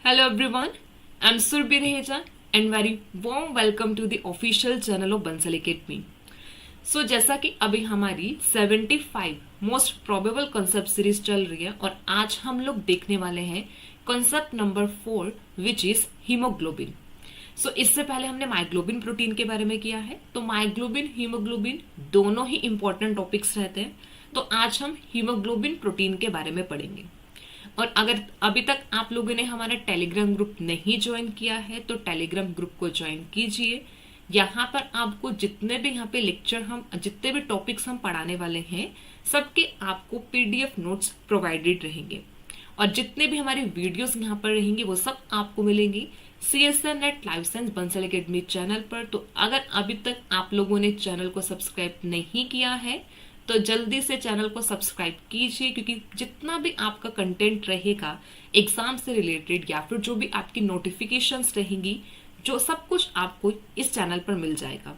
Hello everyone, I'm Surbhi Reheja and very warm welcome to the official channel of Bansal Academy. So जैसा कि अभी हमारी 75 most probable concept series चल रही है और आज हम लोग देखने वाले हैं concept number 4 which is haemoglobin. So इससे पहले हमने माइग्लोबिन प्रोटीन के बारे में किया है. तो माइग्लोबिन हीमोग्लोबिन दोनों ही इंपॉर्टेंट टॉपिक्स रहते हैं. तो आज हम हीमोग्लोबिन प्रोटीन के बारे में पढ़ेंगे. और अगर अभी तक आप लोगों ने हमारा टेलीग्राम ग्रुप नहीं ज्वाइन किया है तो टेलीग्राम ग्रुप को ज्वाइन कीजिए. यहाँ पर आपको जितने भी यहाँ पे लेक्चर जितने भी टॉपिक्स हम पढ़ाने वाले हैं सबके आपको पीडीएफ नोट्स प्रोवाइडेड रहेंगे और जितने भी हमारी वीडियोस यहाँ पर रहेंगी वो सब आपको मिलेंगी CSN net live science Bansal academy channel पर. तो अगर अभी तक आप लोगों ने चैनल को सब्सक्राइब नहीं किया है तो जल्दी से चैनल को सब्सक्राइब कीजिए, क्योंकि जितना भी आपका कंटेंट रहेगा एग्जाम से रिलेटेड या फिर जो भी आपकी नोटिफिकेशंस रहेंगी जो सब कुछ आपको इस चैनल पर मिल जाएगा.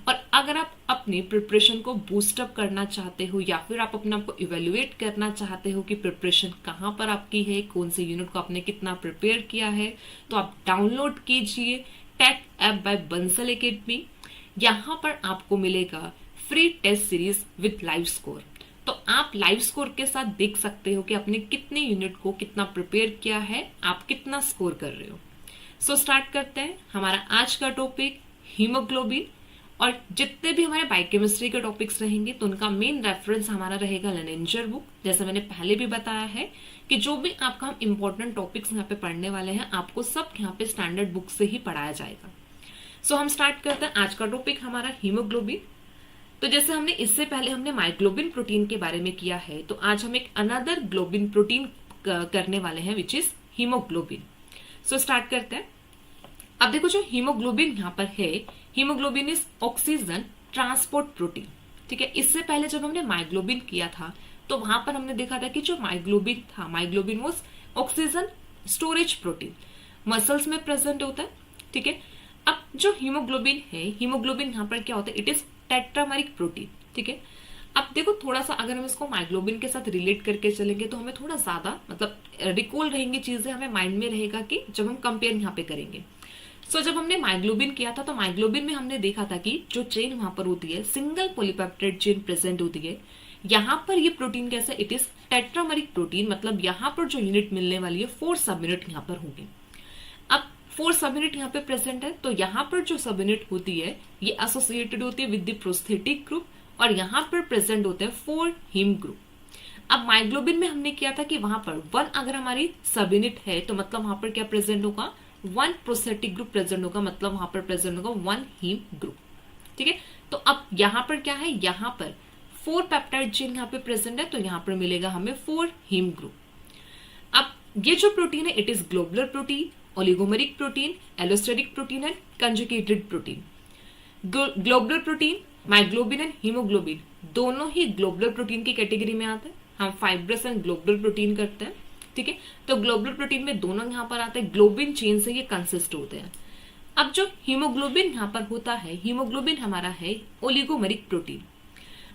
और अगर आप अपनी प्रिपरेशन को बूस्टअप करना चाहते हो या फिर आप अपने आप को इवेल्युएट करना चाहते हो कि प्रिपरेशन कहाँ पर आपकी है, कौन से यूनिट को आपने कितना प्रिपेयर किया है, तो आप डाउनलोड कीजिए tech app by Bansal Academy. यहाँ पर आपको मिलेगा free test series with live score. तो आप लाइव स्कोर के साथ देख सकते हो कि आपने कितने यूनिट को कितना प्रिपेयर किया है, आप कितना स्कोर कर रहे हो. सो स्टार्ट करते हैं. हमारा आज का टॉपिक हीमोग्लोबिन और जितने भी हमारे बायोकेमिस्ट्री के टॉपिक्स रहेंगे तो उनका मेन रेफरेंस हमारा रहेगा लेनेंजर बुक. जैसे मैंने पहले भी बताया है कि जो भी आपका हम इंपॉर्टेंट टॉपिक्स यहाँ पे पढ़ने वाले हैं आपको सब यहाँ पे स्टैंडर्ड बुक से ही पढ़ाया जाएगा. सो हम स्टार्ट करते हैं. आज का टॉपिक हमारा हीमोग्लोबिन. तो जैसे हमने इससे पहले हमने माइग्लोबिन प्रोटीन के बारे में किया है तो आज हम एक अनदर ग्लोबिन प्रोटीन करने वाले हैं विच इज हीमोग्लोबिन. सो स्टार्ट करते हैं. अब देखो जो हीमोग्लोबिन यहाँ पर है, haemoglobin is oxygen transport protein. ठीक है, इससे पहले जब हमने माइग्लोबिन किया था तो वहां पर हमने देखा था कि जो माइग्लोबिन था, myoglobin was oxygen storage protein, muscles में प्रेजेंट होता है. ठीक है, अब जो हीमोग्लोबिन है, हीमोग्लोबिन यहाँ पर क्या होता है, इट इज टेट्रामेरिक प्रोटीन. ठीक है, अब देखो थोड़ा सा अगर हम इसको माइग्लोबिन के साथ रिलेट करके चलेंगे तो हमें थोड़ा ज्यादा मतलब रिकॉल रहेंगी चीजें, हमें माइंड में रहेगा कि जब हम कंपेयर यहाँ पे करेंगे. सो जब हमने माइग्लोबिन किया था तो माइग्लोबिन में हमने देखा था कि जो चेन वहां पर होती है सिंगल पॉलीपेप्टाइड चेन प्रेजेंट होती है. यहाँ पर ये प्रोटीन कैसा, इट इज टेट्रामेरिक प्रोटीन, मतलब यहाँ पर जो यूनिट मिलने वाली है 4 सब यूनिट यहाँ पर होगी. अब 4 सब यूनिट यहाँ पे प्रेजेंट है तो यहाँ पर जो सब यूनिट होती है ये एसोसिएटेड होती है विद द प्रोस्थेटिक ग्रुप और यहाँ पर प्रेजेंट होते हैं 4 हीम ग्रुप. अब माइग्लोबिन में हमने किया था कि वहां पर 1 अगर हमारी सब यूनिट है तो मतलब वहां पर क्या प्रेजेंट होगा, 1 प्रोस्थेटिक ग्रुप प्रेजेंट होगा, मतलब वहां पर प्रेजेंट होगा 1 हीम ग्रुप. ठीक है, तो अब यहाँ पर क्या है, यहाँ पर 4 पेप्टाइड चेन यहाँ पे प्रेजेंट है तो यहाँ पर मिलेगा हमें 4 हीम ग्रुप. अब ये जो प्रोटीन है it is globular protein, oligomeric protein, allosteric protein and conjugated protein. Globular protein, myoglobin and haemoglobin दोनों ही ग्लोबुलर प्रोटीन की कैटेगरी में आते हैं. हम फाइब्रस एंड ग्लोबुलर प्रोटीन करते हैं. ठीक है, तो ग्लोबुलर प्रोटीन में दोनों यहाँ पर आते हैं, ग्लोबिन चेन से ये कंसिस्ट होते हैं. अब जो हीमोग्लोबिन यहाँ पर होता है, हीमोग्लोबिन हमारा है ओलिगोमेरिक प्रोटीन.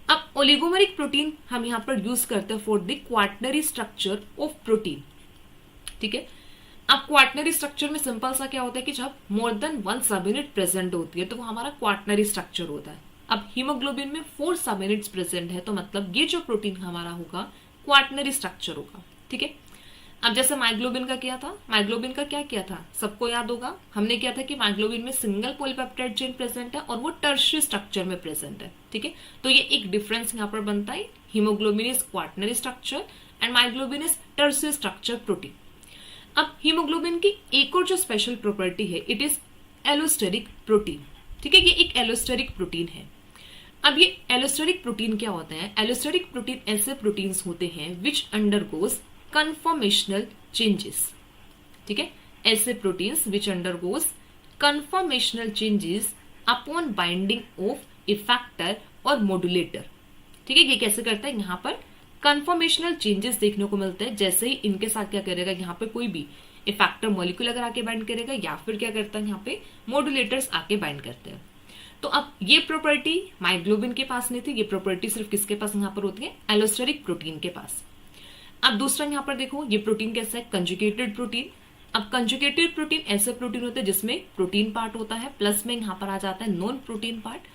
अब ओलिगोमेरिक प्रोटीन हम यहाँ पर यूज करते हैं for the quaternary structure of protein. ठीक है, अब क्वाटनरी स्ट्रक्चर में सिंपल सा क्या होता है कि जब मोर देन 1 सब यूनिट प्रेजेंट होती है तो वो हमारा क्वाटनरी स्ट्रक्चर होता है. अब हीमोग्लोबिन में 4 सब यूनिट्स प्रेजेंट है तो मतलब ये जो प्रोटीन हमारा होगा क्वाटनरी स्ट्रक्चर होगा. ठीक है, अब जैसे माइग्लोबिन का किया था, माइग्लोबिन का क्या किया था सबको याद होगा, हमने किया था कि माइग्लोबिन में सिंगल पॉलीपेप्टाइड चेन प्रेजेंट है और वो टर्शियरी स्ट्रक्चर में प्रेजेंट है. ठीक है, तो ये एक डिफरेंस यहाँ पर बनता है, haemoglobin is quaternary structure and myoglobin is tertiary structure protein. अब हीमोग्लोबिन की एक और जो स्पेशल प्रॉपर्टी है इट इज एलोस्टेरिक प्रोटीन. ठीक है, ये एक एलोस्टेरिक प्रोटीन है. अब ये एलोस्टेरिक प्रोटीन क्या होते हैं, एलोस्टेरिक प्रोटीन ऐसे प्रोटीन्स होते हैं विच अंडरगोज कन्फॉर्मेशनल चेंजेस. ठीक है, ऐसे proteins which undergoes conformational changes upon binding of effector और मॉड्यूलेटर. ठीक है, ये कैसे करता है, यहाँ पर कन्फॉर्मेशनल चेंजेस देखने को मिलते हैं. जैसे ही इनके साथ क्या करेगा, यहाँ पे कोई भी इफेक्टर मॉलिक्यूल अगर आके बाइंड करेगा या फिर क्या करता है यहाँ पे मॉड्यूलेटर्स आके बाइंड करते हैं. तो अब ये प्रॉपर्टी माइग्लोबिन के पास नहीं थी, ये प्रॉपर्टी सिर्फ किसके पास यहाँ पर होती है, एलोस्टेरिक प्रोटीन के पास. अब दूसरा यहाँ पर देखो ये प्रोटीन कैसा है, कंजुगेटेड प्रोटीन. अब कंजुगेटेड प्रोटीन ऐसे प्रोटीन होते हैं जिसमें प्रोटीन पार्ट होता है, प्लस में यहां पर आ जाता है नॉन प्रोटीन पार्ट।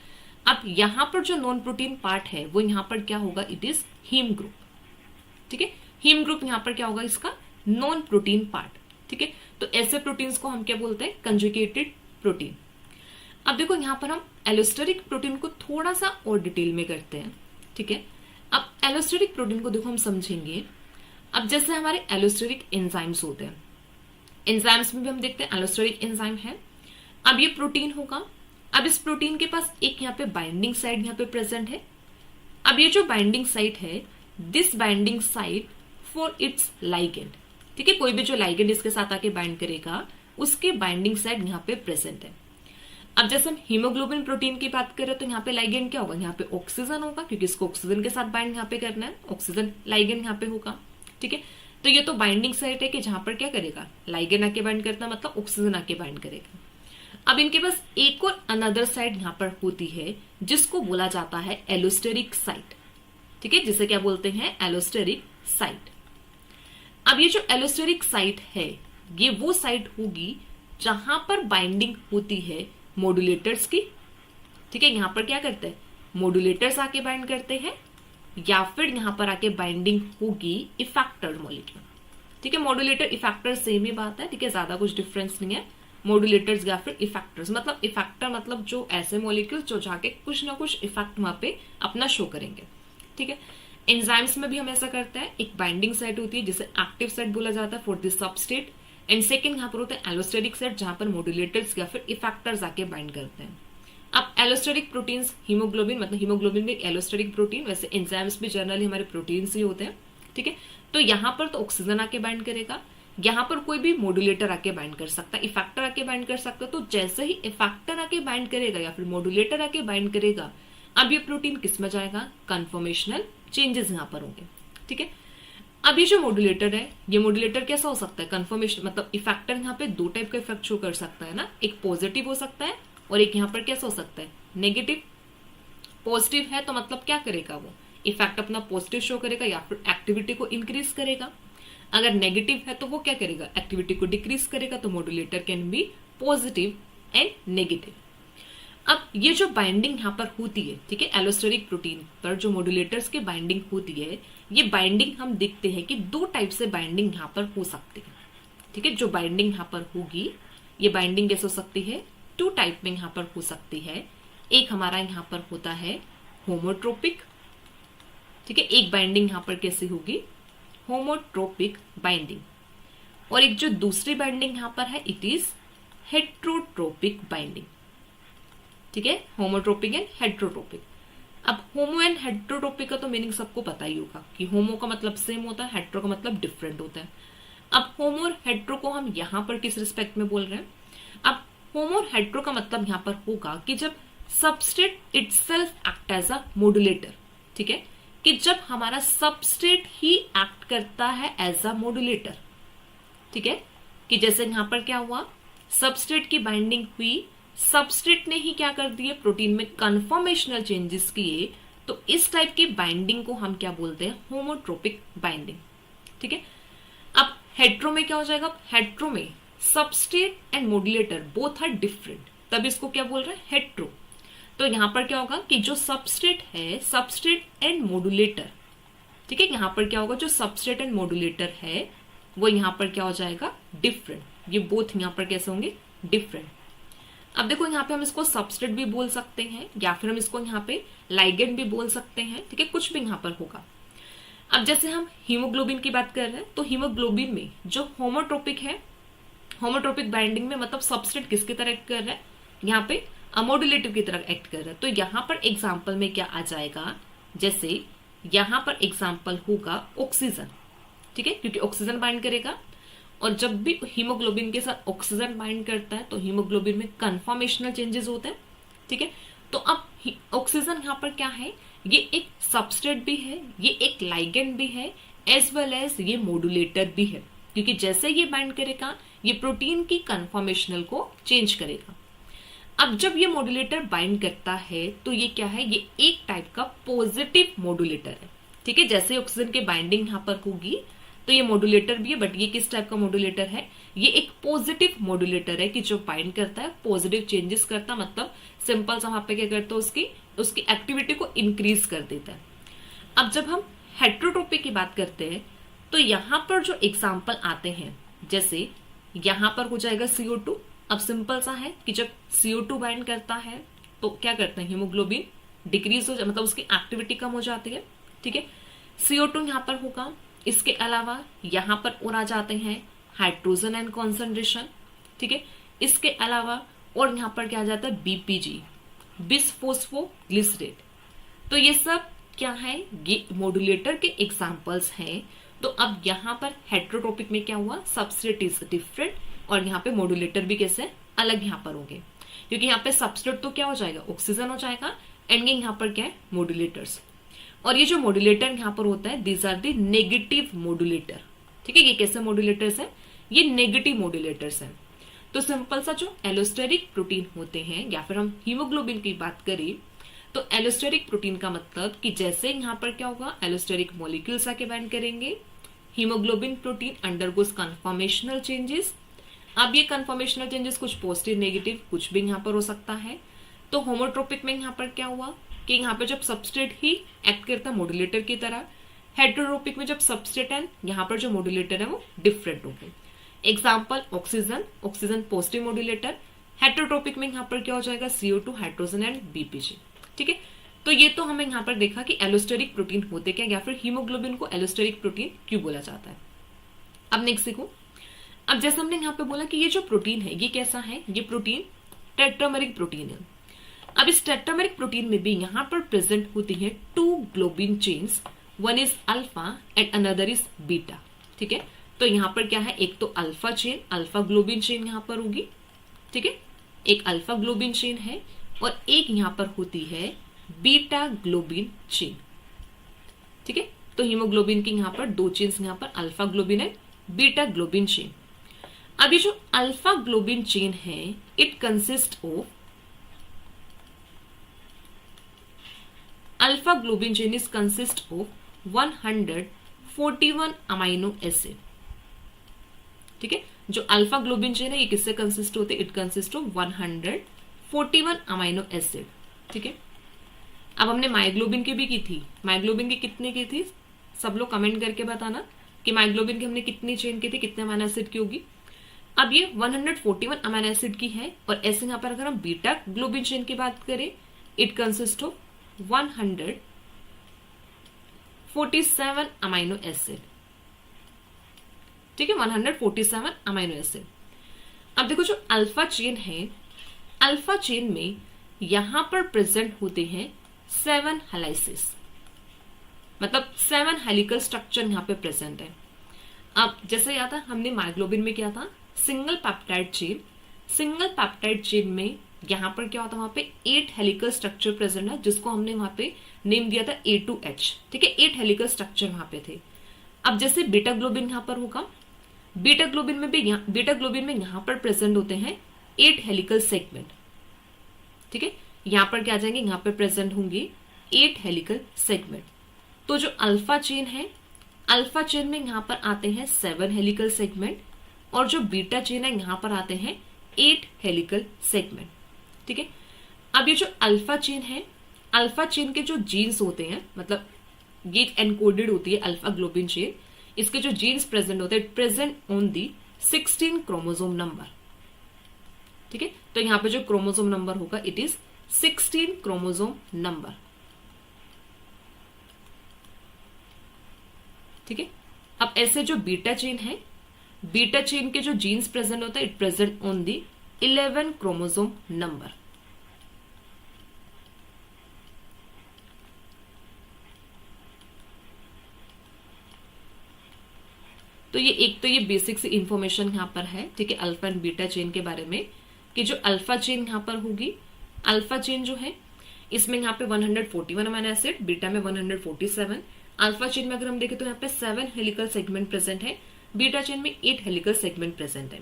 अब यहां पर जो नॉन प्रोटीन पार्ट है वो यहां पर क्या होगा, इट इज हीम ग्रुप। ठीक है, हीम ग्रुप यहां पर क्या होगा, इसका नॉन प्रोटीन पार्ट। ठीक है, तो ऐसे प्रोटीन्स को हम क्या बोलते हैं, कंजुगेटेड प्रोटीन। अब देखो यहां पर हम एलोस्टेरिक प्रोटीन को थोड़ा सा और डिटेल में करते हैं। ठीक है, अब एलोस्टेरिक प्रोटीन को देखो हम समझेंगे। अब जैसे हमारे एलोस्टेरिक एंजाइम्स होते हैं, एंजाइम्स में भी हम देखते हैं एलोस्टेरिक एंजाइम है। अब ये प्रोटीन होगा, अब इस प्रोटीन के पास एक यहाँ पे बाइंडिंग साइट यहाँ पे प्रेजेंट है। अब ये जो बाइंडिंग साइट है, this binding site for its ligand. ठीक है, कोई भी जो लाइगेंड इसके साथ आके बाइंड करेगा उसके बाइंडिंग साइट यहाँ पे प्रेजेंट है। अब जैसे हम हीमोग्लोबिन प्रोटीन की बात करें तो यहाँ पे लाइगेंड क्या होगा, यहाँ पे ऑक्सीजन होगा, क्योंकि इसको ऑक्सीजन के साथ बाइंड यहाँ पे करना है, ऑक्सीजन लाइगेंड यहाँ पे होगा। ठीक है, तो ये तो बाइंडिंग साइट है कि जहां पर क्या करेगा, लाइगेंड आके बाइंड करता, मतलब ऑक्सीजन आके बाइंड करेगा। अब इनके पास एक और अनदर साइट यहां पर होती है जिसको बोला जाता है एलोस्टेरिक साइट। ठीक है, जिसे क्या बोलते हैं, एलोस्टेरिक साइट। अब ये जो एलोस्टेरिक साइट है ये वो साइट होगी जहां पर बाइंडिंग होती है मॉड्यूलेटर्स की। ठीक है, यहां पर क्या करते हैं, मॉड्यूलेटर्स आके बाइंड करते हैं, या फिर यहां पर आके बाइंडिंग होगी इफेक्टर मॉलिक्यूल। ठीक है, मॉड्यूलेटर इफेक्टर सेम ही बात है। ठीक है, ज्यादा कुछ डिफरेंस नहीं है, मॉड्यूलेटर्स या फिर इफेक्टर्स। मतलब इफेक्टर मतलब जो ऐसे मॉलिक्यूल जो जाके कुछ ना कुछ इफेक्ट वहां पे अपना शो करेंगे। ठीक है, एंजाइम्स में भी हम ऐसा करते हैं, एक बाइंडिंग साइट होती है जिसे एक्टिव साइट बोला जाता है for this substrate, and second यहाँ पर होता है एलोस्टेरिक साइट जहां पर मॉड्यूलेटर्स या फिर इफेक्टर्स आके बाइंड करते हैं। अब एलोस्टेरिक प्रोटीन्स, हीमोग्लोबिन मतलब हीमोग्लोबिन भी एलोस्टेरिक प्रोटीन, वैसे एंजाइम्स भी जनरली हमारे प्रोटीन्स ही होते हैं। ठीक है, तो यहां पर तो ऑक्सीजन आके बाइंड करेगा, यहां पर कोई भी मॉड्यूलेटर आके बाइंड कर सकता है, इफेक्टर आके बाइंड कर सकता है। तो जैसे ही इफेक्टर आके बाइंड करेगा या फिर मॉड्यूलेटर आके बाइंड करेगा, अब ये प्रोटीन किस में जाएगा, कन्फर्मेशनल चेंजेस यहां पर होंगे। ठीक है, अब ये जो मॉड्यूलेटर है, ये मॉड्यूलेटर कैसा हो सकता है, कन्फर्मेशन मतलब इफेक्टर यहाँ पे दो टाइप का इफेक्ट शो कर सकता है ना, एक पॉजिटिव हो सकता है और एक यहाँ पर कैसा हो सकता है, नेगेटिव। पॉजिटिव है तो मतलब क्या करेगा, वो इफेक्ट अपना पॉजिटिव शो करेगा या फिर एक्टिविटी को इंक्रीज करेगा। अगर नेगेटिव है तो वो क्या करेगा, एक्टिविटी को डिक्रीज करेगा। तो modulator can be positive and negative. अब ये जो बाइंडिंग यहाँ पर होती है, ठीक है, एलोस्टेरिक प्रोटीन पर जो मॉड्यूलेटर्स की बाइंडिंग होती है, ये बाइंडिंग हम देखते हैं कि दो टाइप से बाइंडिंग यहाँ पर हो सकती है। ठीक है, जो बाइंडिंग यहाँ पर होगी, ये बाइंडिंग कैसे हो सकती है, टू टाइप में यहाँ पर हो सकती है। एक हमारा यहाँ पर होता है होमोट्रोपिक। ठीक है, एक बाइंडिंग यहाँ पर कैसे होगी, होमोट्रोपिक बाइंडिंग, और एक जो दूसरी बाइंडिंग यहाँ पर है, इट इज हेट्रोट्रोपिक बाइंडिंग। ठीक है, होमोट्रोपिक एंड हेट्रोट्रोपिक। अब होमो एंड हेट्रोट्रोपिक का तो मीनिंग सबको पता ही होगा कि होमो का मतलब सेम होता है, हेट्रो का मतलब डिफरेंट होता है। अब होमो और हेट्रो को हम यहां पर किस रिस्पेक्ट में बोल रहे हैं, अब होमो और हेट्रो का मतलब यहां पर होगा कि जब substrate itself act as a modulator. ठीक है, कि जब हमारा सबस्ट्रेट ही एक्ट करता है एज अ मॉड्यूलेटर। ठीक है, कि जैसे यहां पर क्या हुआ, सबस्ट्रेट की बाइंडिंग हुई, सबस्ट्रेट ने ही क्या कर दिए, प्रोटीन में कन्फर्मेशनल चेंजेस किए, तो इस टाइप की बाइंडिंग को हम क्या बोलते हैं, होमोट्रोपिक बाइंडिंग। ठीक है, अब हेट्रो में क्या हो जाएगा, हेट्रो में substrate and modulator both are different, तब इसको क्या बोल रहे हैं, हेट्रो। तो यहां पर क्या होगा कि जो सबस्ट्रेट है, सबस्ट्रेट एंड मॉड्यूलेटर, ठीक है, यहां पर क्या होगा, जो सबस्ट्रेट एंड मॉड्यूलेटर है वो यहां पर क्या हो जाएगा, डिफरेंट। ये बोथ यहां पर कैसे होंगे, डिफरेंट। अब देखो यहाँ पे हम इसको सबस्ट्रेट भी बोल सकते हैं या फिर हम इसको यहाँ पे लाइगेंड भी बोल सकते हैं। ठीक है, कुछ भी यहाँ पर होगा। अब जैसे हम हीमोग्लोबिन की बात कर रहे हैं, तो हीमोग्लोबिन में जो होमोट्रोपिक है, होमोट्रोपिक बाइंडिंग में मतलब सबस्ट्रेट किसकी तरह एक्ट कर रहा है, यहाँ पे अमोड्यूलेटिव की तरह एक्ट कर रहा है। तो यहाँ पर एग्जाम्पल में क्या आ जाएगा, जैसे यहाँ पर एग्जाम्पल होगा ऑक्सीजन। ठीक है, क्योंकि ऑक्सीजन बाइंड करेगा, और जब भी हीमोग्लोबिन के साथ ऑक्सीजन बाइंड करता है तो हीमोग्लोबिन में कन्फर्मेशनल चेंजेस होते हैं। ठीक है, तो अब ऑक्सीजन यहाँ पर क्या है, ये एक सबस्ट्रेट भी है, ये एक लाइगेंड भी है, एज वेल एज ये मॉड्यूलेटर भी है, क्योंकि जैसे ये बाइंड करेगा ये प्रोटीन की कन्फर्मेशनल को चेंज करेगा। अब जब ये मॉड्यूलेटर बाइंड करता है तो ये क्या है, ये एक टाइप का पॉजिटिव मॉड्यूलेटर है। ठीक है, जैसे ऑक्सीजन की बाइंडिंग यहाँ पर होगी, तो ये मॉड्यूलेटर भी है, बट ये किस टाइप का मॉड्यूलेटर है, ये एक पॉजिटिव मॉड्यूलेटर है कि जो बाइंड करता है, पॉजिटिव चेंजेस करता, मतलब सिंपल सा वहां पे क्या करता है, उसकी एक्टिविटी को इंक्रीज कर देता है। अब जब हम हेट्रोट्रोपिक की बात करते हैं तो यहां पर जो एग्जाम्पल आते हैं, जैसे यहां पर हो जाएगा CO2। अब सिंपल सा है कि जब CO2 बाइंड करता है तो क्या करते हैं, हीमोग्लोबिन डिक्रीज हो, मतलब उसकी एक्टिविटी कम हो जाती है। ठीक है, CO2 यहां पर होगा। इसके अलावा यहां पर और आ जाते हैं हाइड्रोजन एंड कॉन्सेंट्रेशन। ठीक है, इसके अलावा और यहां पर क्या आ जाता है, BPG, बिसफोस्फोग्लिसरेट। तो ये सब क्या है, ये मॉड्यूलेटर के एग्जांपल्स हैं। तो अब यहां पर हेट्रोट्रोपिक में क्या हुआ, सबस्ट्रेट इज डिफरेंट, और यहाँ पे मॉड्यूलेटर भी कैसे अलग यहाँ पर होंगे, क्योंकि यहाँ पे सबस्ट्रेट तो क्या हो जाएगा, ऑक्सीजन हो जाएगा, एंड यहाँ पर क्या है, मॉड्यूलेटर्स। और ये जो मॉड्यूलेटर यहाँ पर होता है, these are the negative modulator. ठीक है, ये कैसे मॉड्यूलेटर्स हैं, ये नेगेटिव मॉड्यूलेटर्स हैं। तो सिंपल सा जो एलोस्टेरिक प्रोटीन होते हैं, या फिर हम हीमोग्लोबिन की बात करें तो एलोस्टेरिक प्रोटीन का मतलब कि जैसे यहाँ पर क्या होगा, एलोस्टेरिक मॉलिक्यूल्स आके बाइंड करेंगे, haemoglobin protein undergoes conformational changes. अब ये कन्फॉर्मेशनल चेंजेस कुछ पॉजिटिव नेगेटिव कुछ भी यहाँ पर हो सकता है। तो होमोट्रोपिक में यहाँ पर क्या हुआ कि यहाँ पे जब सबस्ट्रेट ही एक्ट करता है मॉड्यूलेटर की तरह, हेट्रोट्रोपिक में जब सबस्ट्रेट एंड यहाँ पर जो मॉड्यूलेटर है वो डिफरेंट हो गए। Example oxygen, oxygen positive modulator, heterotrophic में यहाँ पर क्या हो जाएगा, CO2, हाइड्रोजन एंड BPG। ठीक है, तो ये तो हमें यहाँ पर देखा कि एलोस्टेरिक प्रोटीन होते क्या, या फिर हीमोग्लोबिन को एलोस्टेरिक प्रोटीन क्यों बोला जाता है। अब नेक्स्ट देखो, अब जैसे हमने यहाँ पे बोला कि ये जो प्रोटीन है ये कैसा है, ये प्रोटीन टेट्रामेरिक प्रोटीन है। अब इस टेट्रामेरिक प्रोटीन में भी यहाँ पर प्रेजेंट होती है 2 globin chains, one is alpha and another is beta. ठीक है, तो यहाँ पर क्या है, एक तो alpha chain, alpha globin chain यहाँ पर होगी। ठीक है, एक अल्फा ग्लोबिन चेन है और एक यहाँ पर होती है बीटा ग्लोबिन चेन। ठीक है, तो हीमोग्लोबिन की यहाँ पर 2 चेन्स, यहाँ पर अल्फा ग्लोबिन है, बीटा ग्लोबिन चेन। अब ये जो अल्फा ग्लोबिन चेन है, it consist of, alpha globin chain is consist of 141 amino acid. ठीक है, जो अल्फा ग्लोबिन चेन है ये किससे कंसिस्ट होते हैं, it consist of 141 amino acid. ठीक है, अब हमने माइग्लोबिन की भी की थी, माइग्लोबिन की कितने की थी, सब लोग कमेंट करके बताना कि माइग्लोबिन की हमने कितनी चेन की थी, कितने अमाइनो एसिड की होगी। अब ये 141 अमाइनो एसिड की है, और ऐसे यहां पर अगर हम बीटा ग्लोबिन चेन की बात करें, it consist of 147 amino acid. ठीक है, 147 अमाइनो एसिड। अब देखो जो अल्फा चेन है, अल्फा चेन में यहां पर प्रेजेंट होते हैं 7 हेलाइसिस, मतलब 7 हेलिकल स्ट्रक्चर यहां पे प्रेजेंट है। अब जैसे याद है हमने माइग्लोबिन में क्या था, single peptide chain, single peptide chain में यहां पर क्या होता है, वहां पे 8 हेलिकल स्ट्रक्चर प्रेजेंट है, जिसको हमने वहां पे नेम दिया था A2H। ठीक है, 8 हेलिकल स्ट्रक्चर वहां पे थे। अब जैसे बीटा ग्लोबिन यहां पर होगा, बीटा ग्लोबिन में यहां पर प्रेजेंट होते हैं 8 हेलिकल सेगमेंट। ठीक है, यहां पर क्या आ जाएंगे, यहां पर प्रेजेंट होंगे 8 हेलिकल सेगमेंट। तो जो अल्फा चेन है, अल्फा चेन में यहां पर आते हैं 7 हेलिकल सेगमेंट, और जो बीटा चेन है यहां पर आते हैं 8 हेलिकल सेगमेंट। ठीक है, अब ये जो अल्फा चेन है, अल्फा चेन के जो जीन्स होते हैं, मतलब ये एनकोडेड होती है अल्फा ग्लोबिन चेन, इसके जो जीन्स प्रेजेंट होते हैं present on the 16 chromosome number. ठीक है, तो यहां पे जो क्रोमोसोम नंबर होगा इट इज 16 क्रोमोसोम नंबर। ठीक है, अब ऐसे जो बीटा चेन है, बीटा चेन के जो जीन्स प्रेजेंट होता है it present on the 11 chromosome number. तो ये बेसिक सी इंफॉर्मेशन यहां पर है। ठीक है, अल्फा एंड बीटा चेन के बारे में, कि जो अल्फा चेन यहां पर होगी, अल्फा चेन जो है इसमें यहाँ पे 141 अमीनो एसिड, बीटा में 147। अल्फा चेन में अगर हम देखें तो यहाँ पे 7 हेलिकल सेगमेंट प्रेजेंट है, बीटा चेन में 8 हेलिकल सेगमेंट प्रेजेंट है।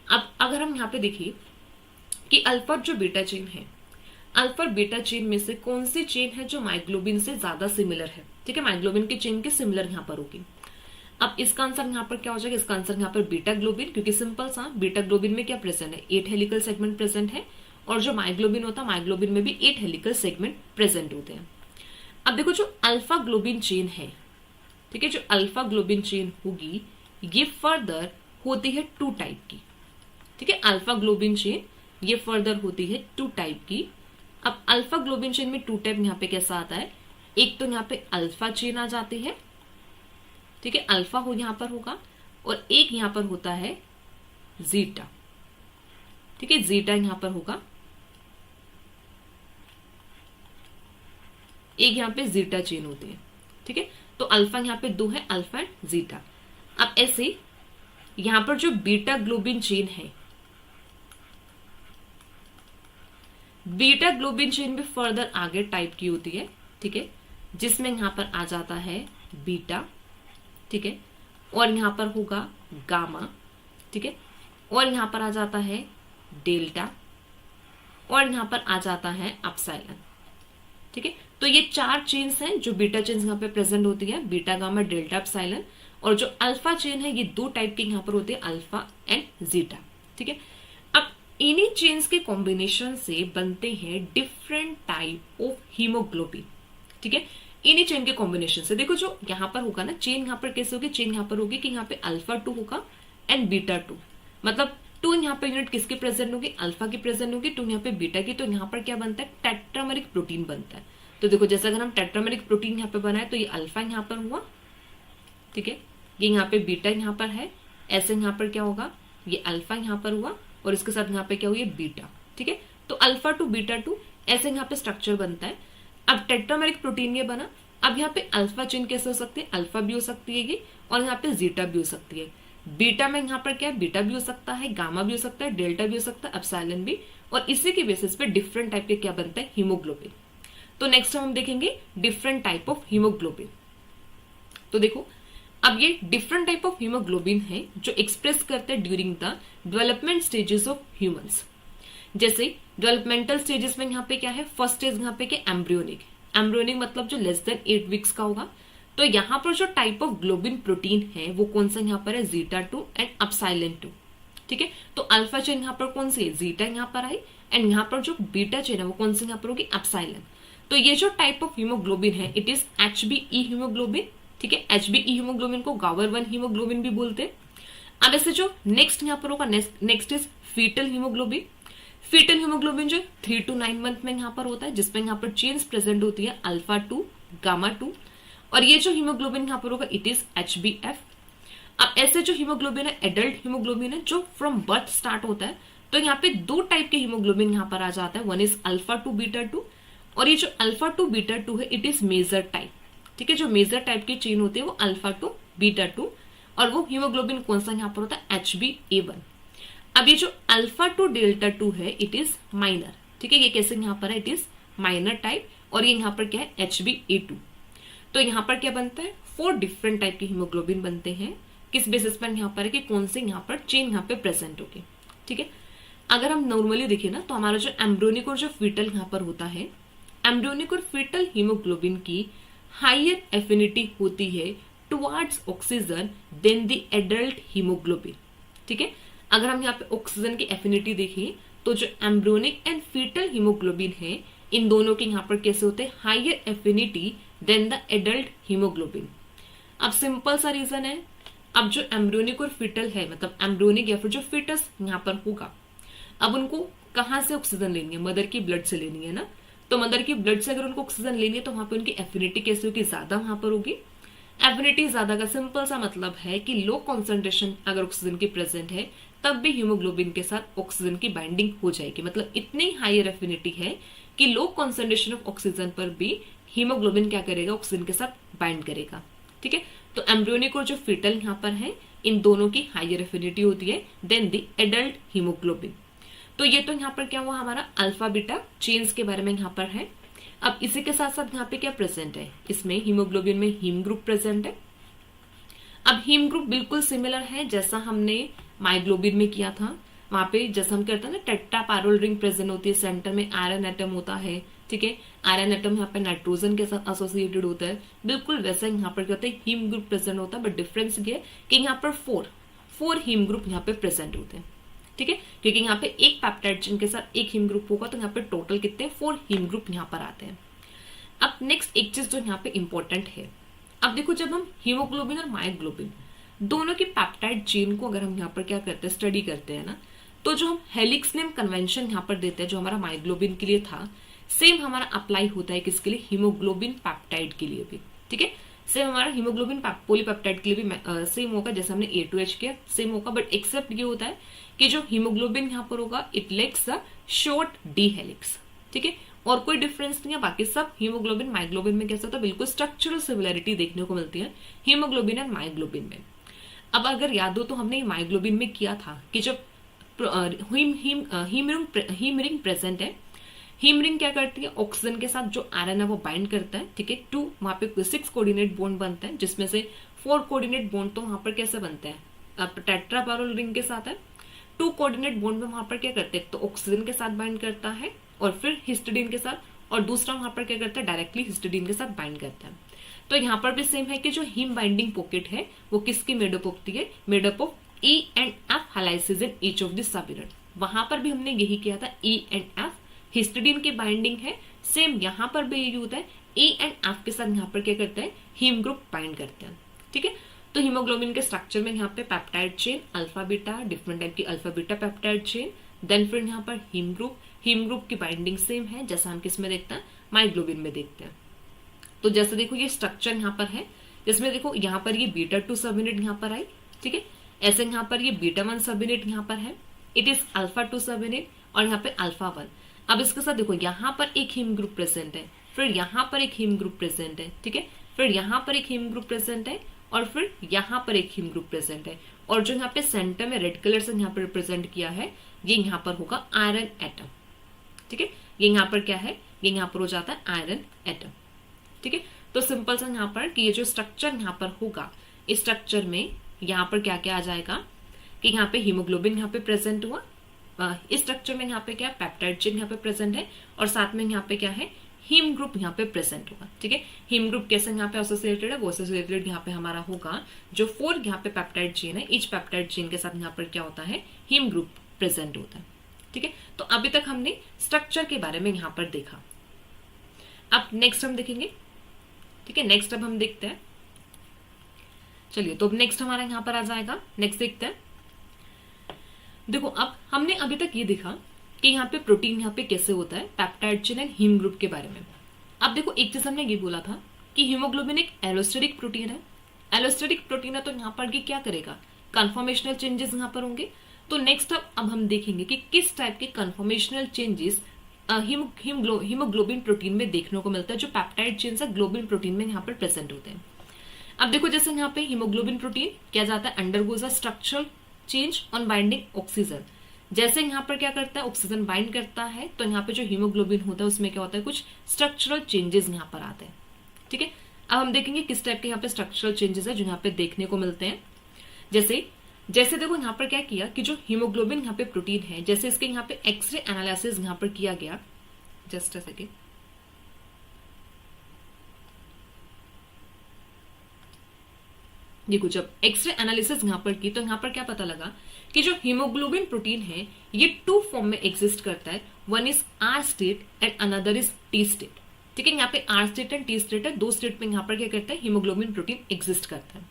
अब अगर हम यहाँ पे देखिए कि अल्फा जो बीटा चेन है, अल्फा बीटा चेन में से कौन सी चेन है जो माइग्लोबिन से ज्यादा सिमिलर है। ठीक है, माइग्लोबिन की चेन के सिमिलर यहाँ पर होगी। अब इसका आंसर यहाँ पर क्या हो जाएगा, इसका आंसर यहाँ पर बीटा ग्लोबिन, क्योंकि सिंपल सा बीटा ग्लोबिन में क्या प्रेजेंट है, 8 हेलिकल सेगमेंट प्रेजेंट है, और जो माइग्लोबिन होता है माइग्लोबिन में भी 8 हेलिकल सेगमेंट प्रेजेंट होते हैं। अब देखो जो अल्फा ग्लोबिन चेन है, ठीक है, जो अल्फा ग्लोबिन चेन होगी ये फर्दर होती है 2 टाइप की, ठीक है, अल्फा ग्लोबिन चेन ये फर्दर होती है 2 टाइप की। अब अल्फा ग्लोबिन चेन में 2 टाइप यहाँ पे कैसा आता है, एक तो यहाँ पे अल्फा चेन आ जाती है, ठीक है, अल्फा हो यहां पर होगा, और एक यहां पर होता है जीटा, ठीक है, जीटा यहां पर होगा, एक यहां पे जीटा चेन होती है, ठीक है। तो अल्फा यहां पे 2 है, अल्फा एंड जीटा। अब ऐसे यहां पर जो बीटा ग्लोबिन चेन है, बीटा ग्लोबिन चेन भी फर्दर आगे टाइप की होती है, ठीक है, जिसमें यहां पर आ जाता है बीटा, ठीक है, और यहां पर होगा गामा, ठीक है, और यहां पर आ जाता है डेल्टा, और यहां पर आ जाता है अपसाइलन, ठीक है। तो ये 4 चेन्स हैं जो बीटा चेन्स यहाँ पे प्रेजेंट होती है, बीटा गामा डेल्टा अपसाइलन, और जो अल्फा चेन है ये 2 टाइप की यहाँ पर होती है, अल्फा एंड जीटा, ठीक है। अब इन्हीं चेन्स के कॉम्बिनेशन से बनते हैं डिफरेंट टाइप ऑफ हीमोग्लोबिन, ठीक है, इन्हीं चेन के कॉम्बिनेशन से। देखो जो यहाँ पर होगा ना चेन, यहाँ पर कैसे होगी, चेन यहाँ पर होगी कि यहाँ पे अल्फा 2 होगा एंड बीटा 2, मतलब 2 यहाँ पे यूनिट किसकी प्रेजेंट होगी, अल्फा की प्रेजेंट होगी, 2 यहाँ पे बीटा की, तो यहाँ पर क्या बनता है, टेट्रामेरिक प्रोटीन बनता है। तो देखो जैसे अगर हम टेट्रामेरिक प्रोटीन यहाँ पे बनाए तो ये अल्फा यहाँ पर हुआ, ठीक है, ये यहाँ पे बीटा यहाँ पर है, ऐसे यहाँ पर क्या होगा, ये अल्फा यहाँ पर हुआ, और इसके साथ यहाँ पे क्या हुई, बीटा, ठीक है। तो अल्फा 2 बीटा 2 ऐसे यहाँ पे स्ट्रक्चर बनता है। अब टेट्रामेरिक प्रोटीन ये बना, अब यहाँ पे अल्फा चेन कैसे हो सकती है, अल्फा भी हो सकती है ये, और यहाँ पे जीटा भी हो सकती है। बीटा में यहाँ पर क्या है, बीटा भी हो सकता है, गामा भी हो सकता है, डेल्टा भी हो सकता है, एप्सिलॉन भी, और इसी के बेसिस पे डिफरेंट टाइप के क्या बनता है, हीमोग्लोबिन। तो नेक्स्ट हम देखेंगे डिफरेंट टाइप ऑफ हीमोग्लोबिन। तो देखो अब ये डिफरेंट टाइप ऑफ हीमोग्लोबिन है जो एक्सप्रेस करते हैं during the development stages of humans. जैसे डेवलपमेंटल स्टेजेस में यहाँ पे क्या है, फर्स्ट स्टेज यहाँ पे क्या, एम्ब्रियोनिक, एम्ब्रियोनिक मतलब जो लेस देन 8 वीक्स का होगा। तो यहाँ पर जो टाइप ऑफ ग्लोबिन प्रोटीन है वो कौन सा यहाँ पर है, जीटा 2 एंड अपसाइलन 2, ठीक है। तो अल्फा चेन यहाँ पर कौन सी है, जीटा यहाँ पर आई, एंड यहाँ पर जो बीटा चेन है वो कौन सी यहाँ पर होगी, अपसाइलन। तो ये जो टाइप ऑफ हीमोग्लोबिन है इट इज HbE हीमोग्लोबिन, ठीक है, HbE हीमोग्लोबिन को गावर 1 हीमोग्लोबिन भी बोलते हैं। अब ऐसे जो नेक्स्ट यहाँ पर होगा, next is fetal haemoglobin. Fetal haemoglobin जो 3 to 9 मंथ में यहाँ पर होता है, जिसमें यहाँ पर चेन्स प्रेजेंट होती है अल्फा 2 गामा 2, और ये जो हीमोग्लोबिन यहाँ पर होगा इट इज HbF। अब ऐसे जो हीमोग्लोबिन है एडल्ट हीमोग्लोबिन है जो फ्रॉम बर्थ स्टार्ट होता है। तो यहाँ पे 2 टाइप के हीमोग्लोबिन यहाँ पर आ जाता है, वन इज अल्फा 2 बीटा 2, और ये जो अल्फा 2 बीटा 2 है इट इज मेजर टाइप, ठीक है, जो मेजर टाइप की चेन होती है वो अल्फा 2 बीटा 2, और वो हीमोग्लोबिन कौन सा यहाँ पर होता है, HbA1। अब ये जो अल्फा 2 डेल्टा 2 है इट इज माइनर, ठीक है, ये कैसे यहाँ पर है, इट इज माइनर टाइप, और ये यहाँ पर क्या है, HbA2। तो यहाँ पर क्या बनता है, 4 डिफरेंट टाइप के हीमोग्लोबिन बनते हैं, किस बेसिस पर यहाँ पर है कि कौन से यहाँ पर चेन यहाँ पे प्रेजेंट होगी, ठीक है। अगर हम नॉर्मली देखें ना तो हमारा जो एम्ब्रियोनिक और जो फीटल यहाँ पर होता है, एम्ब्रियोनिक और फीटल हीमोग्लोबिन की हायर एफिनिटी होती है towards oxygen than the adult haemoglobin, ठीक है। अगर हम यहाँ पे ऑक्सीजन की एफिनिटी देखें तो जो एम्ब्रियोनिक एंड फीटल हीमोग्लोबिन है इन दोनों के यहाँ पर कैसे होते हैं, higher affinity than the adult haemoglobin. अब सिंपल सा रीजन है, अब जो एम्ब्रियोनिक और फीटल है, मतलब एम्ब्रियोनिक या फिर जो फीटस यहाँ पर होगा, अब उनको कहाँ से ऑक्सीजन लेनी है, मदर की ब्लड से लेनी है ना। तो मदर की ब्लड से अगर उनको ऑक्सीजन लेनी है तो वहां पे उनकी एफिनिटी कैसे होगी, ज्यादा वहां पर होगी। एफिनिटी ज्यादा का सिंपल सा मतलब है कि लो कॉन्सेंट्रेशन अगर ऑक्सीजन की प्रेजेंट है तब भी हीमोग्लोबिन के साथ ऑक्सीजन की बाइंडिंग हो जाएगी, मतलब इतनी हायर एफिनिटी है कि लो कॉन्सेंट्रेशन ऑफ ऑक्सीजन पर भी हीमोग्लोबिन क्या करेगा, ऑक्सीजन के साथ बाइंड करेगा, ठीक है। तो एम्ब्रियोनिक और जो फीटल यहाँ पर है इन दोनों की हायर एफिनिटी होती है देन द एडल्ट हीमोग्लोबिन। तो ये तो यहाँ पर क्या हुआ, हमारा अल्फा बीटा चेन्स के बारे में यहाँ पर है। अब इसी के साथ साथ यहाँ पे क्या प्रेजेंट है, इसमें हीमोग्लोबिन में हीम ग्रुप प्रेजेंट है। अब हीम ग्रुप बिल्कुल सिमिलर है जैसा हमने माइग्लोबिन में किया था, वहां पे जैसा हम कहते हैं ना टेट्रा पैरोल रिंग प्रेजेंट होती है, सेंटर में आयरन एटम होता है, ठीक है। आयरन एटम यहाँ पे नाइट्रोजन के साथ एसोसिएटेड होता है, बिल्कुल वैसा यहाँ पर क्या होता है, हीम ग्रुप प्रेजेंट होता है, बट डिफरेंस ये है कि यहाँ पर फोर हीम ग्रुप यहाँ पे प्रेजेंट होते हैं, ठीक है, क्योंकि यहाँ पे एक पेप्टाइड चेन के साथ एक हीम ग्रुप होगा, तो यहाँ पे टोटल कितने 4 हीम ग्रुप यहाँ पर आते हैं। अब नेक्स्ट एक चीज जो यहाँ पे इंपॉर्टेंट है, अब देखो जब हम हीमोग्लोबिन और मायोग्लोबिन दोनों की पेप्टाइड चेन को अगर हम यहाँ पर क्या करते हैं, स्टडी करते हैं ना, तो जो हम हेलिक्स नेम कन्वेंशन यहाँ पर देते हैं जो हमारा मायोग्लोबिन के लिए था, सेम हमारा अप्लाई होता है किसके लिए, हीमोग्लोबिन पेप्टाइड के लिए भी, ठीक है। सेम हमारा हीमोग्लोबिन पॉलीपेप्टाइड के लिए भी सेम होगा, जैसे हमने A2H किया सेम होगा, बट एक्सेप्ट ये होता है कि जो हीमोग्लोबिन यहाँ पर होगा it lacks the short D helix, ठीक है, और कोई डिफरेंस नहीं है। बाकी सब हीमोग्लोबिन मायोग्लोबिन में कैसा होता है, बिल्कुल स्ट्रक्चरल सिमिलरिटी देखने को मिलती है हीमोग्लोबिन एंड मायोग्लोबिन में। अब अगर याद हो तो हमने मायोग्लोबिन में किया था कि जब हीम रिंग प्रेजेंट है, हीम रिंग क्या करती है, ऑक्सीजन के साथ जो आयरन है वो बाइंड करता है, ठीक है, 2 वहां पे 6 कोऑर्डिनेट बॉन्ड बनते हैं, जिसमें से 4 कोऑर्डिनेट बॉन्ड तो वहां पर कैसे बनते हैं, टेट्रापैरल रिंग के साथ है। 2 कोऑर्डिनेट बॉन्ड में वहां पर क्या करते हैं, तो ऑक्सीजन के साथ बाइंड करता है और फिर हिस्टिडीन के साथ, और दूसरा वहां पर क्या करता है, डायरेक्टली हिस्टिडीन के साथ बाइंड करता है। तो यहाँ पर भी सेम है कि जो हीम बाइंडिंग पॉकेट है वो किसकी मेडअप होती है, made up of E and F helices in each of the sub unit. वहां पर भी हमने यही किया था, E and F हिस्टिडीन की बाइंडिंग है, सेम यहाँ पर भी यही होता है, E and F के साथ यहाँ पर क्या करते हैं, हीम ग्रुप बाइंड करते हैं, ठीक है। तो हीमोग्लोबिन के स्ट्रक्चर में यहाँ पे peptide chain alpha beta, different type की alpha beta peptide chain, then फिर यहाँ पर हीम ग्रुप की बाइंडिंग सेम है जैसा हम किसमें देखते हैं, मायोग्लोबिन में देखते हैं। तो जैसे देखो ये स्ट्रक्चर यहाँ पर है, जिसमें देखो यहाँ पर ये बीटा 2 सब यूनिट यहाँ पर आई, ठीक है, ऐसे यहाँ पर ये बीटा 1 सब यूनिट यहाँ पर है, इट इज अल्फा 2 सब यूनिट, और यहाँ पे अल्फा 1। अब इसके साथ देखो यहाँ पर एक हीम ग्रुप प्रेजेंट है, फिर यहाँ पर एक हीम ग्रुप प्रेजेंट है, ठीक है, फिर यहाँ पर एक हीम ग्रुप प्रेजेंट है, और फिर यहाँ पर एक हीम ग्रुप प्रेजेंट है, और जो यहाँ पे सेंटर में रेड कलर से यहाँ पर रिप्रेजेंट किया है ये यहाँ पर होगा आयरन एटम, ठीक है, ये यहाँ पर क्या है, ये यहाँ पर हो जाता है आयरन एटम, ठीक है। तो सिंपल सा यहाँ पर कि ये जो स्ट्रक्चर यहाँ पर होगा, इस स्ट्रक्चर में यहाँ पर क्या क्या आ जाएगा कि यहाँ पे हीमोग्लोबिन यहाँ पे प्रेजेंट हुआ, इस स्ट्रक्चर में यहाँ पे क्या पेप्टाइड चेन यहाँ पे प्रेजेंट है, और साथ में यहाँ पे क्या है, हीम ग्रुप यहाँ पे प्रेजेंट होगा, ठीक है। हीम ग्रुप कैसे यहाँ पे एसोसिएटेड है, वो एसोसिएटेड यहाँ पे हमारा होगा जो 4 यहाँ पे पेप्टाइड चेन है, ईच पेप्टाइड चेन के साथ यहाँ पर क्या होता है, हीम ग्रुप प्रेजेंट होता है, ठीक है। तो अभी तक हमने स्ट्रक्चर के बारे में यहाँ पर देखा। अब नेक्स्ट हम देखेंगे, ठीक है, नेक्स्ट अब हम देखते हैं, चलिए तो अब नेक्स्ट हमारा यहाँ पर आ जाएगा, नेक्स्ट देखते हैं। देखो अब हमने अभी तक ये देखा कि यहाँ पे प्रोटीन यहाँ पे कैसे होता है, peptide chain and haem group के बारे में। अब देखो एक चीज हमने ये बोला था कि हीमोग्लोबिन एक एलोस्टेरिक प्रोटीन है, एलोस्टेरिक प्रोटीन है, तो यहाँ पर ये क्या करेगा, कन्फॉर्मेशनल चेंजेस यहाँ पर होंगे। तो नेक्स्ट अब हम देखेंगे कि किस टाइप के कन्फॉर्मेशनल चेंजेस हीमोग्लोबिन प्रोटीन में देखने को मिलता है, जो पेप्टाइड चेन से ग्लोबिन प्रोटीन में यहाँ पर प्रेजेंट होते हैं। अब देखो जैसे यहाँ पे हीमोग्लोबिन प्रोटीन क्या जाता है, undergoes a structural change on binding oxygen. जैसे यहाँ पर क्या करता है, ऑक्सीजन बाइंड करता है, तो यहाँ पे जो हीमोग्लोबिन होता है उसमें क्या होता है, कुछ स्ट्रक्चरल चेंजेस यहाँ पर आते हैं, ठीक है। अब हम देखेंगे किस टाइप के यहाँ पे स्ट्रक्चरल चेंजेस है जो यहाँ पे देखने को मिलते हैं। जैसे देखो यहाँ पर क्या किया कि जो हीमोग्लोबिन यहाँ पे प्रोटीन है, जैसे इसके यहाँ पे एक्सरे एनालिसिस यहाँ पर किया गया, जस्ट अ सेकेंड, देखो जब एक्सरे एनालिसिस यहाँ पर की तो यहाँ पर क्या पता लगा कि जो हीमोग्लोबिन प्रोटीन है ये 2 फॉर्म में एग्जिस्ट करता है, one is R state and another is T state, ठीक है। यहाँ पे R state and T state है, 2 स्टेट में यहाँ पर क्या करता है, हीमोग्लोबिन प्रोटीन एग्जिस्ट करता है।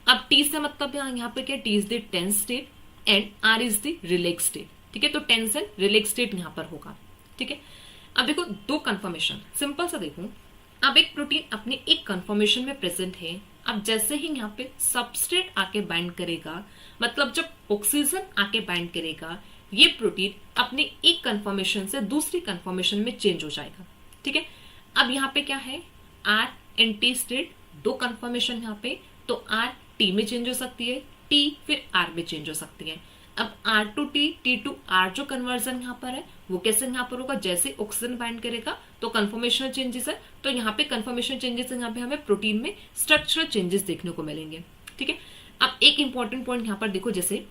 अब टी से मतलब यहाँ पे क्या, T is the tense state and R is the relax state, ठीक है। तो टेंस एंड रिलैक्स स्टेट यहाँ पर होगा, ठीक है। अब देखो 2 कन्फर्मेशन, सिंपल सा देखो, अब एक प्रोटीन अपने एक कन्फर्मेशन में प्रेजेंट है, अब जैसे ही यहाँ पे सबस्ट्रेट आके बाइंड करेगा, मतलब जब ऑक्सीजन आके बाइंड करेगा, ये प्रोटीन अपने एक कन्फर्मेशन से दूसरी कन्फर्मेशन में चेंज हो जाएगा, ठीक है। अब यहाँ पे क्या है, R and T state, 2 conformation यहाँ पे, तो आर टी में चेंज हो सकती है, टी फिर आर में चेंज हो सकती है। अब R to T, T to R जो कन्वर्जन यहाँ पर है वो कैसे यहाँ पर होगा, जैसे ऑक्सीजन बाइंड करेगा तो कन्फर्मेशनल चेंजेस है, तो यहाँ पे कन्फर्मेशन चेंजेस यहाँ पे हमें प्रोटीन में स्ट्रक्चरल चेंजेस देखने को मिलेंगे, ठीक है। अब एक इंपॉर्टेंट पॉइंट यहाँ पर देखो, जैसे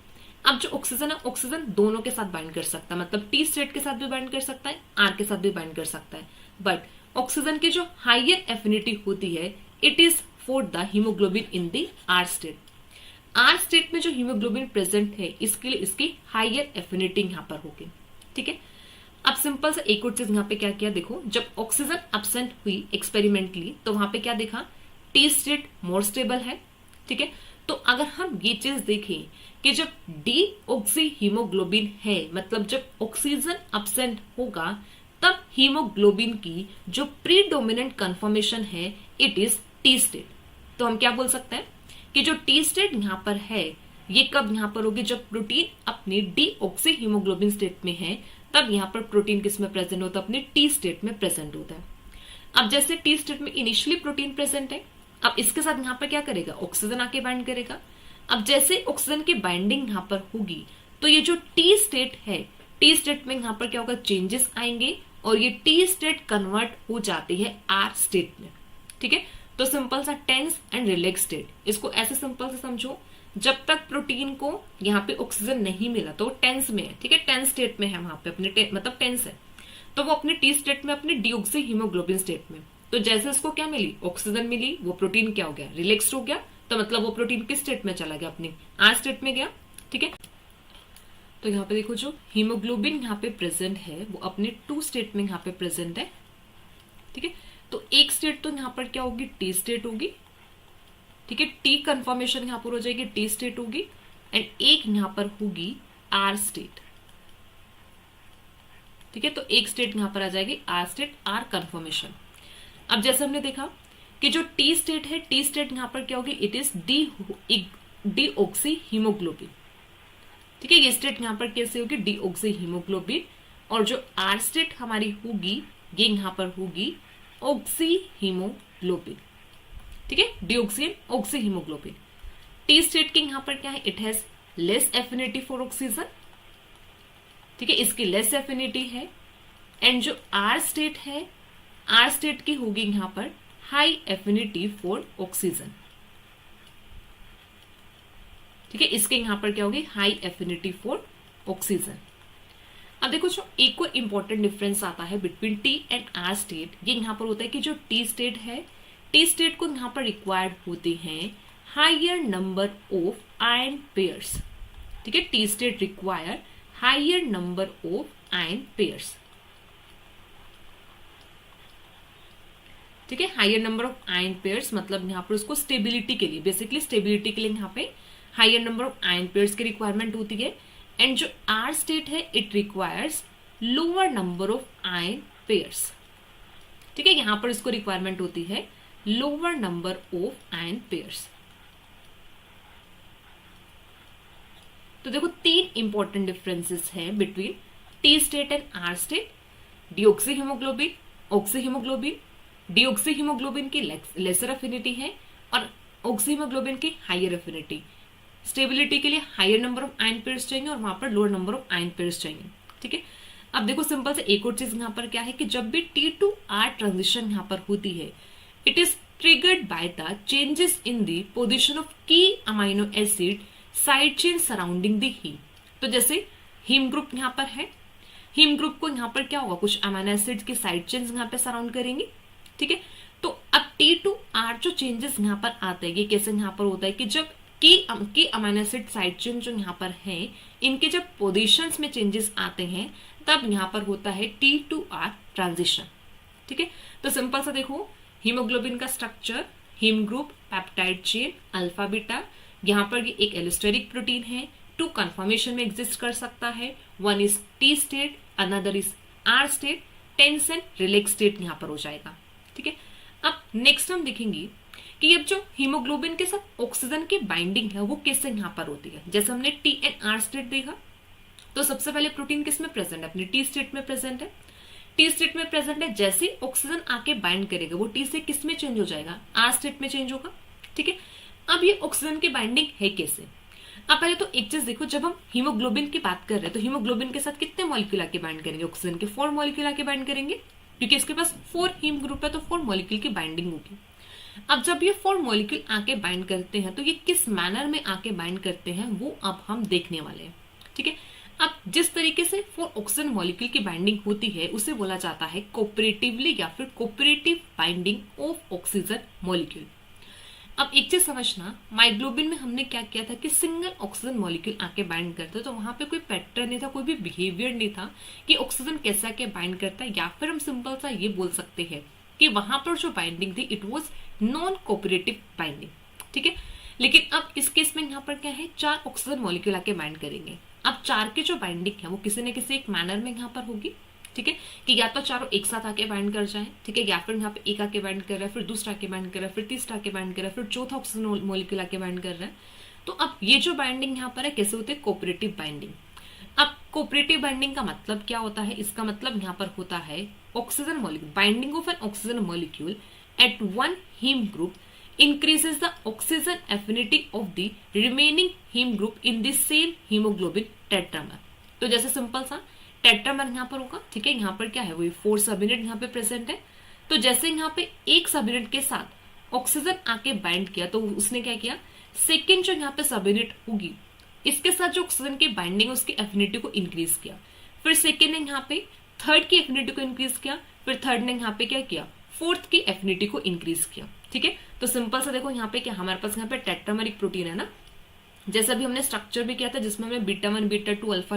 अब जो ऑक्सीजन है, ऑक्सीजन दोनों के साथ बाइंड कर सकता है, मतलब टी स्टेट के साथ भी बाइंड कर सकता है, आर के साथ भी बाइंड कर सकता है। बट ऑक्सीजन की जो हायर एफिनिटी होती है it is for the haemoglobin in the R state. R state में जो हीमोग्लोबिन प्रेजेंट है इसके लिए इसकी हायर एफिनिटी यहाँ पर होगी। ठीक है, अब सिंपल सा एक और चीज यहाँ पे क्या किया, देखो जब ऑक्सीजन एब्सेंट हुई एक्सपेरिमेंटली तो वहां पे क्या देखा, टी स्टेट मोर स्टेबल है। ठीक है, तो अगर हम ये चीज देखें कि जब डी ऑक्सी हीमोग्लोबिन है, मतलब जब ऑक्सीजन एब्सेंट होगा तब हीमोग्लोबिन की जो प्रीडोमिनेंट कन्फर्मेशन है इट इज टी स्टेट। तो हम क्या बोल सकते हैं कि जो टी स्टेट यहाँ पर है ये कब यहाँ पर होगी, जब प्रोटीन अपनी डी ऑक्सी हीमोग्लोबिन स्टेट में है तब यहाँ पर प्रोटीन किस में प्रेजेंट होता है, अपने टी स्टेट में प्रेजेंट होता है। अब जैसे टी स्टेट में इनिशियली प्रोटीन प्रेजेंट है, अब इसके साथ यहाँ पर क्या करेगा, ऑक्सीजन आके बाइंड करेगा। अब जैसे ऑक्सीजन की बाइंडिंग यहाँ पर होगी तो ये जो टी स्टेट है, टी स्टेट में यहाँ पर क्या होगा, चेंजेस आएंगे और ये टी स्टेट कन्वर्ट हो जाती है आर स्टेट में। ठीक है, तो सिंपल सा टेंस एंड रिलैक्स स्टेट, इसको ऐसे सिंपल से समझो, जब तक प्रोटीन को यहाँ पे ऑक्सीजन नहीं मिला तो टेंस में है। ठीक है, टेंस स्टेट में है वहां पे अपने मतलब टेंस है, तो वो अपने टी स्टेट में, अपने डीऑक्सी हीमोग्लोबिन स्टेट में। तो जैसे उसको क्या मिली, ऑक्सीजन मिली, वो प्रोटीन क्या हो गया, रिलैक्स्ड हो गया। तो मतलब वो प्रोटीन किस स्टेट में चला गया, अपनी आर स्टेट में गया। ठीक है, तो यहाँ पे देखो जो हीमोग्लोबिन यहाँ पे प्रेजेंट है वो अपने टू स्टेट में यहाँ पे प्रेजेंट है। ठीक है, तो एक स्टेट तो यहाँ पर क्या होगी, टी स्टेट होगी। ठीक है, टी कंफर्मेशन यहाँ पर हो जाएगी, टी स्टेट होगी, एंड एक यहाँ पर होगी आर स्टेट। ठीक है, तो एक स्टेट यहाँ पर आ जाएगी आर स्टेट, आर कंफर्मेशन। अब जैसे हमने देखा कि जो टी स्टेट है, टी स्टेट यहाँ पर क्या होगी, it is D oxy haemoglobin. ठीक है, ये स्टेट यहाँ पर कैसे होगी, डी ऑक्सी हीमोग्लोबिन, और जो आर स्टेट हमारी होगी ये यहाँ पर होगी ऑक्सी हीमोग्लोबिन। ठीक है, deoxy and oxy haemoglobin. T state की यहाँ पर क्या है, it has less affinity for oxygen. ठीक है, इसकी लेस एफिनिटी है, एंड जो आर स्टेट है, आर स्टेट की होगी यहाँ पर हाई एफिनिटी फॉर ऑक्सीजन। ठीक है, इसके यहाँ पर क्या होगी, हाई एफिनिटी फॉर ऑक्सीजन। अब देखो जो एक और इंपॉर्टेंट डिफरेंस आता है between T and R state, ये यहाँ पर होता है कि जो टी स्टेट है, टी स्टेट को यहाँ पर रिक्वायर्ड होते हैं higher number of ion pairs. ठीक है, T state require higher number of ion pairs. ठीक है, higher number of ion pairs मतलब यहाँ पर उसको स्टेबिलिटी के लिए, बेसिकली स्टेबिलिटी के लिए यहाँ पे higher number of ion pairs की रिक्वायरमेंट होती है। एंड जो आर स्टेट है it requires lower number of ion pairs. ठीक है, यहां पर इसको रिक्वायरमेंट होती है lower number of ion pairs. तो देखो तीन इंपॉर्टेंट डिफरेंसेस हैं between T state and R state, deoxy haemoglobin, oxy haemoglobin. Deoxy haemoglobin की लेसर एफिनिटी है और ऑक्सी हीमोग्लोबिन की हायर एफिनिटी। स्टेबिलिटी के लिए higher number of ion pairs चाहिए और वहां पर lower number of ion pairs चाहिए। ठीक है, अब देखो सिंपल से एक और चीज यहाँ पर क्या है कि जब भी टी टू आर ट्रांजिशन यहाँ पर होती है it is triggered by the changes in the position of की amino acid side chain surrounding the haem. तो जैसे हीम ग्रुप यहाँ पर है, हीम ग्रुप को यहाँ पर क्या होगा, कुछ अमाइनो एसिड की साइड चेन्स यहाँ पे सराउंड करेंगे। ठीक है, तो अब टी टू आर जो चेंजेस यहाँ पर आते हैं ये कैसे यहाँ पर होता है कि जब की अमाइनो एसिड साइड चेन जो यहाँ पर है इनके जब पोजीशंस में चेंजेस आते हैं तब यहाँ पर होता है टी टू आर ट्रांजिशन। ठीक है, तो सिंपल सा देखो हीमोग्लोबिन का structure, haem group, peptide chain, alpha beta. यहाँ पर ये एक एलिस्टेरिक प्रोटीन है, टू कन्फर्मेशन में एग्जिस्ट कर सकता है, one is T state, another is R state, tense and relax state यहाँ पर हो जाएगा। ठीक है, अब नेक्स्ट हम देखेंगे कि अब जो हीमोग्लोबिन के साथ ऑक्सीजन की बाइंडिंग है वो कैसे यहाँ पर होती है। जैसे हमने टी एंड आर स्टेट देखा तो सबसे पहले प्रोटीन किस में प्रेजेंट है, अपनी टी स्टेट में प्रेजेंट है। टी स्टेट में प्रेजेंट है, जैसे ऑक्सीजन आके बाइंड करेगा वो टी से किस में चेंज हो जाएगा, आर स्टेट में चेंज होगा। ठीक है, अब ये ऑक्सीजन की बाइंडिंग है कैसे। अब पहले तो एक चीज देखो, जब हम हीमोग्लोबिन की बात कर रहे हैं तो हीमोग्लोबिन के साथ कितने मॉलिक्यूल आके बाइंड करेंगे, ऑक्सीजन के 4 मॉलिक्यूल आके बाइंड करेंगे क्योंकि इसके पास 4 हीम ग्रुप है तो 4 मॉलिक्यूल की बाइंडिंग होगी। अब जब ये 4 मॉलिक्यूल आके बाइंड करते हैं तो ये किस मैनर में आके बाइंड करते हैं वो अब हम देखने वाले हैं। ठीक है, अब जिस तरीके से 4 ऑक्सीजन मॉलिक्यूल की बाइंडिंग होती है उसे बोला जाता है कोऑपरेटिवली या फिर cooperative binding of oxygen molecule. अब एक चीज समझना, माइग्लोबिन में हमने क्या किया था कि सिंगल ऑक्सीजन मॉलिक्यूल आके बाइंड करता, तो वहां पे कोई पैटर्न नहीं था, कोई भी बिहेवियर नहीं था कि ऑक्सीजन कैसे आके बाइंड करता है, या फिर हम सिंपल सा ये बोल सकते हैं कि वहां पर जो बाइंडिंग थी it was non cooperative binding. ठीक है, लेकिन अब इस केस में यहाँ पर क्या है, 4 ऑक्सीजन मॉलिक्यूल आके बाइंड करेंगे। अब 4 की जो बाइंडिंग है वो किसी न किसी एक मैनर में यहाँ पर होगी। ठीक है, कि या तो चारों एक साथ आके बाइंड कर जाए, ठीक है, या फिर यहाँ पे एक आके बाइंड कर रहा है, फिर दूसरा आके बाइंड कर रहा है, फिर तीसरा आके बाइंड कर रहा है, फिर चौथा ऑक्सीजन मॉलिक्यूल आके बाइंड कर रहा है। तो अब ये जो बाइंडिंग यहाँ पर है कैसे होती है, कोऑपरेटिव बाइंडिंग। अब कोऑपरेटिव बाइंडिंग का मतलब क्या होता है, इसका मतलब यहाँ पर होता है oxygen molecule, binding of an oxygen molecule at one haem group increases the oxygen affinity of the remaining heme group in the same hemoglobin tetramer। तो जैसे सिंपल सा टेट्रामर यहाँ पर होगा, ठीक है, यहाँ पर क्या है, वही 4 सब यूनिट यहाँ पे प्रेजेंट है। तो जैसे यहाँ पे एक सब यूनिट के साथ ऑक्सीजन आके बाइंड किया तो उसने क्या किया, सेकेंड जो यहाँ पे सब यूनिट होगी इसके साथ जो ऑक्सीजन की बाइंडिंग उसकी एफिनिटी को इंक्रीज किया, फिर सेकेंड ने यहाँ पे थर्ड की एफिनिटी को इंक्रीज किया, फिर थर्ड ने यहाँ पे क्या किया, फोर्थ की एफिनिटी को इंक्रीज किया। ठीक है, तो सिंपल सा देखो यहाँ पे क्या हमारे पास यहाँ पे टेट्रामर एक प्रोटीन है ना, जैसा भी हमने स्ट्रक्चर भी किया था जिसमें हमने beta 1 beta 2 alpha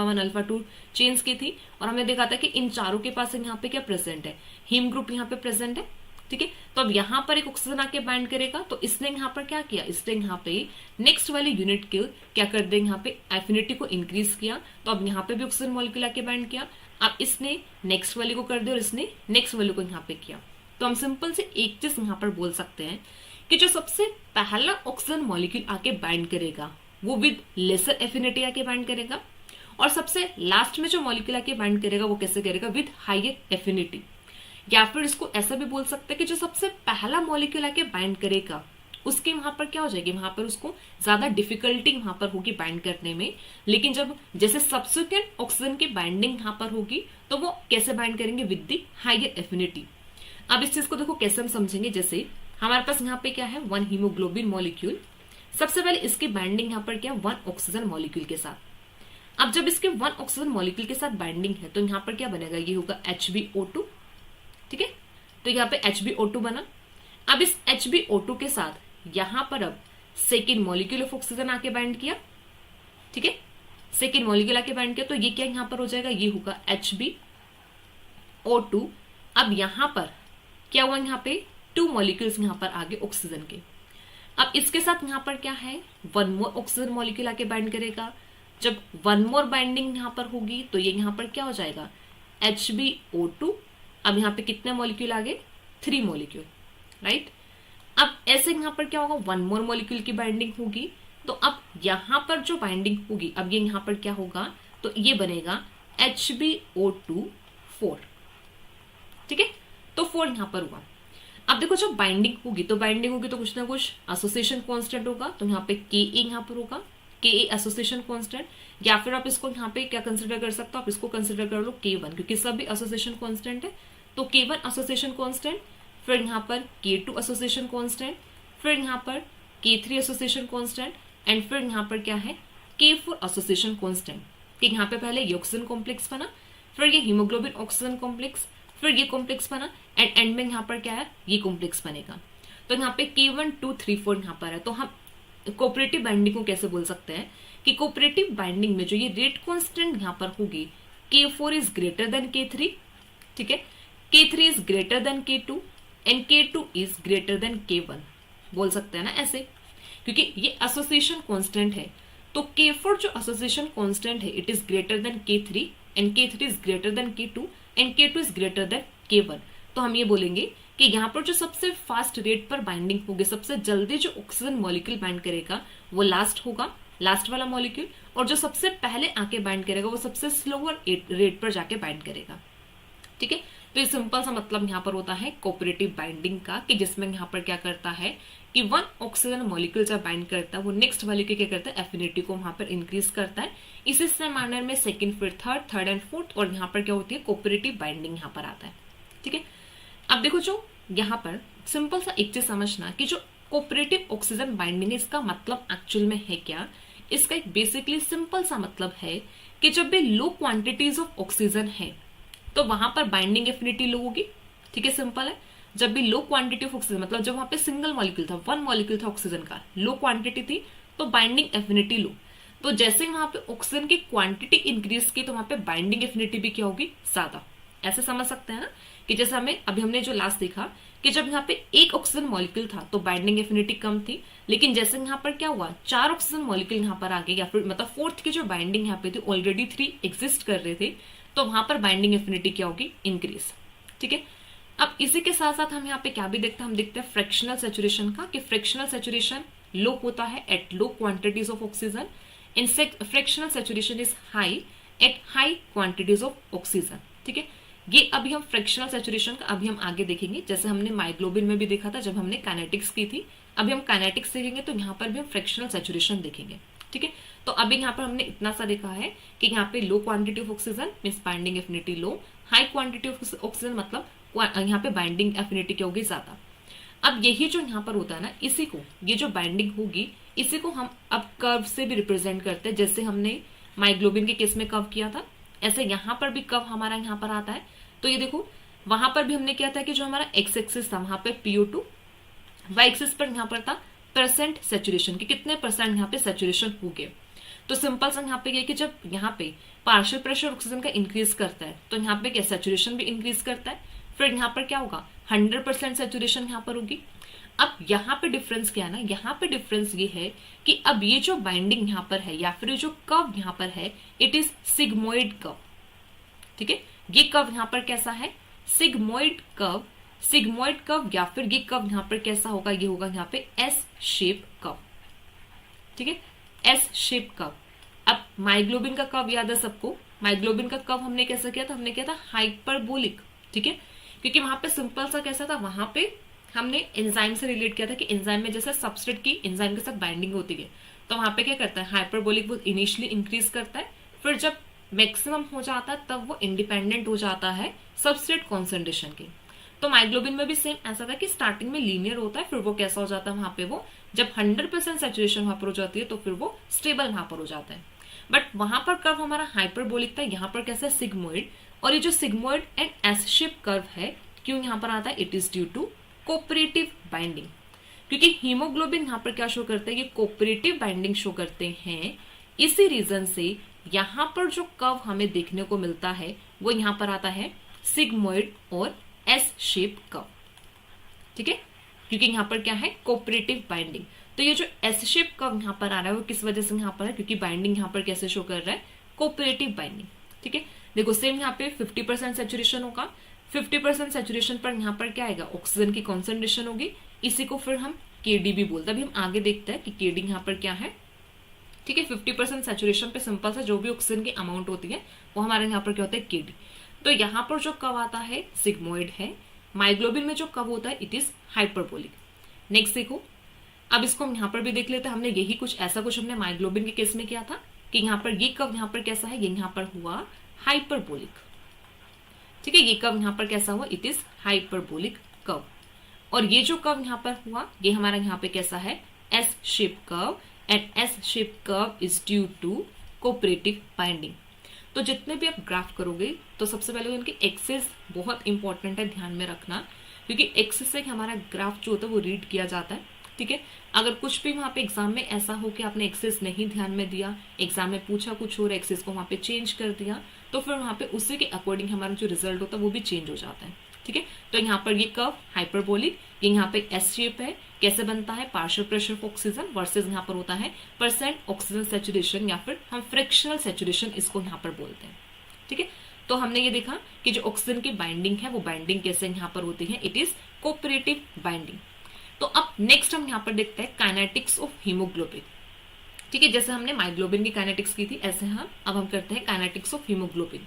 1 alpha 2 chains की थी, और हमने देखा था कि इन चारों के पास यहाँ पे क्या प्रेजेंट है, हीम ग्रुप यहाँ पे प्रेजेंट है। ठीक है, तो अब यहाँ पर एक ऑक्सीजन आके बाइंड करेगा, तो इसने यहाँ पर क्या किया, इसने यहाँ पे नेक्स्ट वाली यूनिट के क्या कर दे, यहाँ पे एफिनिटी को इंक्रीज किया, तो अब यहाँ पे भी ऑक्सीजन मॉलिक्यूल आके बाइंड किया, अब इसने नेक्स्ट वाली को कर दिया और इसने नेक्स्ट वाली को यहाँ पे किया। तो हम सिंपल से एक चीज यहाँ पर बोल सकते हैं कि जो सबसे पहला ऑक्सीजन मॉलिक्यूल आके बाइंड करेगा वो विद लेसर एफिनिटी आके बाइंड करेगा, और सबसे लास्ट में जो मॉलिक्यूल आके बाइंड करेगा वो कैसे करेगा, विद हायर एफिनिटी। या फिर इसको ऐसा भी बोल सकते हैं कि जो सबसे पहला मॉलिक्यूल आके बाइंड करेगा उसके वहां पर क्या हो जाएगी, वहां पर उसको ज्यादा डिफिकल्टी वहां पर होगी बाइंड करने में, लेकिन जब जैसे सब्सिक्वेंट ऑक्सीजन की बाइंडिंग वहां पर होगी तो वो कैसे बाइंड करेंगे, विद द हायर एफिनिटी। अब इस चीज को देखो कैसे हम समझेंगे, जैसे हमारे पास यहाँ पे क्या है, 1 हीमोग्लोबिन मॉलिक्यूल, सबसे पहले इसकी बाइंडिंग यहाँ पर क्या, 1 ऑक्सीजन मॉलिक्यूल के साथ। अब जब इसके 1 ऑक्सीजन मॉलिक्यूल के साथ बाइंडिंग है तो यहाँ पर क्या बनेगा, ये होगा HbO2। ठीक है, तो यहाँ पे HbO2 बना। अब इस HbO2 के साथ यहाँ पर अब सेकेंड मॉलिक्यूल ऑफ ऑक्सीजन आके बाइंड किया। ठीक है, सेकेंड मॉलिक्यूल आके बाइंड किया तो ये क्या यहाँ पर हो जाएगा, ये होगा HbO2। अब यहाँ पर क्या हुआ, यहाँ पे 2 मॉलिक्यूल्स यहाँ पर आगे ऑक्सीजन के। अब इसके साथ यहाँ पर क्या है, 1 मोर ऑक्सीजन मॉलिक्यूल आके बाइंड करेगा। जब 1 मोर बाइंडिंग यहाँ पर होगी तो ये यहाँ पर क्या हो जाएगा, HbO2। अब यहाँ पे कितने मॉलिक्यूल आगे, 3 मॉलिक्यूल, राइट। अब ऐसे यहाँ पर क्या होगा, 1 मोर मॉलिक्यूल की बाइंडिंग होगी, तो अब यहाँ पर जो बाइंडिंग होगी अब ये यहाँ पर क्या होगा, तो ये बनेगा HbO2 4। ठीक है, तो 4 यहाँ पर हुआ। अब देखो जब बाइंडिंग होगी तो कुछ ना कुछ एसोसिएशन कांस्टेंट होगा, तो यहाँ पे Ka यहाँ पर होगा, Ka एसोसिएशन कांस्टेंट, या फिर आप इसको यहाँ पे क्या कंसिडर कर सकते हो, आप इसको कंसिडर कर लो K1, क्योंकि सब भी एसोसिएशन कांस्टेंट है। तो K1 एसोसिएशन कांस्टेंट, फिर यहाँ पर K2 एसोसिएशन कांस्टेंट, फिर यहाँ पर K3 एसोसिएशन कांस्टेंट, एंड फिर यहाँ पर क्या है, K4 एसोसिएशन कांस्टेंट। कि यहाँ पे पहले ये ऑक्सीजन कॉम्प्लेक्स बना, फिर ये हीमोग्लोबिन ऑक्सीजन कॉम्प्लेक्स, फिर ये कॉम्प्लेक्स बना, एंड एंड में यहाँ पर क्या है, ये कॉम्प्लेक्स बनेगा। तो यहाँ पे K1 2 3 4 यहाँ पर है। तो हम कोऑपरेटिव बाइंडिंग को कैसे बोल सकते हैं कि कोऑपरेटिव बाइंडिंग में जो ये रेट कांस्टेंट यहाँ पर होगी, K4 is greater than K3। ठीक है, K3 is greater than K2 and K2 is greater than K1 बोल सकते हैं ना ऐसे, क्योंकि ये एसोसिएशन कांस्टेंट है। तो K4 जो एसोसिएशन कांस्टेंट है it is greater than K3 and K3 is greater than K2 and K2 is greater than K1। तो हम ये बोलेंगे कि यहाँ पर जो सबसे फास्ट रेट पर बाइंडिंग होगी, सबसे जल्दी जो ऑक्सीजन मॉलिक्यूल बाइंड करेगा वो लास्ट होगा, लास्ट वाला मॉलिक्यूल, और जो सबसे पहले आके बाइंड करेगा वो सबसे स्लोअर रेट पर जाके बाइंड करेगा। ठीक है, तो ये सिंपल सा मतलब यहाँ पर होता है कोऑपरेटिव बाइंडिंग का, कि जिसमें यहाँ पर क्या करता है कि 1 ऑक्सीजन मॉलिक्यूल जब बाइंड करता है वो नेक्स्ट वाले के क्या करता है, एफिनिटी को वहां पर इंक्रीज करता है। इसी से मैनर में सेकंड, फिर थर्ड एंड फोर्थ, और यहाँ पर क्या होती है, कोऑपरेटिव बाइंडिंग यहाँ पर आता है। ठीक है, अब देखो जो यहाँ पर सिंपल सा एक चीज समझना कि जो कोऑपरेटिव ऑक्सीजन बाइंडिंग है इसका मतलब एक्चुअल में है क्या, इसका एक बेसिकली सिंपल सा मतलब है कि जब भी लो क्वांटिटीज ऑफ ऑक्सीजन है तो वहां पर बाइंडिंग एफिनिटी लो होगी। ठीक है, सिंपल है। जब भी लो क्वांटिटी ऑफ ऑक्सीजन मतलब जब वहां पे सिंगल मॉलिक्यूल था, वन मॉलिक्यूल था ऑक्सीजन का, लो क्वांटिटी थी तो बाइंडिंग एफिनिटी लो। तो जैसे वहां पे ऑक्सीजन की क्वांटिटी इंक्रीज की तो वहां पे बाइंडिंग एफिनिटी भी क्या होगी, ज्यादा। ऐसे समझ सकते हैं ना कि जैसे हमने जो लास्ट देखा कि जब यहाँ पे एक ऑक्सीजन मॉलिक्यूल था तो बाइंडिंग एफिनिटी कम थी, लेकिन जैसे यहाँ पर क्या हुआ, 4 ऑक्सीजन मॉलिक्यूल यहाँ पर आ गए या फिर मतलब फोर्थ की जो बाइंडिंग यहाँ पे थी ऑलरेडी 3 एग्जिस्ट कर रहे थे, तो वहां पर बाइंडिंग एफिनिटी क्या होगी, इंक्रीज। ठीक है, अब इसी के साथ साथ हम यहाँ पे क्या भी देखते हैं, हम देखते हैं फ्रैक्शनल सैचुरेशन का, कि फ्रैक्शनल सैचुरेशन लो होता है at low quantities of oxygen, in fractional saturation is high at high quantities of oxygen. ठीक है, ये अभी हम फ्रैक्शनल सैचुरेशन का अभी हम आगे देखेंगे, जैसे हमने माइग्लोबिन में भी देखा था जब हमने काइनेटिक्स की थी। अभी हम काइनेटिक्स देखेंगे तो यहाँ पर भी हम फ्रैक्शनल सैचुरेशन देखेंगे। ठीक है, तो अभी यहाँ पर हमने इतना सा देखा है कि यहाँ पे लो quantity of oxygen means binding affinity low, high quantity of oxygen मतलब यहाँ पे बाइंडिंग एफिनिटी क्या होगी, ज्यादा। अब यही जो यहाँ पर होता है ना, इसी को ये जो बाइंडिंग होगी इसी को हम अब कर्व से भी रिप्रेजेंट करते हैं। जैसे हमने माइग्लोबिन के केस में कर्व किया था, ऐसे यहाँ पर भी कर्व हमारा यहाँ पर आता है। तो ये देखो वहां पर भी हमने किया था कि जो हमारा एक्स एक्सिस था वहां पे PO2, वाई एक्सिस पर यहाँ पर था परसेंट सेचुरेशन, कि कितने परसेंट यहाँ पे सेचुरेशन हो गए। तो सिंपल सा यहाँ पे ये कि जब यहाँ पे पार्शियल प्रेशर ऑक्सीजन का इंक्रीज करता है तो यहाँ पे क्या सेचुरेशन भी इंक्रीज करता है, फिर यहाँ पर क्या होगा 100% सेचुरेशन यहाँ पर होगी। अब यहाँ पे डिफरेंस क्या है ना, यहाँ पे डिफरेंस ये है कि अब ये जो बाइंडिंग यहाँ पर है या फिर ये जो कर्व यहाँ पर है इट इज सिग्मोइड कर्व। ठीक है, ये कर्व यहाँ पर कैसा है, सिग्मोइड कर्व। सिग्मोइड कर्व या फिर ये कर्व यहाँ पर कैसा होगा, ये होगा यहाँ पे एस शेप कर्व। ठीक है, एस शेप कर्व। अब माइग्लोबिन का कर्व याद है सबको, माइग्लोबिन का कर्व हमने कैसा किया था, हमने किया था हाइपरबोलिक। ठीक है, क्योंकि वहां पे सिंपल सा कैसा था, वहां पे हमने एंजाइम से रिलेट किया था कि एंजाइम में जैसे सबस्ट्रेट की एंजाइम के साथ बाइंडिंग होती है, तो वहां पे क्या करता है हाइपरबोलिक, वो इनिशियली इंक्रीज करता है, फिर जब मैक्सिमम हो जाता है तब वो इंडिपेंडेंट हो जाता है सबस्ट्रेट कॉन्सेंट्रेशन के। तो माइग्लोबिन में भी सेम ऐसा था कि स्टार्टिंग में लीनियर होता है, फिर वो कैसा हो जाता है वहां पे, वो जब 100% सैचुरेशन वहां पर हो जाती है तो फिर वो स्टेबल वहां पर हो जाता है। बट वहां पर कर्व हमारा हाइपरबोलिक था, यहाँ पर कैसा है सिग्मोइड। और ये जो sigmoid and S shape curve है क्यों यहाँ पर आता है, it is due to cooperative binding, क्योंकि हीमोग्लोबिन यहाँ पर क्या शो करते हैं, ये कोऑपरेटिव बाइंडिंग शो करते हैं। इसी रीजन से यहाँ पर जो कर्व हमें देखने को मिलता है वो यहाँ पर आता है सिग्मोइड और एस शेप कर्व। ठीक है, क्योंकि यहाँ पर क्या है कोऑपरेटिव बाइंडिंग। तो ये जो एस शेप कर्व यहाँ पर आ रहा है वो किस वजह से यहाँ पर है, क्योंकि बाइंडिंग यहाँ पर कैसे शो कर रहा है, कोऑपरेटिव बाइंडिंग। ठीक है, देखो सेम यहाँ पे 50% सेचुरेशन होगा, 50% सेचुरेशन पर यहाँ पर क्या आएगा, ऑक्सीजन की कॉन्सेंट्रेशन होगी, इसी को फिर हम KD भी बोलते हैं। अभी हम आगे देखते हैं कि KD यहाँ पर क्या है। ठीक है, 50% सेचुरेशन पे सिंपल सा जो भी ऑक्सीजन की अमाउंट होती है वो हमारे यहाँ पर क्या होता है KD। तो यहाँ पर जो कर्व आता है सिग्मोइड है, माइग्लोबिन में जो कर्व होता है इट इज हाइपरबोलिक। नेक्स्ट देखो, अब इसको हम यहाँ पर भी देख लेते हैं। हमने यही कुछ ऐसा कुछ हमने माइग्लोबिन के केस में किया था कि यहाँ पर ये कर्व यहाँ पर कैसा है, ये यहाँ पर हुआ हाइपरबोलिक। ठीक है, ये कर्व यहाँ पर कैसा हुआ, इट इज हाइपरबोलिक कर्व। और ये जो कर्व यहाँ पर हुआ ये हमारा यहाँ पे कैसा है, S shape curve, and S shape curve is due to cooperative binding. तो जितने भी आप ग्राफ करोगे तो सबसे पहले उनकी एक्सिस बहुत इंपॉर्टेंट है, ध्यान में रखना, क्योंकि एक्सिस से हमारा ग्राफ जो होता है वो रीड किया जाता है। ठीक है, अगर कुछ भी वहां पे एग्जाम में ऐसा हो कि आपने एक्सिस नहीं ध्यान में दिया, एग्जाम में पूछा कुछ और एक्सिस को वहां पे चेंज कर दिया, तो फिर वहां पे उसी के अकॉर्डिंग हमारा जो रिजल्ट होता है वो भी चेंज हो जाता है। ठीक है, तो यहाँ पर ये कर्व हाइपरबोलिक, ये यहाँ पे एस शेप है, कैसे बनता है, partial pressure of oxygen versus यहाँ पर होता है परसेंट ऑक्सीजन सैचुरेशन या फिर हम फ्रैक्शनल सैचुरेशन इसको यहाँ पर बोलते हैं। ठीक है, तो हमने ये देखा कि जो ऑक्सीजन की बाइंडिंग है वो बाइंडिंग कैसे यहाँ पर होती है, इट इज कोऑपरेटिव बाइंडिंग। तो अब नेक्स्ट हम यहाँ पर देखते हैं काइनेटिक्स ऑफ हीमोग्लोबिन। ठीक है, जैसे हमने माइग्लोबिन की काइनेटिक्स की थी ऐसे अब हम करते हैं काइनेटिक्स ऑफ हीमोग्लोबिन।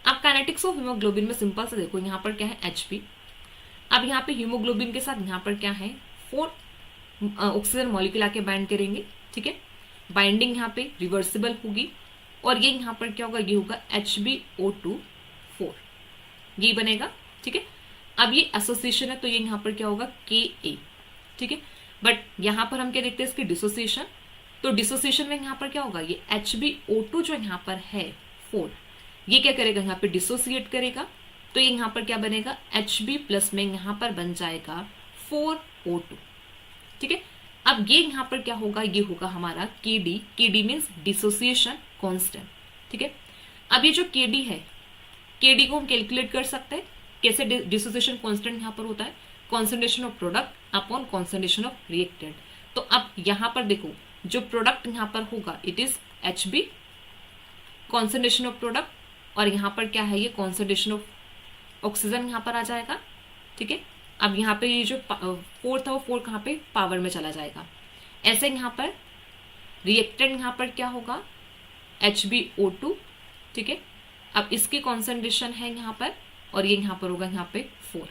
अब काइनेटिक्स ऑफ हीमोग्लोबिन में सिंपल से देखो, यहाँ पर क्या है Hp। अब यहाँ पे हीमोग्लोबिन के साथ यहाँ पर क्या है 4 ऑक्सीजन मॉलिक्यूल आके बाइंड करेंगे। ठीक है, बाइंडिंग यहाँ पे रिवर्सिबल होगी और ये यहाँ पर क्या होगा, ये होगा HbO2 ये बनेगा। ठीक है, अब ये एसोसिएशन है तो ये यहाँ पर क्या होगा Ka। ठीक है, बट यहाँ पर हम क्या देखते हैं इसकी डिसोसिएशन। तो डिसोसिएशन में यहाँ पर क्या होगा, ये HbO2 जो यहाँ पर है 4, ये क्या करेगा, यहाँ पे डिसोसिएट करेगा, तो ये यहाँ पर क्या बनेगा, Hb प्लस में यहाँ पर बन जाएगा 4O2। ठीक है, अब ये यहाँ पर क्या होगा, ये होगा हमारा Kd, Kd means dissociation constant. ठीक है, अब ये जो Kd है, Kd को हम कैलकुलेट कर सकते हैं कैसे, डिसोसिएशन कांस्टेंट यहाँ पर होता है concentration of product upon concentration of reactant. तो अब यहाँ पर देखो जो प्रोडक्ट यहाँ पर होगा it is Hb concentration of product, और यहाँ पर क्या है, ये कॉन्सेंट्रेशन ऑफ ऑक्सीजन यहाँ पर आ जाएगा। ठीक है, अब यहाँ पे ये जो 4 था वो 4 कहाँ पे, पावर में चला जाएगा। ऐसे यहाँ पर रिएक्टेंट यहाँ पर क्या होगा, HbO2। ठीक है, अब इसकी कॉन्सेंट्रेशन है यहाँ पर, और ये यहाँ पर होगा यहाँ पे 4।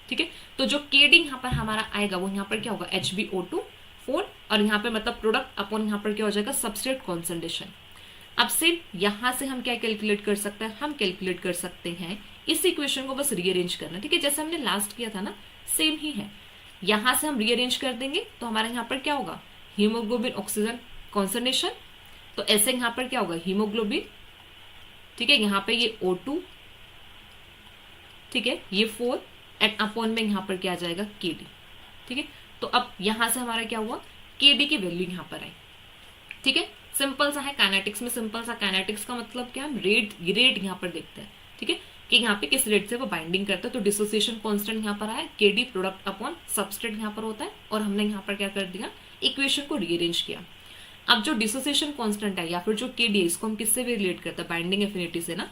ठीक है, तो जो Kd यहाँ पर हमारा आएगा वो यहाँ पर क्या होगा, HbO2 4, और यहाँ पे मतलब प्रोडक्ट अपॉन यहाँ पर क्या हो जाएगा, सबस्ट्रेट कॉन्सेंट्रेशन। अब सिर्फ यहाँ से हम क्या कैलकुलेट कर सकते हैं, हम कैलकुलेट कर सकते हैं इस इक्वेशन को बस रीअरेंज करना। ठीक है, जैसे हमने लास्ट किया था ना, सेम ही है। यहां से हम रीअरेंज कर देंगे तो हमारा यहाँ पर क्या होगा, हीमोग्लोबिन ऑक्सीजन कॉन्सेंट्रेशन, तो ऐसे यहाँ पर क्या होगा, हीमोग्लोबिन। ठीक है, यहाँ पे ये O2, ठीक है, ये 4 एंड अपॉन में यहाँ पर क्या आ जाएगा, Kd। ठीक है, तो अब यहां से हमारा क्या हुआ, Kd की वैल्यू यहाँ पर आई। ठीक है, सिंपल सा है, काइनेटिक्स में सिंपल सा। काइनेटिक्स का मतलब क्या, हम रेट यहाँ पर देखते हैं। ठीक है, कि यहाँ पे किस रेट से वो बाइंडिंग करता है। तो डिसोसिएशन कांस्टेंट यहाँ पर आया, Kd प्रोडक्ट अपॉन सबस्ट्रेट यहाँ पर होता है, और हमने यहाँ पर क्या कर दिया, इक्वेशन को रीअरेंज किया। अब जो डिसोसिएशन कांस्टेंट है या फिर जो Kd है, इसको हम किससे भी रिलेट करते हैं, बाइंडिंग एफिनिटी से ना।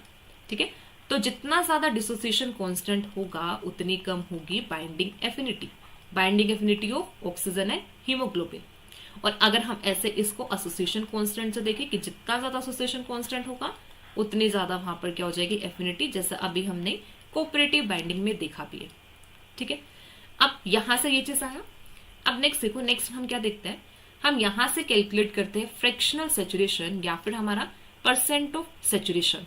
ठीक है, तो जितना ज्यादा डिसोसिएशन कांस्टेंट होगा उतनी कम होगी binding affinity. Binding affinity of oxygen है हीमोग्लोबिन। और अगर हम ऐसे इसको एसोसिएशन कांस्टेंट से देखें कि जितना ज्यादा एसोसिएशन कांस्टेंट होगा उतनी ज्यादा वहां पर क्या हो जाएगी, एफिनिटी, जैसा अभी हमने कोऑपरेटिव बाइंडिंग में देखा भी है। ठीक है, अब यहां से ये चीज आया। अब नेक्स्ट देखो, नेक्स्ट हम क्या देखते हैं, हम यहां से कैलकुलेट करते हैं फ्रैक्शनल सैचुरेशन या फिर हमारा परसेंट ऑफ सैचुरेशन,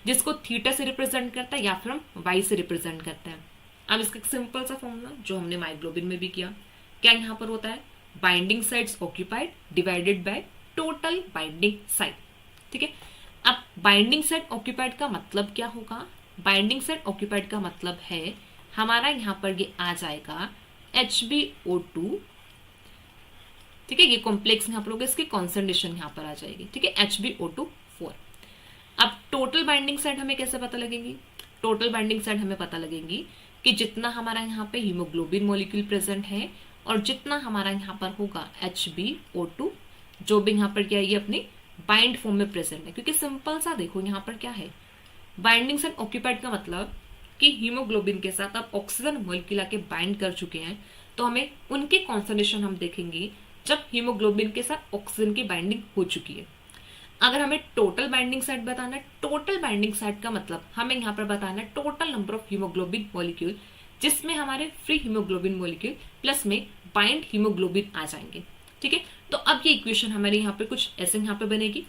जिसको थीटा से रिप्रेजेंट करता है या फिर हम वाई से रिप्रेजेंट करते हैं। अब इसका सिंपल सा फॉर्मूला जो हमने माइग्लोबिन में भी किया, क्या यहाँ पर होता है, binding sites occupied divided by total binding site. ठीक है, अब बाइंडिंग साइट ऑक्यूपाइड का मतलब क्या होगा, बाइंडिंग साइट ऑक्यूपाइड का मतलब है हमारा यहाँ पर ये आ जाएगा HbO2। ठीक है, ये कॉम्प्लेक्स यहाँ पर होगा, इसकी कॉन्सेंट्रेशन यहाँ पर आ जाएगी। ठीक है, HbO2 4। अब टोटल बाइंडिंग साइट हमें कैसे पता लगेगी, टोटल बाइंडिंग साइट हमें पता लगेगी कि जितना हमारा यहाँ पे हीमोग्लोबिन मॉलिक्यूल प्रेजेंट है और जितना हमारा यहाँ पर होगा HbO2, जो भी यहाँ पर क्या है, ये अपनी बाइंड फॉर्म में प्रेजेंट है। क्योंकि सिंपल सा देखो यहाँ पर क्या है, बाइंडिंग साइट ऑक्यूपाइड का मतलब कि हीमोग्लोबिन के साथ आप ऑक्सीजन मॉलिक्यूल आके बाइंड कर चुके हैं, तो हमें उनके कॉन्सेंट्रेशन हम देखेंगे जब हीमोग्लोबिन के साथ ऑक्सीजन की बाइंडिंग हो चुकी है। अगर हमें टोटल बाइंडिंग साइट बताना है, टोटल बाइंडिंग साइट का मतलब हमें यहाँ पर बताना है total number of haemoglobin molecule, जिसमें हमारे फ्री हीमोग्लोबिन मॉलिक्यूल प्लस में बाइंड हीमोग्लोबिन आ जाएंगे। ठीक है, तो अब ये इक्वेशन हमारे यहाँ पे कुछ ऐसे यहाँ पे बनेगी।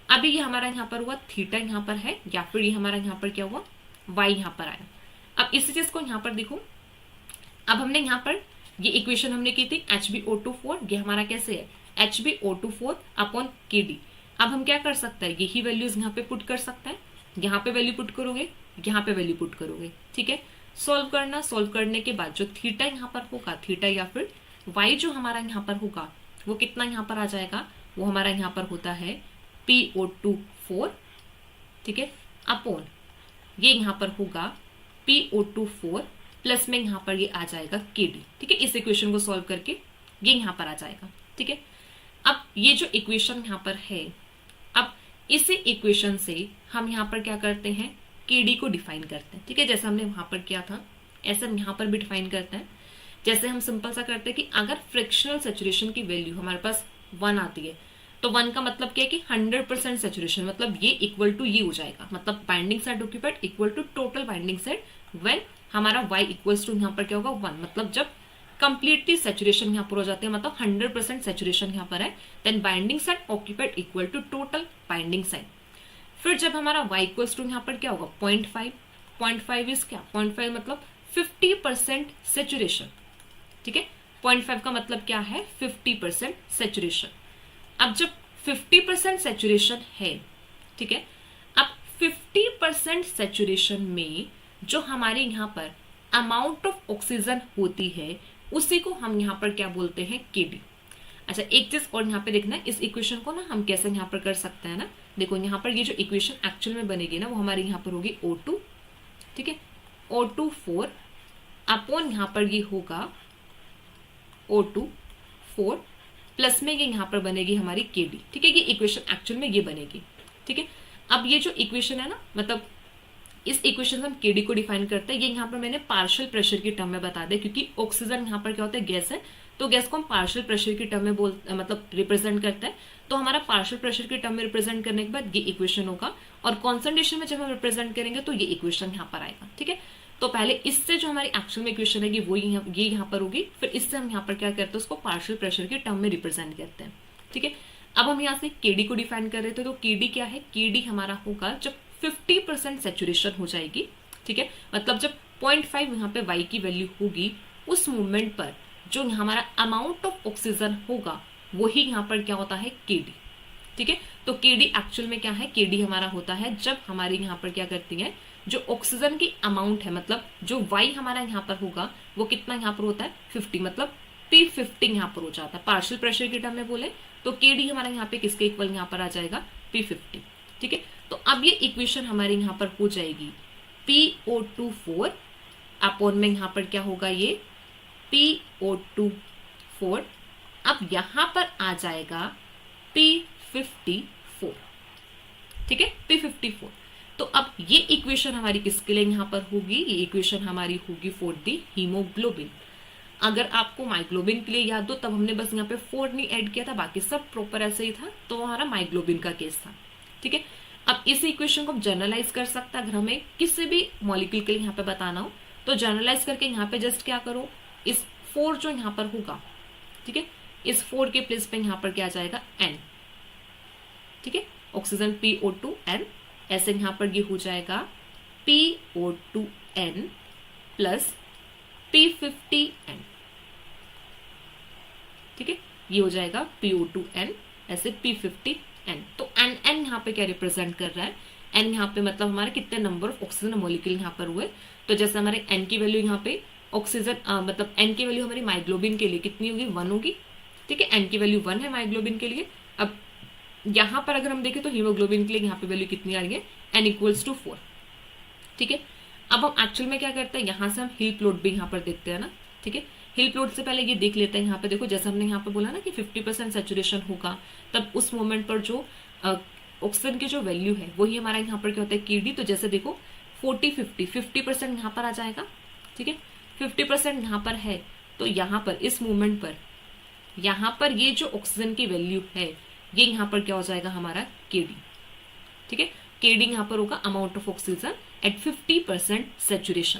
अभी ये हमारा यहाँ पर हुआ थीटा यहाँ पर है, या फिर ये हमारा यहाँ पर क्या हुआ, वाई यहाँ पर आया। अब इसी चीज को यहाँ पर देखो, अब हमने यहाँ पर ये इक्वेशन हमने की थी HbO2 4, ये हमारा कैसे है HbO2 4 अपॉन Kd। अब हम क्या कर सकते हैं, यही वैल्यूज यहाँ पे पुट कर सकते हैं, यहाँ पे वैल्यू पुट करोगे, यहाँ पे वैल्यू पुट करोगे। ठीक है, सॉल्व करना, सॉल्व करने के बाद जो थीटा यहाँ पर होगा, थीटा या फिर वाई जो हमारा यहाँ पर होगा वो कितना यहाँ पर आ जाएगा, वो हमारा यहाँ पर होता है PO2 4। ठीक है, अपॉन ये यहाँ पर होगा PO2 4 प्लस में यहाँ पर ये आ जाएगा Kd। ठीक है, इस इक्वेशन को सॉल्व करके ये यहाँ पर आ जाएगा। ठीक है, अब ये जो इक्वेशन यहाँ पर है, अब इसी इक्वेशन से हम यहाँ पर क्या करते हैं, Kd को डिफाइन करते हैं। ठीक है, जैसे हमने वहां पर किया था ऐसे हम यहाँ पर भी डिफाइन करते हैं। जैसे हम सिंपल सा करते हैं कि अगर फ्रैक्शनल सैचुरेशन की वैल्यू हमारे पास 1 आती है, तो 1 का मतलब क्या है कि 100% सैचुरेशन, मतलब ये इक्वल टू ये हो जाएगा, मतलब binding site occupied equal to total binding site when हमारा y इक्वल्स टू यहाँ पर क्या होगा 1, मतलब जब कंप्लीटली सैचुरेशन यहाँ पर हो जाते हैं, मतलब 100% सैचुरेशन यहाँ पर है, then binding site occupied equal to total binding site. फिर जब हमारा y इक्वल्स टू यहाँ पर क्या होगा 0.5 इज क्या, 0.5 मतलब 50% सैचुरेशन। ठीक है, 0.5 का मतलब क्या है 50% सैचुरेशन। अब जब 50% सेचुरेशन है, ठीक है, अब 50% सेचुरेशन में जो हमारे यहाँ पर अमाउंट ऑफ ऑक्सीजन होती है उसी को हम यहाँ पर क्या बोलते हैं, केडी। अच्छा, एक चीज और यहाँ पे देखना है, इस इक्वेशन को ना हम कैसे यहाँ पर कर सकते हैं ना, देखो यहाँ पर ये जो इक्वेशन एक्चुअल में बनेगी ना वो हमारे यहाँ पर होगी O2, ठीक है, O2 4 अपॉन यहाँ पर ये होगा O2 4 प्लस में ये यहाँ पर बनेगी हमारी केडी, ठीक है, ये इक्वेशन एक्चुअल में ये बनेगी, ठीक है। अब ये जो इक्वेशन है ना, मतलब इस इक्वेशन से हम केडी को डिफाइन करते हैं, ये यहाँ पर मैंने पार्शियल प्रेशर की टर्म में बता दिया, क्योंकि ऑक्सीजन यहाँ पर क्या होता है, गैस है, तो गैस को हम पार्शियल प्रेशर की टर्म में मतलब रिप्रेजेंट करते हैं। तो हमारा पार्शियल प्रेशर की टर्म में रिप्रेजेंट करने के बाद ये इक्वेशन होगा, और कॉन्सेंट्रेशन में जब हम रिप्रेजेंट करेंगे तो ये इक्वेशन यहाँ पर आएगा, ठीक है। तो पहले इससे जो हमारी एक्चुअल में इक्वेशन है वो ये यहाँ पर होगी, फिर इससे हम यहाँ पर क्या करते हैं, उसको पार्शियल प्रेशर की टर्म में रिप्रेजेंट करते हैं, ठीक है। अब हम यहाँ से केडी को डिफाइन कर रहे थे, तो केडी क्या है, केडी हमारा होगा जब 50% सेचुरेशन हो जाएगी, ठीक है, मतलब जब 0.5 यहाँ पे वाई की वैल्यू होगी, उस मूवमेंट पर जो हमारा अमाउंट ऑफ ऑक्सीजन होगा वही यहाँ पर क्या होता है, केडी, ठीक है। तो केडी एक्चुअल में क्या है, केडी हमारा होता है जब हमारी यहाँ पर क्या करती है, जो ऑक्सीजन की अमाउंट है, मतलब जो वाई हमारा यहाँ पर होगा वो कितना यहाँ पर होता है, 50, मतलब P50 यहाँ पर हो जाता है। पार्शियल प्रेशर की टर्म में बोले तो केडी हमारा यहाँ पे किसके इक्वल यहाँ पर आ जाएगा, P50, ठीक है। तो अब ये इक्वेशन हमारे यहाँ पर हो जाएगी PO2 4 अपॉन में यहाँ पर क्या होगा, ये PO2 4, अब यहाँ पर आ जाएगा P54, ठीक है, P54। तो अब ये इक्वेशन हमारी किसके लिए यहाँ पर होगी, ये इक्वेशन हमारी होगी फॉर दी हीमोग्लोबिन। अगर आपको माइग्लोबिन के लिए याद हो तब हमने बस यहाँ पे 4 नहीं ऐड किया था, बाकी सब प्रॉपर ऐसे ही था, तो हमारा माइग्लोबिन का केस था, ठीक है। अब इस इक्वेशन को जनरलाइज कर सकता है, अगर हमें किसी भी मॉलिक्यूल के लिए यहाँ पे बताना हो तो जनरलाइज करके यहाँ पे जस्ट क्या करो, इस 4 जो यहाँ पर होगा, ठीक है, इस 4 के प्लेस पे यहाँ पर क्या आ जाएगा, N, ठीक है, ऑक्सीजन PO2N, ऐसे यहाँ पर ये हो जाएगा PO2N प्लस P50N, ठीक है, ये हो जाएगा PO2N ऐसे P50N। तो NN यहाँ पे क्या रिप्रेजेंट कर रहा है, N यहाँ पे मतलब हमारे कितने नंबर ऑफ ऑक्सीजन मॉलिक्यूल यहाँ पर हुए, तो जैसे हमारे N की वैल्यू यहाँ पे ऑक्सीजन मतलब N की वैल्यू हमारी माइग्लोबिन के लिए कितनी होगी, 1 होगी, ठीक है, N की वैल्यू 1 है माइग्लोबिन के लिए। अब यहाँ पर अगर हम देखें तो हीमोग्लोबिन के लिए यहाँ पे वैल्यू कितनी आ रही है, N = 4, ठीक है। अब हम एक्चुअल में क्या करते हैं, यहाँ से हम हिल प्लॉट भी यहाँ पर देखते हैं ना, ठीक है। हिल प्लॉट से पहले ये देख लेते हैं, यहाँ पे देखो जैसे हमने यहाँ पे बोला ना कि 50% सेचुरेशन होगा, तब उस मोमेंट पर जो ऑक्सीजन की जो वैल्यू है वही हमारा यहाँ पर क्या होता है, केडी। तो जैसे देखो 50% यहाँ पर आ जाएगा, ठीक है, 50% यहाँ पर है, तो यहाँ पर इस मूवमेंट पर यहाँ पर ये जो ऑक्सीजन की वैल्यू है ये यहाँ पर क्या हो जाएगा हमारा, केडी, ठीक है। केडी यहाँ पर होगा amount of oxygen at 50% saturation,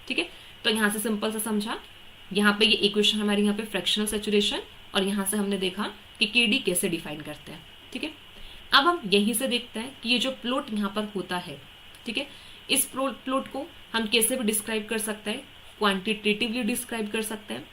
ठीक है। तो यहाँ से सिंपल सा समझा, यहाँ पे ये इक्वेशन हमारी यहाँ पे फ्रैक्शनल सेचुरेशन, और यहाँ से हमने देखा कि केडी कैसे डिफाइन करते हैं, ठीक है। अब हम यहीं से देखते हैं कि ये जो प्लॉट यहाँ पर होता है, ठीक है, इस प्लॉट को हम कैसे भी डिस्क्राइब कर सकते हैं, क्वांटिटेटिवली डिस्क्राइब कर सकते हैं।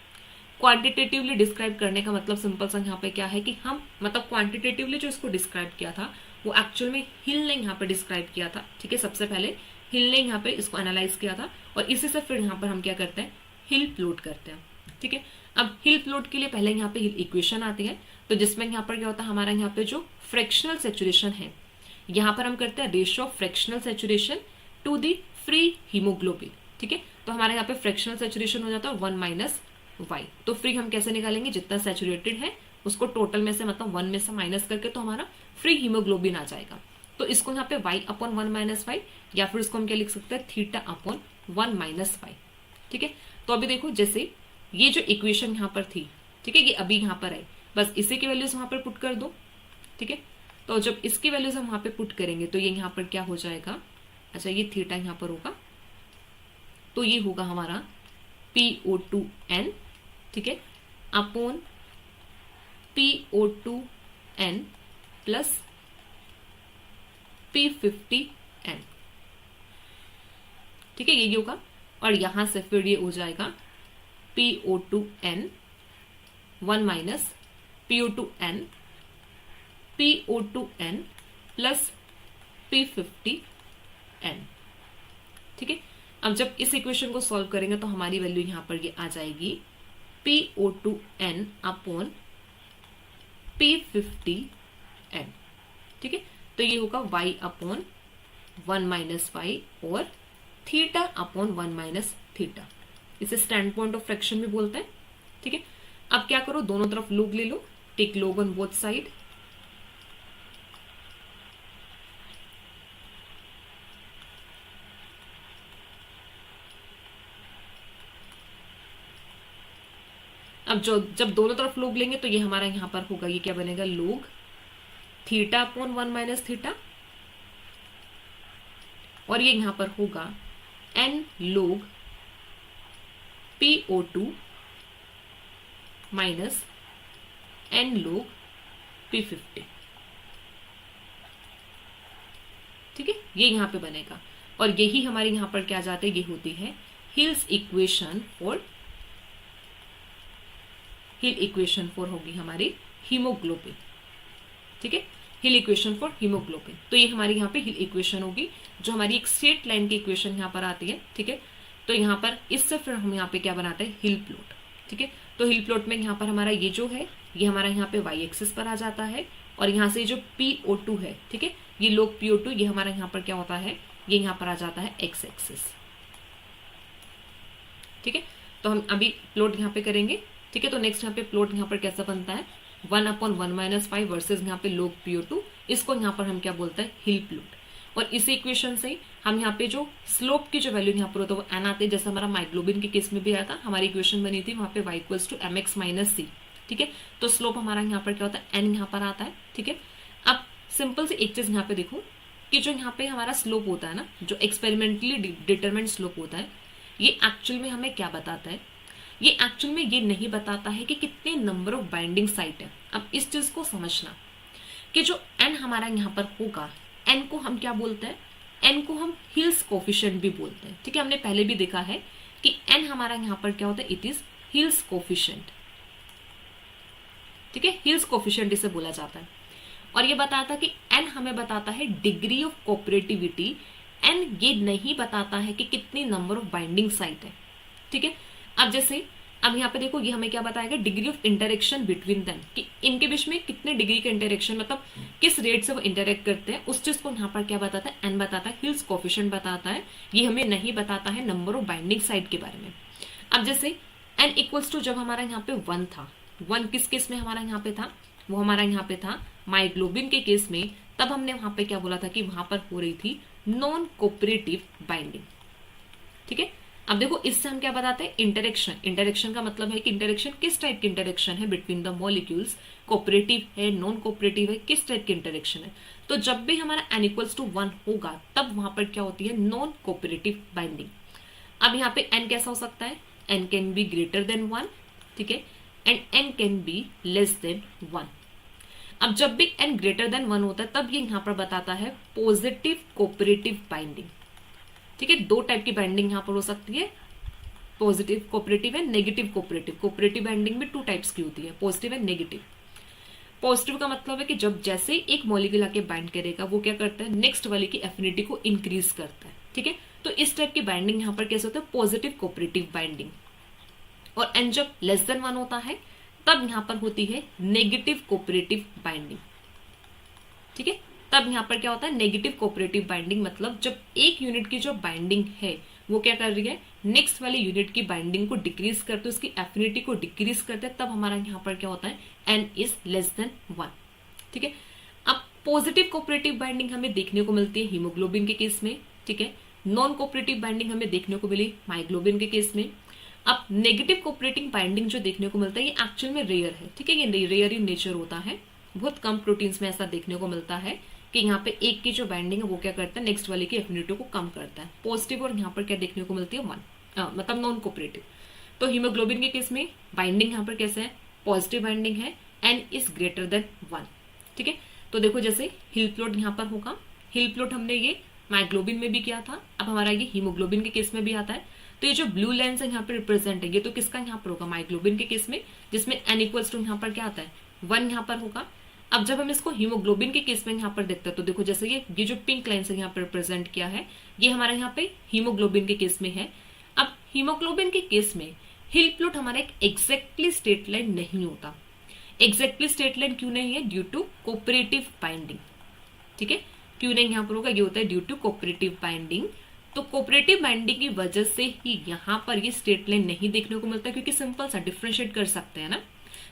क्वांटिटेटिवली डिस्क्राइब करने का मतलब सिंपल सा यहाँ पे क्या है कि हम मतलब क्वांटिटेटिवली जो इसको डिस्क्राइब किया था वो एक्चुअल में हिल ने यहाँ पे डिस्क्राइब किया था, ठीक है। सबसे पहले हिल ने यहाँ पे इसको एनालाइज किया था, और इसी से फिर यहाँ पर हम क्या करते हैं, हिल प्लॉट करते हैं, ठीक है। अब हिल प्लॉट के लिए पहले यहाँ पे हिल इक्वेशन आती है, तो जिसमें यहाँ पर क्या होता है, हमारा यहाँ पे जो फ्रैक्शनल सेचुरेशन है यहाँ पर हम करते हैं ratio of fractional saturation to the free haemoglobin, ठीक है। तो हमारे यहाँ पे फ्रैक्शनल सेचुरेशन हो जाता है 1 - y, तो फ्री हम कैसे निकालेंगे, जितना सेचुरेटेड है उसको टोटल में से मतलब 1 में से माइनस करके तो हमारा फ्री हीमोग्लोबिन आ जाएगा। तो इसको यहाँ पे y/1 - y, या फिर इसको हम क्या लिख सकते हैं, θ/1 - y, ठीक है। तो अभी देखो जैसे ये जो इक्वेशन यहाँ पर थी, ठीक है, ये अभी यहाँ पर है, बस इसी की वैल्यूज वहां पर पुट कर दो, ठीक है। तो जब इसकी वैल्यूज हम वहां पे पुट करेंगे तो ये यहाँ पर क्या हो जाएगा, अच्छा ये थीटा यहाँ पर होगा, तो ये होगा हमारा PO2N, ठीक है, अपॉन PO2N प्लस P50N, ठीक है, ये होगा। और यहां से फिर ये हो जाएगा PO2N 1 - PO2N PO2N plus P50N। ठीक है, अब जब इस इक्वेशन को सॉल्व करेंगे तो हमारी वैल्यू यहां पर ये आ जाएगी PO2N अपॉन P50N। ठीक है, तो ये होगा y अपॉन 1 माइनस वाई और थीटा अपॉन 1 माइनस थीटा। इसे स्टैंड पॉइंट ऑफ फ्रैक्शन भी बोलते हैं। ठीक है, अब क्या करो, दोनों तरफ लोग ले लो, टेक लोग ऑन बोथ साइड। अब जब दोनों तरफ लोग लेंगे तो ये हमारा यहां पर होगा, ये क्या बनेगा, लोग थीटा अपॉन 1 माइनस थीटा, और ये यहां पर होगा n लोग PO2 माइनस n लोग P50। ठीक है, ये यहां पे बनेगा, और यही हमारे यहां पर क्या जाते हैं, ये होती है हिल्स इक्वेशन फॉर होगी हमारी हीमोग्लोबिन। ठीक है, हिल इक्वेशन फॉर हीमोग्लोबिन। तो ये हमारी यहाँ पे हिल इक्वेशन होगी, जो हमारी एक स्ट्रेट लाइन की इक्वेशन यहाँ पर आती है। ठीक है, तो यहाँ पर इससे फिर हम यहाँ पे क्या बनाते हैं, हिल प्लॉट। ठीक है, तो हिल प्लॉट में यहाँ पर हमारा ये जो है, ये हमारा यहाँ पे वाई एक्सिस पर आ जाता है, और यहाँ से जो PO2 है, ठीक है, ये लोग PO2, ये हमारा यहाँ पर क्या होता है, ये यहाँ पर आ जाता है एक्स एक्सिस। ठीक है, तो हम अभी प्लॉट यहाँ पे करेंगे। ठीक है, तो नेक्स्ट यहाँ पे प्लॉट यहाँ पर कैसा बनता है, 1 अपॉन 1 माइनस 5 वर्सेज यहाँ पे लोग PO2, इसको यहाँ पर हम क्या बोलते हैं, हिल प्लॉट। और इसी इक्वेशन से हम यहाँ पे जो स्लोप की जो वैल्यू यहाँ पर होता है वो n आती है, जैसे हमारा माइग्लोबिन के केस में भी आया था, हमारी इक्वेशन बनी थी वहां पे y equals to mx minus c। ठीक है, तो स्लोप हमारा यहाँ पर क्या होता है, n यहाँ पर आता है। ठीक है, अब सिंपल से एक चीज यहाँ पे देखो कि जो यहाँ पे हमारा स्लोप होता है ना, जो एक्सपेरिमेंटली डिटरमाइंड स्लोप होता है, ये एक्चुअल में हमें क्या बताता है, ये एक्चुअल में ये नहीं बताता है कि कितने नंबर ऑफ बाइंडिंग साइट है। अब इस चीज को समझना कि जो n हमारा यहाँ पर होगा, n को हम क्या बोलते हैं, n को हम हिल्स कोफिशिएंट भी बोलते हैं। ठीक है, हमने पहले भी देखा है कि n हमारा यहाँ पर क्या होता है, इट इज हिल्स कोफिशिएंट। ठीक है, हिल्स कोफिशिएंट इसे बोला जाता है, और ये बताता कि n हमें बताता है डिग्री ऑफ कोऑपरेटिविटी, n ये नहीं बताता है कि कितनी नंबर ऑफ बाइंडिंग साइट है। ठीक है, अब जैसे अब यहाँ पे देखो, ये हमें क्या बताएगा, degree of interaction between them, कि इनके बीच में कितने डिग्री का इंटरेक्शन, मतलब किस रेट से वो इंटरेक्ट करते हैं, उस चीज को यहाँ पर क्या बताता है, n बताता है, हिल्स कोफिशिएंट बताता है। ये हमें नहीं बताता है नंबर ऑफ बाइंडिंग साइट के बारे में। अब जैसे n इक्वल्स टू जब हमारा यहाँ पे 1 था, 1 किस केस में हमारा यहाँ पे था, वो हमारा यहाँ पे था माइग्लोबिन के केस में, तब हमने वहां पे क्या बोला था कि वहां पर हो रही थी नॉन कोऑपरेटिव बाइंडिंग। ठीक है, अब देखो इससे हम क्या बताते हैं, इंटरेक्शन का मतलब है कि इंटरेक्शन किस टाइप की इंटरेक्शन है बिटवीन द मॉलिक्यूल्स, कोऑपरेटिव है, नॉन कोऑपरेटिव है, किस टाइप की इंटरेक्शन है। तो जब भी हमारा n इक्वल्स टू 1 होगा तब वहां पर क्या होती है, नॉन कोऑपरेटिव बाइंडिंग। अब यहाँ पे n कैसा हो सकता है, n can be greater than 1। ठीक है, and n can be less than 1। अब जब भी n ग्रेटर देन 1 होता है तब ये यहाँ पर बताता है पॉजिटिव कोऑपरेटिव बाइंडिंग। ठीक है, 2 टाइप की बाइंडिंग यहाँ पर हो सकती है, positive cooperative and negative cooperative. Cooperative binding भी 2 टाइप्स की होती है, पॉजिटिव एंड नेगेटिव। पॉजिटिव का मतलब है कि जब जैसे एक मॉलिक्यूल आके बाइंड करेगा वो क्या करता है, नेक्स्ट वाले की एफिनिटी को इंक्रीज करता है। ठीक है, तो इस टाइप की बाइंडिंग यहाँ पर कैसे होता है, पॉजिटिव कोऑपरेटिव बाइंडिंग। और एन जब लेस देन 1 होता है तब यहां पर होती है नेगेटिव कोऑपरेटिव बाइंडिंग। ठीक है, तब यहां पर क्या होता है, नेगेटिव कोऑपरेटिव बाइंडिंग, मतलब जब एक यूनिट की जो बाइंडिंग है वो क्या कर रही है, नेक्स्ट वाली यूनिट की बाइंडिंग को डिक्रीज करते, उसकी एफिनिटी को डिक्रीज करते, तब हमारा यहाँ पर क्या होता है, n इज लेस देन 1। ठीक है, अब पॉजिटिव कोऑपरेटिव बाइंडिंग हमें देखने को मिलती है हीमोग्लोबिन के केस में। ठीक है, नॉन कोऑपरेटिव बाइंडिंग हमें देखने को मिली माइग्लोबिन के केस में। अब नेगेटिव कोऑपरेटिंग बाइंडिंग जो देखने को मिलता है ये एक्चुअल में रेयर है। ठीक है, ये रेयर इन नेचर होता है, बहुत कम प्रोटीन्स में ऐसा देखने को मिलता है कि यहाँ पे एक की जो बाइंडिंग है वो क्या करता है, नेक्स्ट वाले की एफिनिटी को कम करता है। पॉजिटिव और यहाँ पर क्या देखने को मिलती है, 1, मतलब नॉन कोऑपरेटिव। तो हीमोग्लोबिन के केस में बाइंडिंग यहाँ पर कैसे है, पॉजिटिव बाइंडिंग है, n इज ग्रेटर देन 1। ठीक है, तो देखो जैसे हिल प्लॉट यहाँ पर होगा, हिल प्लॉट हमने ये माइग्लोबिन में भी किया था, अब हमारा ये हीमोग्लोबिन के केस में भी आता है। तो ये जो ब्लू लाइन्स है यहाँ पे रिप्रेजेंट है, ये तो किसका यहाँ पर होगा, माइग्लोबिन के केस में, जिसमें n इक्वल्स टू यहाँ पर क्या आता है, 1 यहाँ पर होगा। अब जब हम इसको हीमोग्लोबिन के केस में यहाँ पर देखते हैं तो देखो जैसे ये जो पिंक लाइन से यहाँ पर रिप्रेजेंट किया है ये हमारा यहाँ पे हीमोग्लोबिन के केस में है। अब हीमोग्लोबिन के केस में हिल प्लॉट हमारा एक एग्जैक्टली स्ट्रेट लाइन नहीं होता। एग्जैक्टली स्ट्रेट लाइन क्यों नहीं है? Due to cooperative binding. ठीक है, क्यों नहीं यहाँ पर होगा? ये होता है ड्यू टू कोऑपरेटिव बाइंडिंग। तो कोऑपरेटिव बाइंडिंग की वजह से ही यहाँ पर ये स्ट्रेट लाइन नहीं देखने को मिलता, क्योंकि सिंपल सा डिफरेंशिएट कर सकते हैं ना।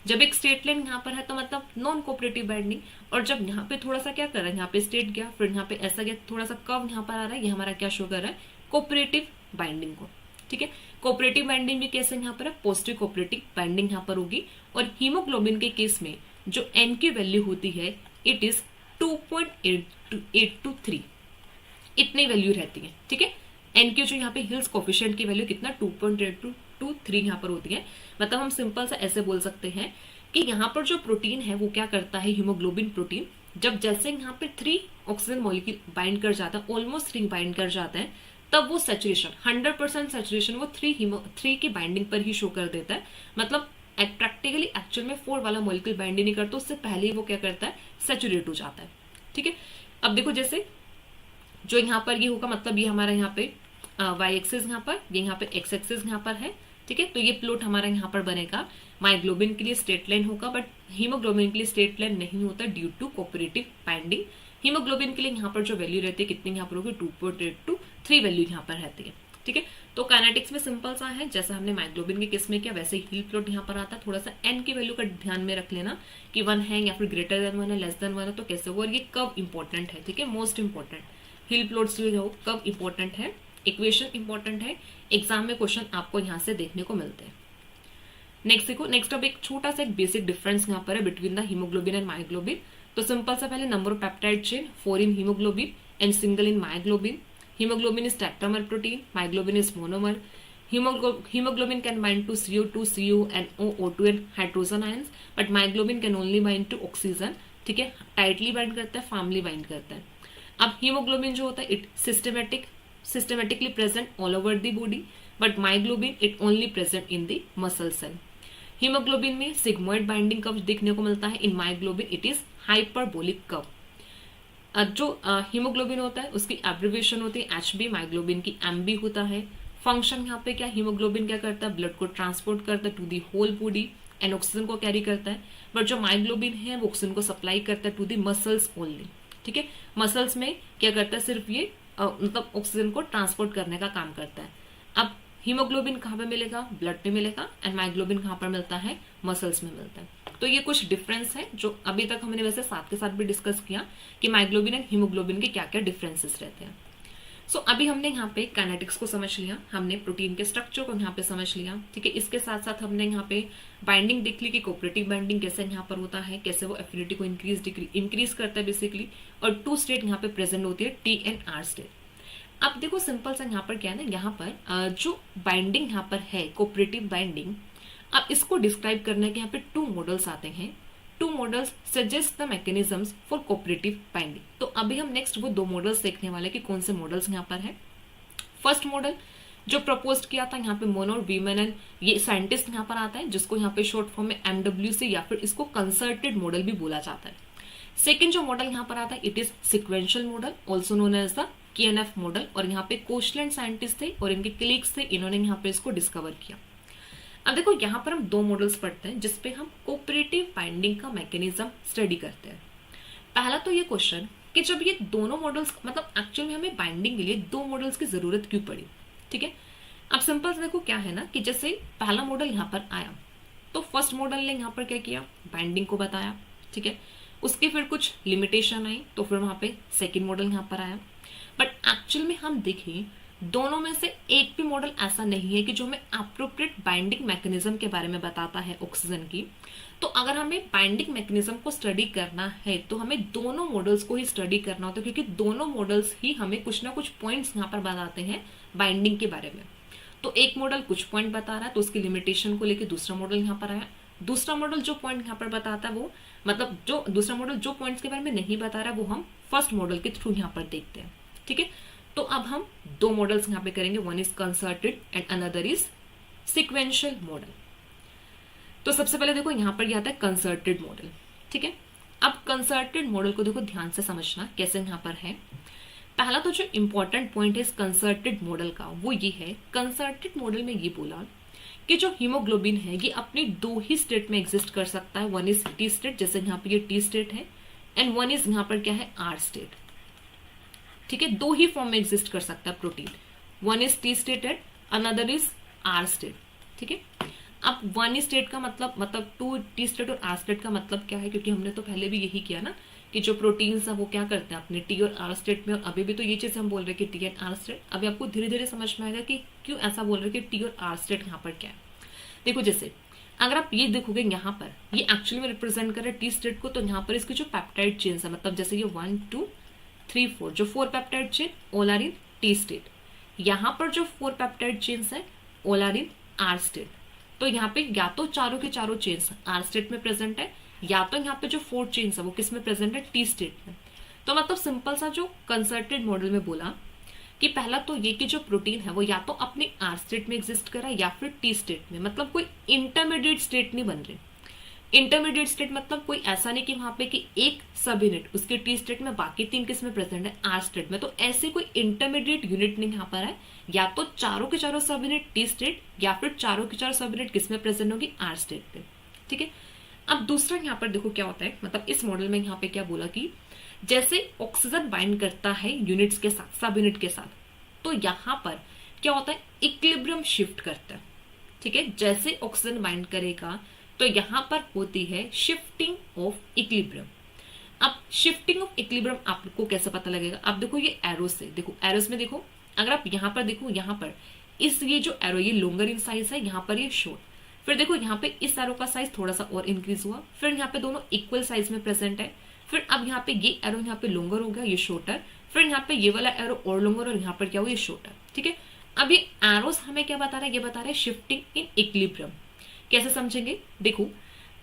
जब एक स्ट्रेट लाइन यहाँ पर है तो मतलब नॉन कोऑपरेटिव बाइंडिंग, और जब यहाँ पे थोड़ा सा क्या कर रहा है, यहाँ पे स्ट्रेट गया, फिर यहाँ पे ऐसा गया, थोड़ा सा कर्व यहाँ पर आ रहा है, ये हमारा क्या शो कर रहा है? कोऑपरेटिव बाइंडिंग को। ठीक है, कोऑपरेटिव बाइंडिंग भी कैसे यहाँ पर है? पॉजिटिव कोऑपरेटिव बाइंडिंग यहाँ पर होगी। और हीमोग्लोबिन के केस में जो एन की वैल्यू होती है इट इज 2.8 to 3, इतनी वैल्यू रहती है। ठीक है, एन की जो यहाँ पे हिल्स कोफिशिएंट की वैल्यू कितना? 2.8 to 3 यहाँ पर होती है। मतलब हम सिंपल सा ऐसे बोल सकते हैं कि यहाँ पर जो प्रोटीन है वो क्या करता है, हीमोग्लोबिन प्रोटीन, जब जैसे यहाँ पे 3 ऑक्सीजन मॉलिक्यूल बाइंड कर जाता है, ऑलमोस्ट 3 बाइंड कर जाता है, तब वो सैचुरेशन 100% सैचुरेशन वो 3 की बाइंडिंग पर ही शो कर देता है। मतलब प्रैक्टिकली एक्चुअल में 4 वाला मॉलिक्यूल बाइंड ही नहीं करता, उससे पहले ही वो क्या करता है? सैचुरेट हो जाता है। ठीक है, अब देखो जैसे जो यहाँ पर ये होगा, मतलब ये हमारा यहाँ पे वाई एक्सिस यहाँ पर, ये यहाँ पे एक्स एक्सिस यहाँ पर है। ठीक है, तो ये प्लॉट हमारा यहाँ पर बनेगा। मायोग्लोबिन के लिए स्ट्रेट लाइन होगा, बट हीमोग्लोबिन के लिए स्ट्रेट लाइन नहीं होता due to cooperative binding. Haemoglobin के लिए यहाँ पर जो वैल्यू रहती है कितनी यहाँ पर होगी? 2.8 to 3 वैल्यू यहाँ पर रहती है। ठीक है, तो काइनेटिक्स में सिंपल सा है, जैसा हमने मायोग्लोबिन के केस में किया वैसे ही हील प्लॉट यहाँ पर आता है। थोड़ा सा एन की वैल्यू का ध्यान में रख लेना कि 1 है या फिर ग्रेटर देन 1 है, लेस देन 1 है, तो कैसे वो, और ये कब इंपॉर्टेंट है। ठीक है, मोस्ट इंपॉर्टेंट हील प्लॉट्स जो है कब इंपॉर्टेंट है, इक्वेशन इंपॉर्टेंट है, एग्जाम में क्वेश्चन आपको यहाँ से देखने को मिलते हैं। नेक्स्ट देखो, नेक्स्ट अब एक छोटा सा एक बेसिक डिफरेंस यहाँ पर है between the haemoglobin and myoglobin. तो सिंपल सा पहले number of peptide chain 4 in haemoglobin and single in myoglobin. Hemoglobin is tetramer protein, myoglobin is monomer. Hemoglobin can bind to CO2, Cu, and O2 and hydrogen ions, but myoglobin can only bind to oxygen. ठीक है, tightly bind करता है, formally bind करता है। अब haemoglobin जो होता है it systematically present all over the body, but myoglobin it only present in the muscle cell. Haemoglobin में सिग्मोइड बाइंडिंग कर्व देखने को मिलता है, in myoglobin it is hyperbolic curve. जो हीमोग्लोबिन होता है उसकी एब्रिविएशन होती है HB, मायोग्लोबिन की MB होता है। फंक्शन यहाँ पे क्या, हीमोग्लोबिन क्या करता है? ब्लड को ट्रांसपोर्ट करता है to the whole body and oxygen को कैरी करता है, बट जो मायोग्लोबिन है वो ऑक्सीजन को सप्लाई करता है टू दी मसल्स ओनली। ठीक है, मसल्स में क्या करता है? सिर्फ ये मतलब ऑक्सीजन को ट्रांसपोर्ट करने का काम करता है। अब हीमोग्लोबिन कहाँ पे मिलेगा? ब्लड में मिलेगा, एंड मायोग्लोबिन कहाँ पर मिलता है? मसल्स में मिलता है। तो ये कुछ डिफरेंस है जो अभी तक हमने वैसे साथ के साथ भी डिस्कस किया कि मायोग्लोबिन एंड हीमोग्लोबिन के क्या क्या डिफरेंसेस रहते हैं। सो अभी हमने यहाँ पे काइनेटिक्स को समझ लिया, हमने प्रोटीन के स्ट्रक्चर को यहाँ पे समझ लिया। ठीक है, इसके साथ साथ हमने यहाँ पे बाइंडिंग देख ली कि कोऑपरेटिव बाइंडिंग कैसे यहाँ पर होता है, कैसे वो एफिनिटी को इंक्रीज करता है बेसिकली, और 2 स्टेट यहाँ पे प्रेजेंट होती है, T and R स्टेट। अब देखो सिंपल सा यहाँ पर क्या है ना, यहाँ पर जो बाइंडिंग यहाँ पर है कोऑपरेटिव बाइंडिंग, अब इसको डिस्क्राइब करने के यहाँ पे 2 मॉडल्स आते हैं। 2 models suggest the mechanisms for cooperative binding. तो अभी हम नेक्स्ट वो 2 मॉडल्स देखने वाले कि कौन से मॉडल्स यहाँ पर है। फर्स्ट मॉडल जो प्रपोज किया था यहाँ पे मोनो और वीमन एंड ये साइंटिस्ट यहाँ पर आता है, जिसको यहाँ पे शॉर्ट फॉर्म में MWC या फिर इसको कंसर्टेड मॉडल भी बोला जाता है। सेकेंड जो मॉडल यहाँ पर आता है it is sequential model, also known as the KNF model, और यहाँ पे कोचलैंड साइंटिस्ट थे और इनके कलीग्स थे, इन्होंने यहाँ पे इसको डिस्कवर किया। अब देखो यहाँ पर हम 2 मॉडल्स पढ़ते हैं जिसपे हम कोऑपरेटिव बाइंडिंग का मैकेनिज्म स्टडी करते हैं। पहला तो ये क्वेश्चन कि जब ये दोनों मॉडल्स, मतलब एक्चुअल में हमें बाइंडिंग के लिए 2 मॉडल्स की जरूरत क्यों पड़ी। ठीक है, अब सिंपल देखो क्या है ना कि जैसे पहला मॉडल यहाँ पर आया तो फर्स्ट मॉडल ने यहाँ पर क्या किया, बाइंडिंग को बताया। ठीक है, उसके फिर कुछ लिमिटेशन आई तो फिर वहां पे सेकेंड मॉडल यहाँ पर आया। बट एक्चुअल में हम देखें दोनों में से एक भी मॉडल ऐसा नहीं है कि जो हमें अप्रोप्रिएट बाइंडिंग मैकेनिज्म के बारे में बताता है ऑक्सीजन की। तो अगर हमें बाइंडिंग मैकेनिज्म को स्टडी करना है तो हमें दोनों मॉडल्स को ही स्टडी करना होता है, क्योंकि दोनों मॉडल्स ही हमें कुछ ना कुछ पॉइंट्स यहाँ पर बताते हैं बाइंडिंग के बारे में। तो एक मॉडल कुछ पॉइंट बता रहा है तो उसकी लिमिटेशन को लेकर दूसरा मॉडल यहाँ पर आया। दूसरा मॉडल जो पॉइंट यहाँ पर बताता है वो, मतलब जो दूसरा मॉडल जो पॉइंट्स के बारे में नहीं बता रहा है वो हम फर्स्ट मॉडल के थ्रू यहाँ पर देखते हैं। ठीक है, तो अब हम 2 मॉडल्स यहाँ पे करेंगे, one is concerted and another is sequential model. तो सबसे पहले देखो यहाँ पर आता है कंसर्टेड मॉडल। ठीक है, अब कंसर्टेड मॉडल को देखो ध्यान से समझना कैसे यहाँ पर है। पहला तो जो इंपॉर्टेंट पॉइंट है इस कंसर्टेड मॉडल का वो ये है, कंसर्टेड मॉडल में ये बोला कि जो हीमोग्लोबिन है ये अपनी दो ही स्टेट में एग्जिस्ट कर सकता है। वन इज टी स्टेट, जैसे यहाँ पे ये टी स्टेट है, एंड वन इज यहाँ पर क्या है आर स्टेट। ठीक है, दो ही फॉर्म में एग्जिस्ट कर सकता है protein, one is T state and another is R state. ठीक है, अब वन स्टेट का मतलब टू टी स्टेट और आर स्टेट का मतलब क्या है, क्योंकि हमने तो पहले भी यही किया ना कि जो प्रोटीन्स है वो क्या करते हैं अपने टी और आर स्टेट में, और अभी भी तो ये चीज हम बोल रहे हैं कि टी एंड आर स्टेट। अभी आपको धीरे धीरे समझ में आएगा कि क्यों ऐसा बोल रहे हैं कि टी और आर स्टेट यहाँ पर क्या है। देखो जैसे अगर आप ये देखोगे यहाँ पर ये एक्चुअली में रिप्रेजेंट कर रहे हैं टी स्टेट को, तो यहाँ पर इसकी जो पेप्टाइड चेन है, मतलब जैसे ये 1 2 3 4 जो 4 peptide chain all are in T state, यहाँ पर जो 4 पेप्टाइड चेन्स है all are in R state. तो यहाँ पे या तो चारों के चारों चेन्स आर स्टेट में प्रेजेंट है, या तो यहाँ पे जो 4 चेन्स है वो किस में प्रेजेंट है, टी स्टेट में। तो मतलब सिंपल सा जो कंसर्टेड मॉडल में बोला कि पहला तो ये कि जो प्रोटीन है वो या तो अपने आर स्टेट में एग्जिस्ट कर रहा है या फिर टी स्टेट में, मतलब कोई इंटरमीडिएट स्टेट नहीं बन रही। इंटरमीडिएट स्टेट मतलब कोई ऐसा नहीं कि वहां पे कि एक सब यूनिट उसके टी स्टेट में, बाकी 3 किस में प्रेजेंट है, आर स्टेट में। तो ऐसे कोई इंटरमीडिएट यूनिट नहीं यहाँ पर है, या तो चारों के चारों सब यूनिट टी स्टेट या फिर चारों के चारों सब यूनिट किस में प्रेजेंट होगी, आर स्टेट पे। ठीक है, अब दूसरा यहाँ पर देखो क्या होता है, मतलब इस मॉडल में यहाँ पे क्या बोला कि जैसे ऑक्सीजन बाइंड करता है यूनिट्स के साथ, सब यूनिट के साथ, तो यहाँ पर क्या होता है, इक्विलिब्रियम शिफ्ट करता है। ठीक है, जैसे ऑक्सीजन बाइंड करेगा तो यहाँ पर होती है शिफ्टिंग ऑफ इक्विलिब्रियम। अब शिफ्टिंग ऑफ इक्विलिब्रियम आपको कैसे पता लगेगा, अब देखो ये एरोस से, देखो एरोस में देखो, अगर आप यहाँ पर देखो, यहाँ पर इस ये जो एरो ये लॉन्गर इन साइज है, यहाँ पर ये शॉर्ट, फिर देखो यहाँ पे इस एरो का साइज थोड़ा सा और इंक्रीज हुआ, फिर यहाँ पे दोनों इक्वल साइज में प्रेजेंट है, फिर अब यहाँ पे ये एरो यहाँ पे लॉन्गर हो गया, ये शॉर्टर, फिर यहाँ पे ये वाला एरो और लॉन्गर और यहाँ पर क्या हुआ, ये शॉर्टर। ठीक है, अब ये एरोस हमें क्या बता रहा है, ये बता रहा है शिफ्टिंग इन इक्विलिब्रियम। कैसे समझेंगे, देखो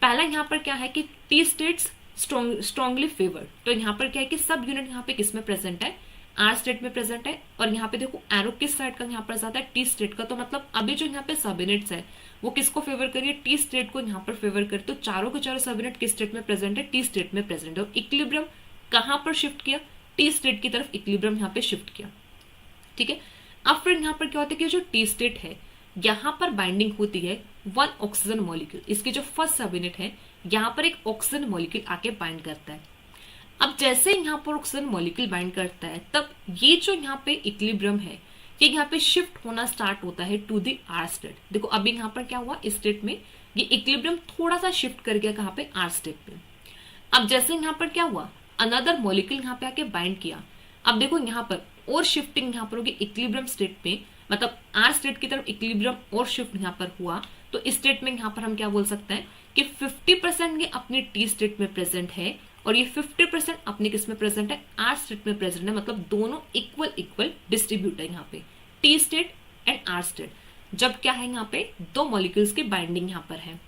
पहला यहाँ पर क्या है कि टी स्टेट्स स्ट्रॉन्गली फेवर्ड, तो यहाँ पर क्या है कि सब यूनिट यहाँ पे किस में प्रेजेंट है, आर स्टेट में प्रेजेंट है, और यहाँ पे देखो एरो किस साइड का यहाँ पर जाता है, टी स्टेट का। तो मतलब अभी जो यहाँ पे सब यूनिट्स है वो किसको फेवर करिए, टी स्टेट को यहाँ पर फेवर करिए। तो चारों के चारों सब यूनिट किस स्टेट में प्रेजेंट है, टी स्टेट में प्रेजेंट है, और इक्विलिब्रियम कहाँ पर शिफ्ट किया, टी स्टेट की तरफ इक्विलिब्रियम यहाँ पे शिफ्ट किया। ठीक है, अब फिर यहाँ पर क्या होता है कि जो टी स्टेट है यहाँ पर बाइंडिंग होती है वन ऑक्सीजन मॉलिक्यूल, इसकी जो फर्स्ट सब यूनिट है यहाँ पर एक ऑक्सीजन मॉलिक्यूल आके बाइंड करता है। अब जैसे यहाँ पर ऑक्सीजन मॉलिक्यूल बाइंड करता है तब ये जो यहाँ पे इक्विलिब्रियम है ये यहाँ पे शिफ्ट होना स्टार्ट होता है टू द आर स्टेट। देखो अभी यहाँ पर क्या हुआ, इस स्टेट में ये इक्विलिब्रियम थोड़ा सा शिफ्ट कर गया कहाँ पे, आर स्टेट पे। अब जैसे यहाँ पर क्या हुआ, अनदर मॉलिक्यूल यहाँ पे आके बाइंड किया, अब देखो यहाँ पर और शिफ्टिंग यहाँ पर होगी इक्विलिब्रियम स्टेट में, मतलब आर स्टेट की तरफ इक्विलिब्रियम और शिफ्ट यहाँ पर हुआ। तो इस स्टेट में यहाँ पर हम क्या बोल सकते हैं कि 50% ये अपने टी स्टेट में प्रेजेंट है और ये 50% अपने किस में प्रेजेंट है, आर स्टेट में प्रेजेंट है, मतलब दोनों इक्वल डिस्ट्रीब्यूट है यहाँ पे, T state and R state. जब क्या है यहाँ पे दो मॉलिक्यूल्स की बाइंडिंग यहाँ पर है।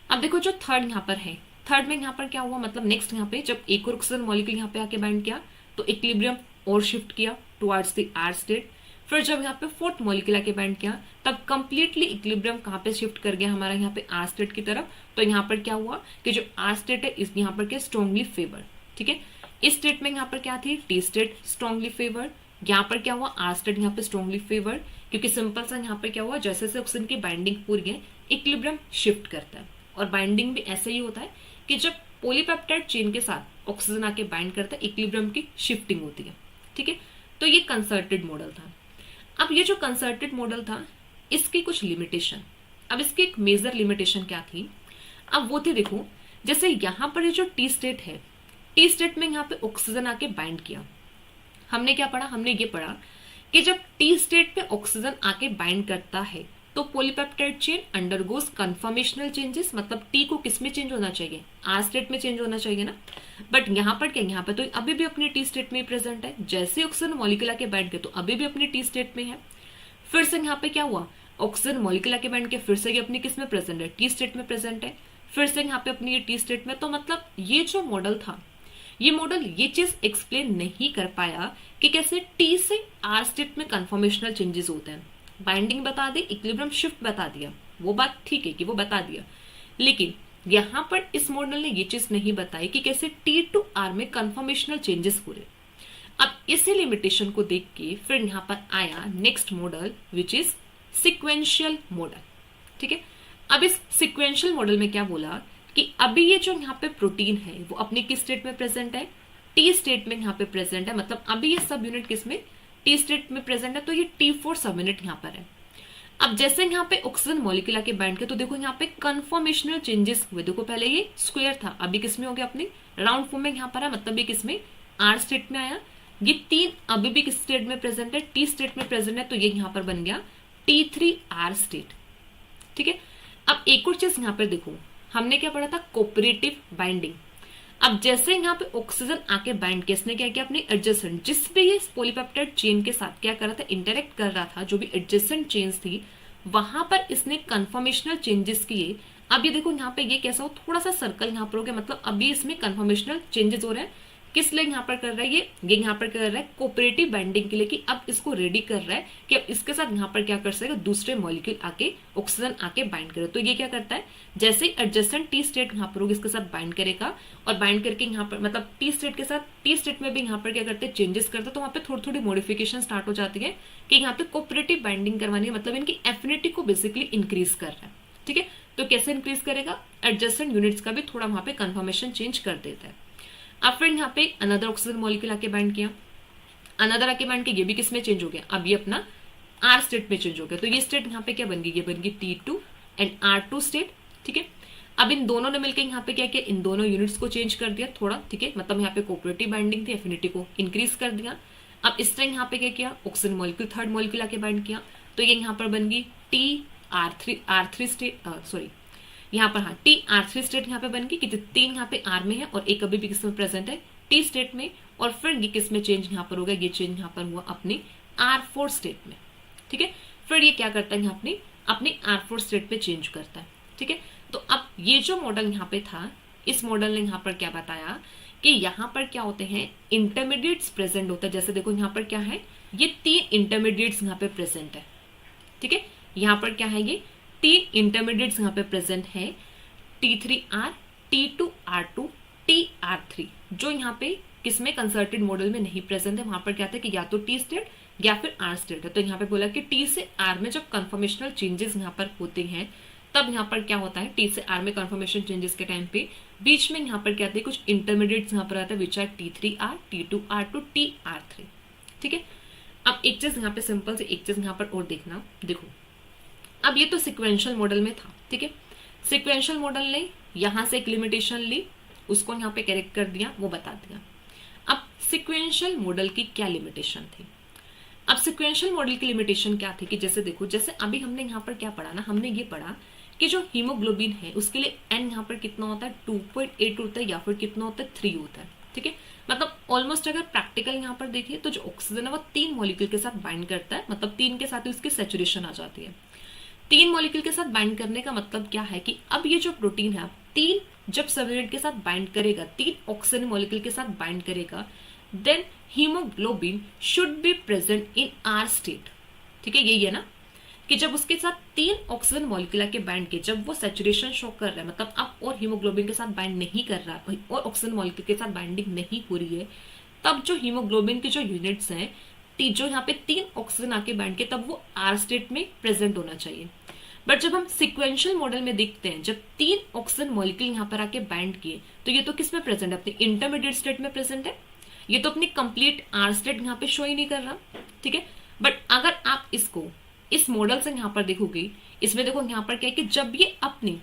अब देखो जो थर्ड यहाँ पर है, थर्ड में यहाँ पर क्या हुआ, मतलब नेक्स्ट यहाँ पे जब एक और ऑक्सीजन मॉलिक्यूल यहाँ पे आके बाइंड किया तो इक्विलिब्रियम और शिफ्ट किया टुवर्ड्स द आर स्टेट। फिर जब यहाँ पे फोर्थ मॉलिक्यूल आके बाइंड किया तब कंप्लीटली इक्विलिब्रियम कहाँ पे शिफ्ट कर गया हमारा, यहाँ पे आर स्टेट की तरफ। तो यहाँ पर क्या हुआ कि जो आर स्टेट है इस यहाँ पर क्या स्ट्रॉन्गली फेवर्ड। ठीक है, इस स्टेट में यहाँ पर क्या थी, टी स्टेट स्ट्रॉन्गली फेवर्ड, यहाँ पर क्या हुआ, आर स्टेट यहाँ पे स्ट्रॉन्गली फेवर्ड, क्योंकि सिंपल सा यहाँ पर क्या हुआ, जैसे जैसे ऑक्सीजन की बाइंडिंग पूरी है इक्विलिब्रियम शिफ्ट करता है। और बाइंडिंग भी ऐसे ही होता है कि जब पॉलीपेप्टाइड चेन के साथ ऑक्सीजन आके बाइंड करता है इक्विलिब्रियम की शिफ्टिंग होती है। ठीक है, तो ये कंसर्टेड मॉडल था। अब ये जो कंसर्टेड मॉडल था इसकी कुछ लिमिटेशन, अब इसकी एक मेजर लिमिटेशन क्या थी, अब वो थी देखो जैसे यहाँ पर ये जो टी स्टेट है, टी स्टेट में यहाँ पे ऑक्सीजन आके बाइंड किया, हमने क्या पढ़ा, हमने ये पढ़ा कि जब टी स्टेट पे ऑक्सीजन आके बाइंड करता है तो polypeptide chain undergoes conformational changes, मतलब टी को किस में चेंज होना चाहिए, आर स्टेट में चेंज होना चाहिए ना। बट यहाँ पर क्या, यहाँ पे तो अभी भी अपनी टी स्टेट में प्रेजेंट है, जैसे ऑक्सीजन मॉलिक्यूल आके बाइंड किया तो अभी भी अपनी टी स्टेट में है। फिर से यहाँ पे क्या हुआ, ऑक्सीजन मॉलिक्यूल आके बाइंड किया, फिर से ये अपनी किस में प्रेजेंट है, टी स्टेट में प्रेजेंट है, फिर से यहाँ पे अपनी ये टी स्टेट में। तो मतलब ये जो मॉडल था, ये मॉडल ये चीज एक्सप्लेन नहीं कर पाया कि कैसे टी से आर स्टेट में कन्फर्मेशनल चेंजेस होते हैं। बाइंडिंग बता दी, इक्विलिब्रियम शिफ्ट बता दिया, वो बात ठीक है कि वो बता दिया, लेकिन यहां पर इस मॉडल ने ये चीज नहीं बताई कि कैसे टी टू आर में कन्फर्मेशनल चेंजेस हो रहे। अब इसी लिमिटेशन को देख के फिर यहां पर आया next model which is sequential model. ठीक है, अब इस सिक्वेंशियल मॉडल में क्या बोला कि अभी ये जो यहाँ पे प्रोटीन है वो अपने किस स्टेट में प्रेजेंट है, टी स्टेट में यहाँ पे प्रेजेंट है। मतलब अभी ये सब यूनिट किस में, टी स्टेट में प्रेजेंट है, तो ये T4 सब यूनिट यहाँ पर है। अब जैसे यहाँ पे ऑक्सीजन मॉलिक्यूल आके बाइंड के तो देखो यहाँ पे कन्फर्मेशनल चेंजेस हुए। देखो पहले ये स्क्वायर था, अभी किस में हो गया, अपने राउंड फॉर्म में यहाँ पर है, मतलब ये किस में, आर स्टेट में आया। ये तीन अभी भी किस स्टेट में प्रेजेंट है, टी स्टेट में प्रेजेंट है, तो ये यहाँ पर बन गया T3R स्टेट। ठीक है, अब एक और चीज यहाँ पर देखो, हमने क्या पढ़ा था, कोऑपरेटिव बाइंडिंग। अब जैसे यहाँ पे ऑक्सीजन आके बाइंड किया, इसने क्या किया, अपने एडजेसेंट जिस पे ये पॉलीपेप्टाइड चेन के साथ क्या कर रहा था, इंटरेक्ट कर रहा था, जो भी एडजेसेंट चेन्स थी वहां पर इसने कन्फर्मेशनल चेंजेस किए। अब ये देखो यहाँ पे ये कैसा हो, थोड़ा सा सर्कल यहाँ पर हो गया, मतलब अभी इसमें कन्फर्मेशनल चेंजेस हो रहे हैं। किस लिए यहाँ पर कर रहा है, ये यहाँ पर कर रहा है कोऑपरेटिव बाइंडिंग के लिए, कि अब इसको रेडी कर रहा है कि अब इसके साथ यहाँ पर क्या कर सकेगा, दूसरे मॉलिक्यूल आके ऑक्सीजन आके बाइंड करे। तो ये क्या करता है, जैसे एडजेसेंट टी स्टेट यहाँ पर होगी इसके साथ बाइंड करेगा, और बाइंड करके यहाँ पर मतलब टी स्टेट के साथ, टी स्टेट में भी यहाँ पर क्या करते हैं, चेंजेस करते हैं। तो वहाँ पे थोड़ी थोड़ी मॉडिफिकेशन स्टार्ट हो जाती है कि यहाँ पे कोऑपरेटिव बाइंडिंग करवानी है, मतलब इनकी एफिनिटी को बेसिकली इंक्रीज कर रहा है। ठीक है, तो कैसे इंक्रीज करेगा, एडजेसेंट यूनिट्स का भी थोड़ा वहां पे कन्फर्मेशन चेंज कर देता है। अब फिर यहाँ पे अनदर ऑक्सीजन मॉलिक्यूल आके बाइंड किया, अनदर आके बाइंड किया, ये भी किसमें चेंज हो गया, अब ये अपना आर स्टेट में चेंज हो गया। तो ये स्टेट यहाँ पे क्या बन गई, ये बन गई T2 एंड R2 स्टेट। ठीक है, अब इन दोनों ने मिलकर यहाँ पे क्या किया, इन दोनों यूनिट्स को चेंज कर दिया थोड़ा। ठीक है, मतलब यहाँ पे कोऑपरेटिव बाइंडिंग थी, एफिनिटी को इंक्रीज कर दिया। अब इस टाइम यहाँ पे क्या किया, ऑक्सीजन मॉलिक्यूल थर्ड मॉलिक्यूल आके बाइंड किया, तो ये यहाँ पर बन गई R3 स्टेट, सॉरी यहाँ पर हाँ TR3 स्टेट यहाँ पे बन गई, कि तीन यहाँ पे आर में है और एक अभी भी किस में प्रेजेंट है, टी स्टेट में। और फिर ये किस में चेंज यहाँ पर होगा, ये चेंज यहाँ पर हुआ अपने R4 स्टेट में। ठीक है, फिर ये क्या करता है, यहाँ अपने R4 स्टेट पे चेंज करता है। ठीक है, तो अब ये जो मॉडल यहाँ पे था, इस मॉडल ने यहाँ पर क्या बताया कि यहाँ पर क्या होते हैं, इंटरमीडिएट्स प्रेजेंट होता है। जैसे देखो यहाँ पर क्या है, ये तीन इंटरमीडिएट्स यहाँ पे प्रेजेंट है। ठीक है, यहाँ पर क्या है, ये तीन इंटरमीडिएट्स यहाँ पे प्रेजेंट है, T3R, T2R2, TR3, जो यहाँ पे किसमें, कंसर्टेड मॉडल में नहीं प्रेजेंट है। वहां पर क्या था कि या तो टी स्टेट या फिर आर स्टेट है। तो यहाँ पे बोला कि टी से आर में जब कन्फर्मेशनल चेंजेस यहाँ पर होते हैं, तब यहाँ पर क्या होता है, टी से आर में कन्फर्मेशन चेंजेस के टाइम पे बीच में यहाँ पर क्या आते हैं, कुछ इंटरमीडिएट्स यहाँ पर आता है, which are T3R, T2R2, TR3। ठीक है, अब एक चीज यहाँ पे सिंपल से एक चीज यहाँ पर और देखना, देखो अब ये तो सिक्वेंशियल मॉडल में था। ठीक है, सिक्वेंशियल मॉडल ने यहां से एक लिमिटेशन ली, उसको यहाँ पे करेक्ट कर दिया, वो बता दिया। अब सिक्वेंशियल मॉडल की क्या लिमिटेशन थी, अब सिक्वेंशियल मॉडल की लिमिटेशन क्या थी, कि जैसे देखो, जैसे अभी हमने यहाँ पर क्या पढ़ा ना, हमने ये पढ़ा कि जो हीमोग्लोबिन है उसके लिए एन यहाँ पर कितना होता है, 2.8 होता है, या फिर कितना होता है, 3 होता है। ठीक है, मतलब ऑलमोस्ट अगर प्रैक्टिकल यहाँ पर देखिए तो जो ऑक्सीजन है वो 3 मॉलिक्यूल के साथ बाइंड करता है, मतलब 3 के साथ ही उसकी सैचुरेशन आ जाती है। 3 मॉलिक्यूल के साथ बाइंड करने का मतलब क्या है, कि अब ये जो प्रोटीन है 3 जब सबयूनिट के साथ बाइंड करेगा, 3 ऑक्सीजन मॉलिक्यूल के साथ बाइंड करेगा, then hemoglobin should be present in R state. ठीक है, यही है ना, कि जब उसके साथ 3 ऑक्सीजन मॉलिक्यूल के बाइंड के, जब वो सैचुरेशन शो कर रहा है, मतलब अब और हीमोग्लोबिन के साथ बाइंड नहीं कर रहा है और ऑक्सीजन मॉलिक्यूल के साथ बाइंडिंग नहीं हो रही है, तब जो हीमोग्लोबिन के जो यूनिट्स हैं, जो यहाँ पे 3 ऑक्सीजन आके बाइंड के, तब वो आर स्टेट में प्रेजेंट होना चाहिए। बट जब हम सिक्वेंशियल मॉडल में देखते हैं, जब 3 ऑक्सीजन मॉलिक्यूल यहाँ पर आके बाइंड किए, तो ये तो किस में प्रेजेंट है, अपने इंटरमीडिएट स्टेट में प्रेजेंट है, ये तो अपनी कंप्लीट आर स्टेट यहाँ पे शो ही नहीं कर रहा। ठीक है, बट अगर आप इसको इस मॉडल से यहाँ पर देखोगे, इसमें देखो यहाँ पर क्या है कि जब ये अपनी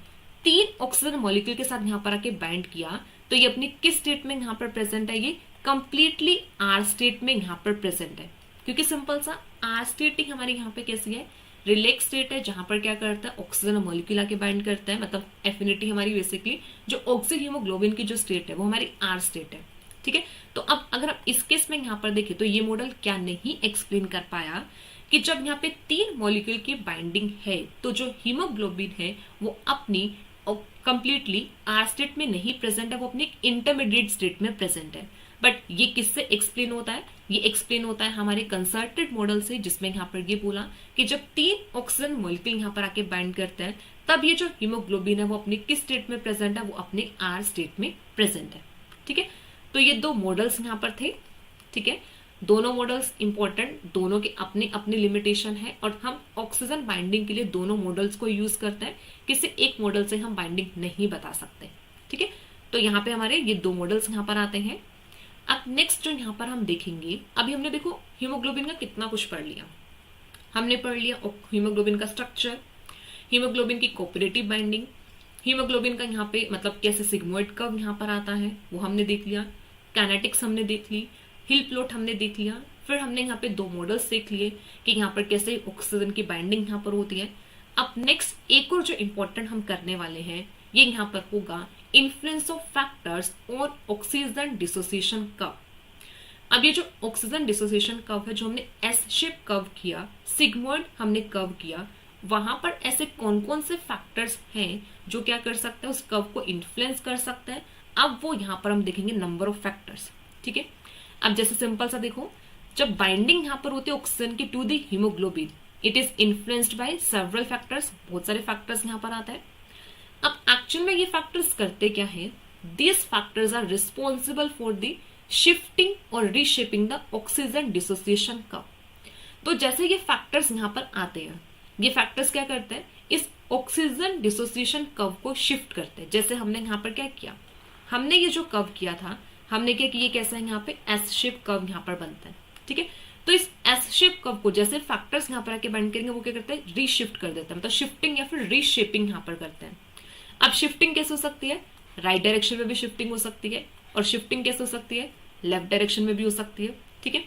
3 ऑक्सीजन मॉलिक्यूल के साथ यहाँ पर आके बाइंड किया, तो ये अपनी किस स्टेट में यहाँ पर प्रेजेंट है, ये कंप्लीटली आर स्टेट में यहाँ पर प्रेजेंट है। क्योंकि सिंपल सा आर स्टेट ही हमारी यहाँ पे कैसी है, रिलैक्स स्टेट है, जहां पर क्या करता है, ऑक्सीजन मॉलिक्यूल आके बाइंड करता है, मतलब एफिनिटी हमारी बेसिकली जो ऑक्सी हीमोग्लोबिन की जो स्टेट है वो हमारी आर स्टेट है। ठीक है, तो अब अगर आप इस केस में यहाँ पर देखें, तो ये मॉडल क्या नहीं एक्सप्लेन कर पाया कि जब यहाँ पे 3 मॉलिक्यूल की बाइंडिंग है, तो जो हीमोग्लोबिन है वो अपनी कंप्लीटली आर स्टेट में नहीं प्रेजेंट है, वो अपनी इंटरमीडिएट स्टेट में प्रेजेंट है। बट ये किससे एक्सप्लेन होता है? ये एक्सप्लेन होता है हमारे कंसर्टेड मॉडल से, जिसमें यहाँ पर ये बोला कि जब 3 ऑक्सीजन मॉलिक्यूल यहाँ पर आके बाइंड करते हैं तब ये जो हीमोग्लोबिन है वो अपनी किस स्टेट में प्रेजेंट है? वो अपने आर स्टेट में प्रेजेंट है। ठीक है, तो ये 2 मॉडल्स यहाँ पर थे। ठीक है, दोनों मॉडल्स इंपॉर्टेंट, दोनों के अपने अपने लिमिटेशन है और हम ऑक्सीजन बाइंडिंग के लिए दोनों मॉडल्स को यूज करते हैं, किसी एक मॉडल से हम बाइंडिंग नहीं बता सकते। ठीक है, तो यहाँ पे हमारे ये 2 मॉडल्स यहाँ पर आते हैं। अब नेक्स्ट जो यहाँ पर हम देखेंगे, अभी हमने देखो हीमोग्लोबिन का कितना कुछ पढ़ लिया। हमने पढ़ लिया हीमोग्लोबिन का स्ट्रक्चर, हीमोग्लोबिन की कोऑपरेटिव बाइंडिंग, हीमोग्लोबिन का यहाँ पे मतलब कैसे सिग्मोइड कर्व यहाँ पर आता है वो हमने देख लिया, कैनेटिक्स हमने देख ली, हिल प्लॉट हमने देख लिया। फिर हमने यहाँ पे 2 मॉडल्स देख लिए कि यहाँ पर कैसे ऑक्सीजन की बाइंडिंग यहाँ पर होती है। अब नेक्स्ट एक और जो इंपॉर्टेंट हम करने वाले हैं ये यहाँ पर होगा इन्फ्लुएंस ऑफ फैक्टर्स और ऑक्सीजन डिसोसिएशन कर्व। अब ये जो ऑक्सीजन डिसोसिएशन कर्व है, जो हमने एस शेप कर्व किया, सिग्मोइड हमने कर्व किया, वहां पर ऐसे कौन कौन से फैक्टर्स हैं जो क्या कर सकते हैं, उस कर्व को इन्फ्लुएंस कर सकते हैं। अब वो यहाँ पर हम देखेंगे नंबर ऑफ फैक्टर्स। ठीक है, अब जैसे सिंपल सा देखो, जब बाइंडिंग यहाँ पर होती है ऑक्सीजन की to the hemoglobin, it is influenced by several factors, बहुत सारे फैक्टर्स यहाँ पर आता है। अब एक्चुअल में ये फैक्टर्स करते क्या है? These factors are responsible for the shifting और reshaping the oxygen dissociation curve. तो जैसे ये फैक्टर्स यहाँ पर आते हैं, ये फैक्टर्स क्या करते हैं? इस ऑक्सीजन डिसोसिएशन कर्व को शिफ्ट करते हैं। जैसे हमने यहाँ पर क्या किया, हमने ये जो कर्व किया था, हमने क्या किया, कैसा है यहाँ पे एस शेप कर्व यहाँ पर बनता है। ठीक है, तो इस एस शेप कर्व को जैसे फैक्टर्स यहाँ पर आके बाइंड करेंगे वो क्या करते हैं? रीशिफ्ट कर देते हैं, मतलब शिफ्टिंग या फिर रीशेपिंग यहाँ पर करते हैं। अब शिफ्टिंग कैसे हो सकती है? राइट डायरेक्शन में भी शिफ्टिंग हो सकती है, और शिफ्टिंग कैसे हो सकती है? लेफ्ट डायरेक्शन में भी हो सकती है। ठीक है,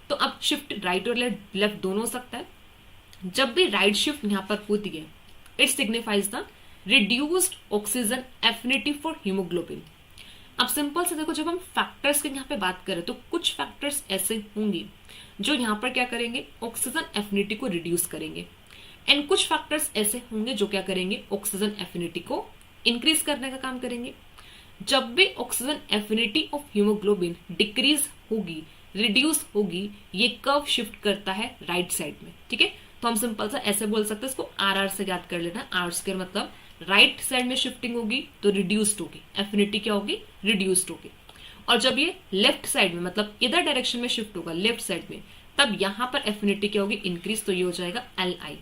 तो अब शिफ्ट राइट और लेफ्ट दोनों हो सकता है। जब भी राइट शिफ्ट यहाँ पर होती है, it signifies the reduced oxygen affinity for haemoglobin. अब सिंपल से देखो, जब हम फैक्टर्स की यहाँ पे बात करें तो कुछ फैक्टर्स ऐसे होंगे जो यहाँ पर क्या करेंगे? ऑक्सीजन एफिनिटी को रिड्यूस करेंगे, एंड कुछ फैक्टर्स ऐसे होंगे जो क्या करेंगे? ऑक्सीजन एफिनिटी को इंक्रीज करने का काम करेंगे। जब भी oxygen affinity of haemoglobin decrease होगी, रिड्यूस होगी, ये कर्व शिफ्ट करता है राइट साइड में। ठीक है, तो हम सिंपल सा ऐसे बोल सकते हैं, इसको आर से याद कर लेना। आर स्क्वायर मतलब राइट साइड में शिफ्टिंग होगी तो रिड्यूस्ड होगी, एफिनिटी क्या होगी? रिड्यूस्ड होगी। और जब ये लेफ्ट साइड में मतलब इधर डायरेक्शन में शिफ्ट होगा लेफ्ट साइड में, तब यहां पर एफिनिटी क्या होगी? इंक्रीज, तो ये हो जाएगा एल आई।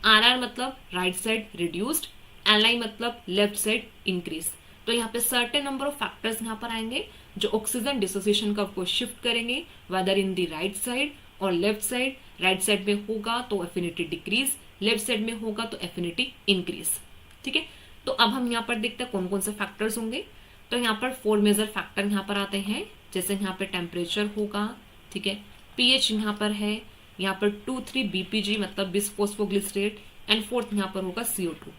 आर आर मतलब right side reduced, L I मतलब लेफ्ट साइड इंक्रीज। तो यहाँ पे सर्टेन नंबर ऑफ फैक्टर्स यहाँ पर आएंगे जो ऑक्सीजन डिसोसिएशन कर्व को शिफ्ट करेंगे, whether in the right side और लेफ्ट साइड। राइट साइड में होगा तो एफिनिटी डिक्रीज, लेफ्ट साइड में होगा तो एफिनिटी इंक्रीज। ठीक है, तो अब हम यहाँ पर देखते हैं कौन कौन से फैक्टर्स होंगे। तो यहाँ पर 4 मेजर फैक्टर यहाँ पर आते हैं, जैसे यहाँ पे टेम्परेचर होगा, ठीक है, पीएच यहाँ पर है, यहाँ पर 2,3 बीपीजी मतलब बिसफॉस्फोग्लिसरेट, एंड 4th यहाँ पर होगा CO2।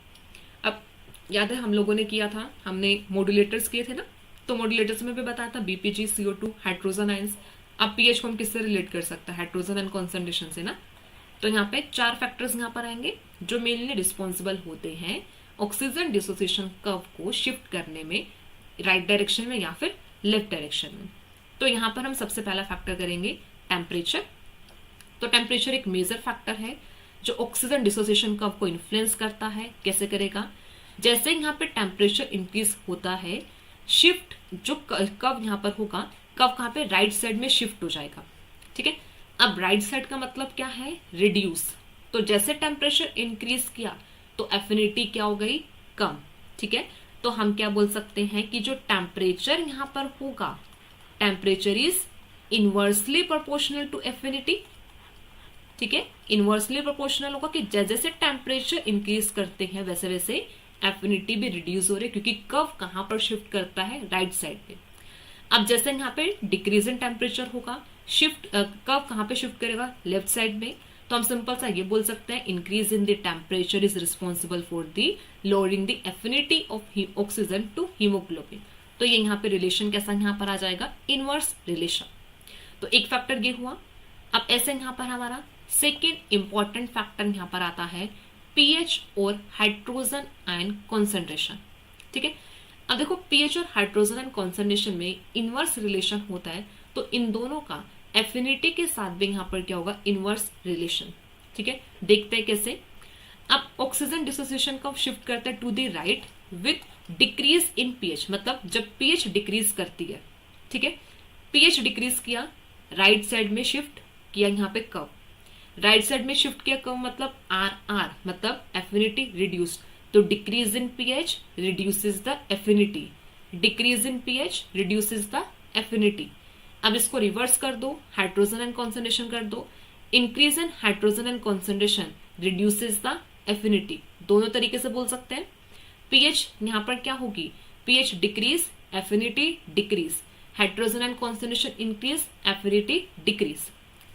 अब याद है हम लोगों ने किया था, हमने मॉड्यूलेटर्स किए थे ना, तो मॉड्यूलेटर्स में भी बताया था बीपीजी, CO2, हाइड्रोजन आयंस। अब पीएच को हम किससे रिलेट कर सकते हैं? हाइड्रोजन एंड कॉन्सेंट्रेशन से ना। तो यहाँ पे 4 फैक्टर्स यहाँ पर आएंगे जो मेनली रिस्पॉन्सिबल होते हैं ऑक्सीजन डिसोसिएशन कर्व को शिफ्ट करने में, राइट डायरेक्शन में या फिर लेफ्ट डायरेक्शन में। तो यहाँ पर हम सबसे पहला फैक्टर करेंगे टेम्परेचर। तो टेम्परेचर एक मेजर फैक्टर है जो ऑक्सीजन डिसोसिएशन कर्व को इन्फ्लुएंस करता है। कैसे करेगा? जैसे यहाँ पे टेम्परेचर इंक्रीज होता है, शिफ्ट जो कर्व यहाँ पर होगा, कर्व कहाँ पे? राइट साइड में शिफ्ट हो जाएगा। ठीक है, अब राइट साइड का मतलब क्या है? रिड्यूस। तो जैसे टेम्परेचर इंक्रीज किया तो एफिनिटी क्या हो गई? कम। ठीक है, तो हम क्या बोल सकते हैं कि जो टेम्परेचर यहाँ पर होगा, temperature is inversely proportional to affinity. ठीक है, इनवर्सली प्रोपोर्शनल होगा कि जैसे जैसे टेम्परेचर इंक्रीज करते हैं वैसे वैसे एफिनिटी भी रिड्यूस हो रही है, क्योंकि कर्व कहां पर शिफ्ट करता है? राइट साइड पे। अब जैसे यहाँ पे डिक्रीज इन टेम्परेचर होगा, शिफ्ट कर्व कहां पे शिफ्ट करेगा? लेफ्ट साइड में। तो हम सिंपल सा ये बोल सकते हैं increase in the temperature is responsible for the lowering the affinity of oxygen to hemoglobin. तो ये यहाँ पे रिलेशन कैसा यहाँ पर आ जाएगा? Inverse relation. तो एक फैक्टर ये हुआ। अब ऐसे यहाँ पर हमारा सेकेंड इंपॉर्टेंट फैक्टर यहाँ पर आता है पीएच और हाइड्रोजन आयन कॉन्सेंट्रेशन। ठीक है, अब देखो पीएच और हाइड्रोजन एंड कॉन्सेंट्रेशन में इनवर्स रिलेशन होता है, तो इन दोनों का एफिनिटी के साथ भी यहाँ पर क्या होगा, इनवर्स रिलेशन। ठीक है, देखते हैं कैसे। अब ऑक्सीजन डिसोसिएशन को शिफ्ट करता है to the right with decrease in pH, मतलब जब पीएच डिक्रीज करती है, ठीक है, पीएच डिक्रीज किया, राइट साइड में शिफ्ट किया, यहाँ पे कर्व राइट साइड में शिफ्ट किया, कर्व मतलब आर मतलब एफिनिटी रिड्यूस्ड, तो decrease in pH reduces the affinity, decrease in pH reduces the affinity. अब इसको रिवर्स कर दो, हाइड्रोजन एंड कॉन्सेंट्रेशन कर दो, increase in hydrogen ion concentration reduces the affinity, दोनों तरीके से बोल सकते हैं। पीएच यहां पर क्या होगी, pH decrease, affinity decrease, hydrogen ion concentration increase, affinity decrease.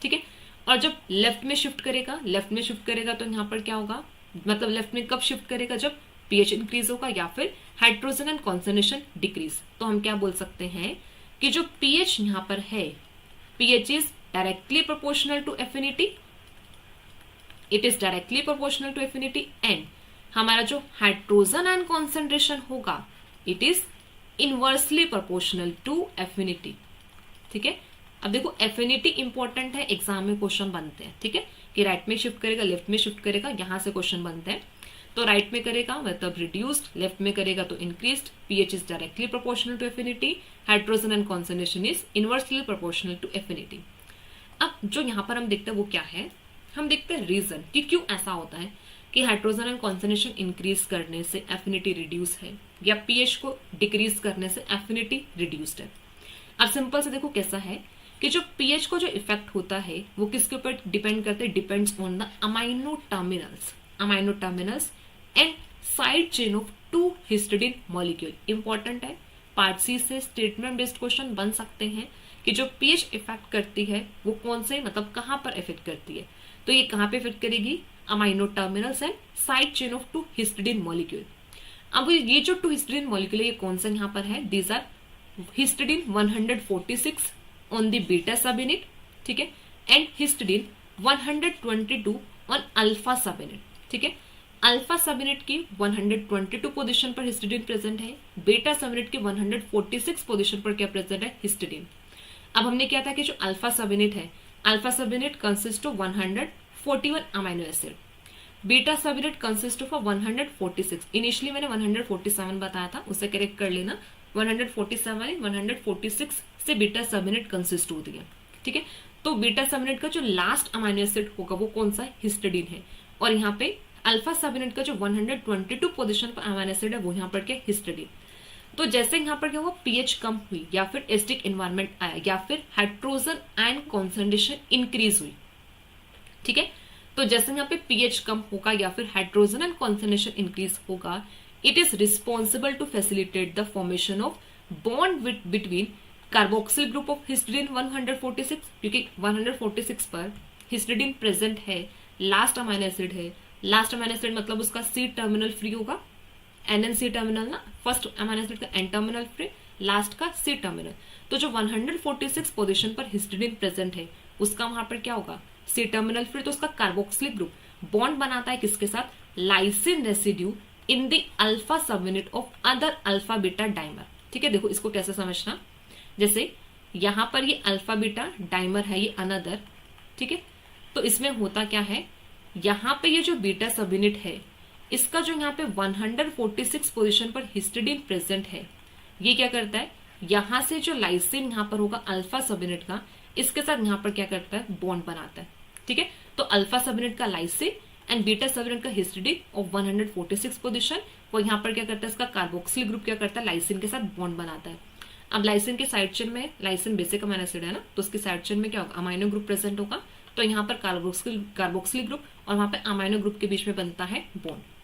ठीक है, और जब लेफ्ट में शिफ्ट करेगा तो यहां पर क्या होगा, मतलब लेफ्ट में कब शिफ्ट करेगा, जब पीएच इंक्रीज होगा या फिर हाइड्रोजन एंड कॉन्सेंट्रेशन डिक्रीज। तो हम क्या बोल सकते हैं कि जो पीएच यहां पर है, pH is directly proportional to affinity, it is directly proportional to affinity, and हमारा जो हाइड्रोजन एंड कॉन्सेंट्रेशन होगा it is inversely proportional to affinity. ठीक है, अब देखो एफिनिटी इंपॉर्टेंट है, एग्जाम में क्वेश्चन बनते हैं। ठीक है, कि राइट में शिफ्ट करेगा, लेफ्ट में शिफ्ट करेगा, यहां से क्वेश्चन बनते हैं। तो राइट में करेगा मतलब रिड्यूस्ड, लेफ्ट में करेगा तो increased, pH is directly proportional to affinity, hydrogen ion concentration is inversely proportional to affinity. अब जो यहां पर हम देखते हैं वो क्या है, हम देखते हैं रीजन कि क्यों ऐसा होता है कि हाइड्रोजन एंड कॉन्सेंट्रेशन इंक्रीज करने से एफिनिटी रिड्यूस है या पीएच को डिक्रीज करने से एफिनिटी रिड्यूस्ड है। अब सिंपल से देखो कैसा है कि जो पीएच को जो इफेक्ट होता है वो किसके ऊपर डिपेंड करते हैं, depends on the amino terminals and side chain of two histidine molecule. Important है, पार्ट सी से स्टेटमेंट बेस्ड क्वेश्चन बन सकते हैं कि जो पीएच इफेक्ट करती है वो कौन से, मतलब कहां पर इफेक्ट करती है, तो ये कहां पे इफेक्ट करेगी, amino terminals and side chain of two histidine molecule. अब ये जो टू हिस्टिडीन मॉलिक्यूल है ये कौन सा यहाँ पर है, these are histidine 146 on the beta subunit, ठीक है, and histidine 122 on alpha subunit. ठीक है, अल्फा सब यूनिट की 122 पोजीशन पर हिस्टिडीन प्रेजेंट है, बीटा सब यूनिट की 146 पोजीशन पर क्या प्रेजेंट है, हिस्टिडीन। अब हमने क्या था कि जो अल्फा सब यूनिट है, अल्फा सब unit consist of 141 amino acid, beta सब यूनिट कंसिस्ट ऑफ 146। इनिशियली मैंने 147 बताया था, उसे करेक्ट कर लेना, 147 146 से बीटा सब यूनिट कंसिस्ट होती है। ठीक है, तो बीटा सब यूनिट का जो लास्ट अमाइनो एसिड होगा वो कौन सा है, हिस्टिडीन है, और यहाँ पे अल्फा सब यूनिट का जो 122 पोजीशन पर अमाइनो एसिड है वो यहाँ पर क्या, हिस्टिडीन। तो जैसे यहाँ पर क्या हुआ, पीएच कम हुई या फिर एसिडिक एनवायरनमेंट आया या फिर हाइड्रोजन आयन कॉन्सेंट्रेशन इंक्रीज हुई। ठीक है, तो जैसे यहाँ पे पीएच कम होगा या फिर हाइड्रोजन एंड कॉन्सेंट्रेशन इंक्रीज होगा, it is responsible to facilitate the formation of bond between carboxyl group of histidine 146, क्योंकि 146 पर हिस्टिडीन प्रेजेंट है, लास्ट अमाइनो एसिड है, लास्ट अमाइनो एसिड मतलब उसका सी टर्मिनल फ्री होगा, एनएनसी टर्मिनल ना, first amino acid का एन टर्मिनल फ्री, लास्ट का सी टर्मिनल। तो जो 146 पोजीशन पर हिस्टिडीन प्रेजेंट है उसका वहां पर क्या होगा, सी टर्मिनल फ्री, तो उसका कार्बोक्सिलिक ग्रुप बॉन्ड बनाता है किसके साथ, lysine residue in the alpha सब unit of other alpha beta dimer. ठीक है, देखो इसको कैसे समझना, जैसे यहां पर ये अल्फा बीटा डाइमर है, ये अनदर, ठीक है, तो इसमें होता क्या है, यहां पे ये जो बीटा सब यूनिट है इसका जो यहाँ पे 146 पोजीशन पर हिस्टिडीन प्रेजेंट है, ये क्या करता है, यहां से जो लाइसिन यहाँ पर होगा अल्फा सब यूनिट का, इसके साथ यहाँ पर क्या करता है, बॉन्ड बनाता है। ठीक है, तो अल्फा सब यूनिट का लाइसिन एंड बीटा सब यूनिट का हिस्टिडीन ऑफ 146 पोजीशन, वो यहाँ पर क्या करता है, इसका कार्बोक्सिल ग्रुप क्या करता है, लाइसिन के साथ बॉन्ड बनाता है। अब लाइसिन के साइड चेन में, लाइसिन बेसिक अमाइनो एसिड है ना, तो उसके साइड चेन में क्या होगा, अमाइनो ग्रुप प्रेजेंट होगा, तो यहाँ पर कार्बोक्सिल ग्रुप और वहां पे अमाइनो ग्रुप के बीच में बनता है बॉन्ड।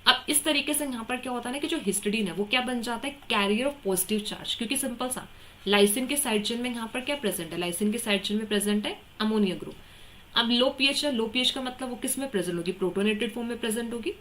अब इस तरीके से यहाँ पर क्या होता है ना कि जो हिस्टिडीन है वो क्या बन जाता है, कैरियर ऑफ पॉजिटिव चार्ज, क्योंकि सिंपल सा लाइसिन के साइड चेन में यहाँ पर क्या प्रेजेंट है, लाइसिन के साइड चेन में प्रेजेंट है अमोनिया ग्रुप। अब लो पीएच है, लो पीएच का मतलब वो किस में प्रेजेंट होगी, प्रोटोनेटेड फॉर्म में प्रेजेंट होगी।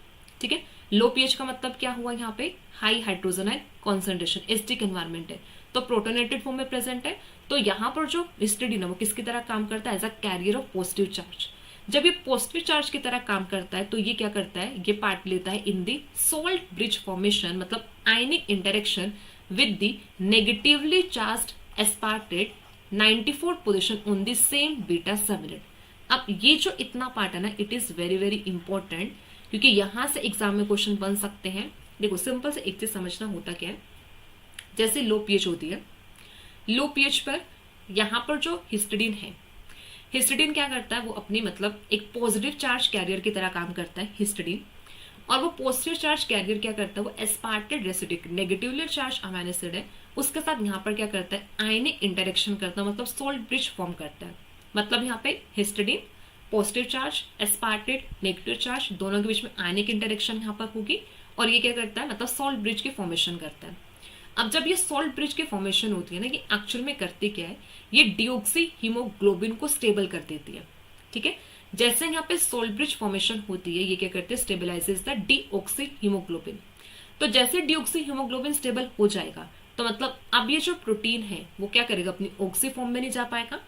ठीक है, लो पीएच का मतलब क्या हुआ, यहाँ पे high hydrogen ion concentration, acidic environment है, तो प्रोटोनेटेड फॉर्म में प्रेजेंट है, तो यहाँ पर जो हिस्टिडीन है वो किसकी तरह काम करता है, as a carrier of positive charge. जब ये पॉजिटिव चार्ज की तरह काम करता है तो ये क्या करता है, ये पार्ट लेता है in the salt bridge formation, मतलब ionic interaction with the negatively charged aspartate 94 position on the same beta subunit. अब ये जो इतना पार्ट है ना, it is very very important, क्योंकि यहां से एग्जाम में क्वेश्चन बन सकते हैं। देखो सिंपल से एक चीज समझना होता क्या है, जैसे लो पीएच होती है, लो पीएच पर यहां पर जो हिस्टिडीन है, हिस्टिडीन क्या करता है, वो अपनी मतलब एक पॉजिटिव चार्ज कैरियर की तरह काम करता है हिस्टिडीन, और वो पॉजिटिव चार्ज कैरियर क्या करता है, वो aspartate residue negatively charge amino acid है, उसके साथ यहाँ पर क्या करता है, आयनिक इंटरेक्शन करता है, मतलब सोल्ट ब्रिज फॉर्म करता है। मतलब यहाँ पे histidine positive charge, aspartate negative charge, दोनों के बीच में आयनिक इंटरेक्शन यहाँ पर होगी, और ये क्या करता है, मतलब सोल्ट ब्रिज की फॉर्मेशन करता है। अब जब ये सोल्ट ब्रिज की फॉर्मेशन होती है ना, ये एक्चुअल में करती क्या है, ये डिऑक्सी हीमोग्लोबिन को स्टेबल कर देती है। ठीक है, जैसे यहाँ पे सोल्ट ब्रिज फॉर्मेशन होती है, ये क्या करते हैं, स्टेबलाइजेस द डीऑक्सी हीमोग्लोबिन। तो जैसे डीऑक्सी हीमोग्लोबिन स्टेबल हो जाएगा, तो मतलब अब ये जो प्रोटीन है वो क्या करेगा, अपनी ऑक्सी फॉर्म में नहीं जा पाएगा।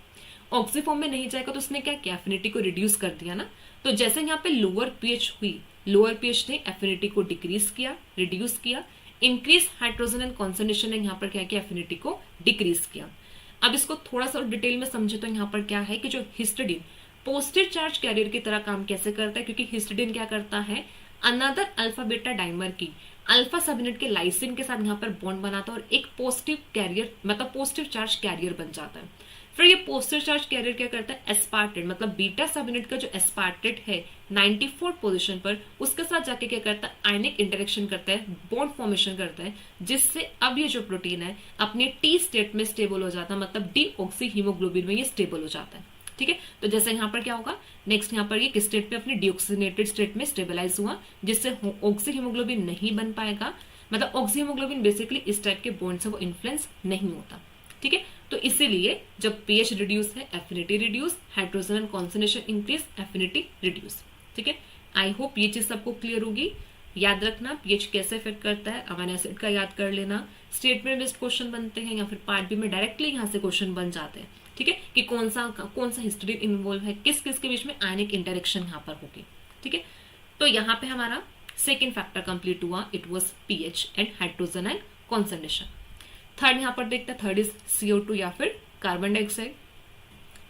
ऑक्सी फॉर्म में नहीं जाएगा तो उसने क्या किया, एफिनिटी को रिड्यूस कर दिया ना। तो जैसे यहाँ पे लोअर पीएच हुई, लोअर पीएच ने एफिनिटी को डिक्रीज किया, रिड्यूस किया, इंक्रीज हाइड्रोजन एंड कॉन्सेंट्रेशन ने यहाँ पर क्या किया, एफिनिटी को डिक्रीज किया। अब इसको थोड़ा सा डिटेल में समझे तो यहाँ पर क्या है कि जो हिस्टिडीन पॉजिटिव चार्ज कैरियर की तरह काम कैसे करता है, क्योंकि हिस्टिडीन क्या करता है, अनदर अल्फा बीटा डाइमर की अल्फा सबयूनिट के लाइसिन के साथ यहाँ पर बॉन्ड बनाता है और एक पॉजिटिव कैरियर मतलब पॉजिटिव चार्ज कैरियर बन जाता है। फिर ये पॉजिटिव चार्ज कैरियर क्या करता है, एस्पार्टेट मतलब बीटा सबयूनिट का जो एस्पार्टेट है 94 पोजीशन पर, उसके साथ जाके क्या करता है, आयनिक इंटरेक्शन करता है, बॉन्ड फॉर्मेशन करता है, जिससे अब ये जो प्रोटीन है अपने टी स्टेट में स्टेबल हो जाता है, मतलब डीऑक्सी हीमोग्लोबिन में ये स्टेबल हो जाता है। ठीक है, तो जैसे यहाँ पर क्या होगा, नेक्स्ट यहाँ पर ये किस स्टेट पे, अपने डीऑक्सीनेटेड स्टेट में स्टेबलाइज हुआ, जिससे ऑक्सी हीमोग्लोबिन नहीं बन पाएगा। मतलब ऑक्सी हीमोग्लोबिन बेसिकली इस टाइप के बॉन्ड से वो इन्फ्लुएंस नहीं होता। ठीक है, तो इसीलिए जब पीएच रिड्यूस है, affinity reduce, hydrogen ion concentration increase, affinity reduce. ठीक है, आई होप ये चीज सबको क्लियर होगी। याद रखना पीएच कैसे इफेक्ट करता है, अमीनो एसिड का याद कर लेना, स्टेटमेंट बेस्ड क्वेश्चन बनते हैं या फिर पार्ट बी में डायरेक्टली यहाँ से क्वेश्चन बन जाते हैं। ठीक है, कि कौन सा हिस्ट्री इन्वॉल्व है, किस किस के बीच में आयनिक इंटरेक्शन यहाँ पर होगी। ठीक है, तो यहाँ पे हमारा सेकेंड फैक्टर कंप्लीट हुआ, it was pH and hydrogen ion concentration. Third यहाँ पर देखते हैं, थर्ड इज CO2 या फिर कार्बन डाइऑक्साइड।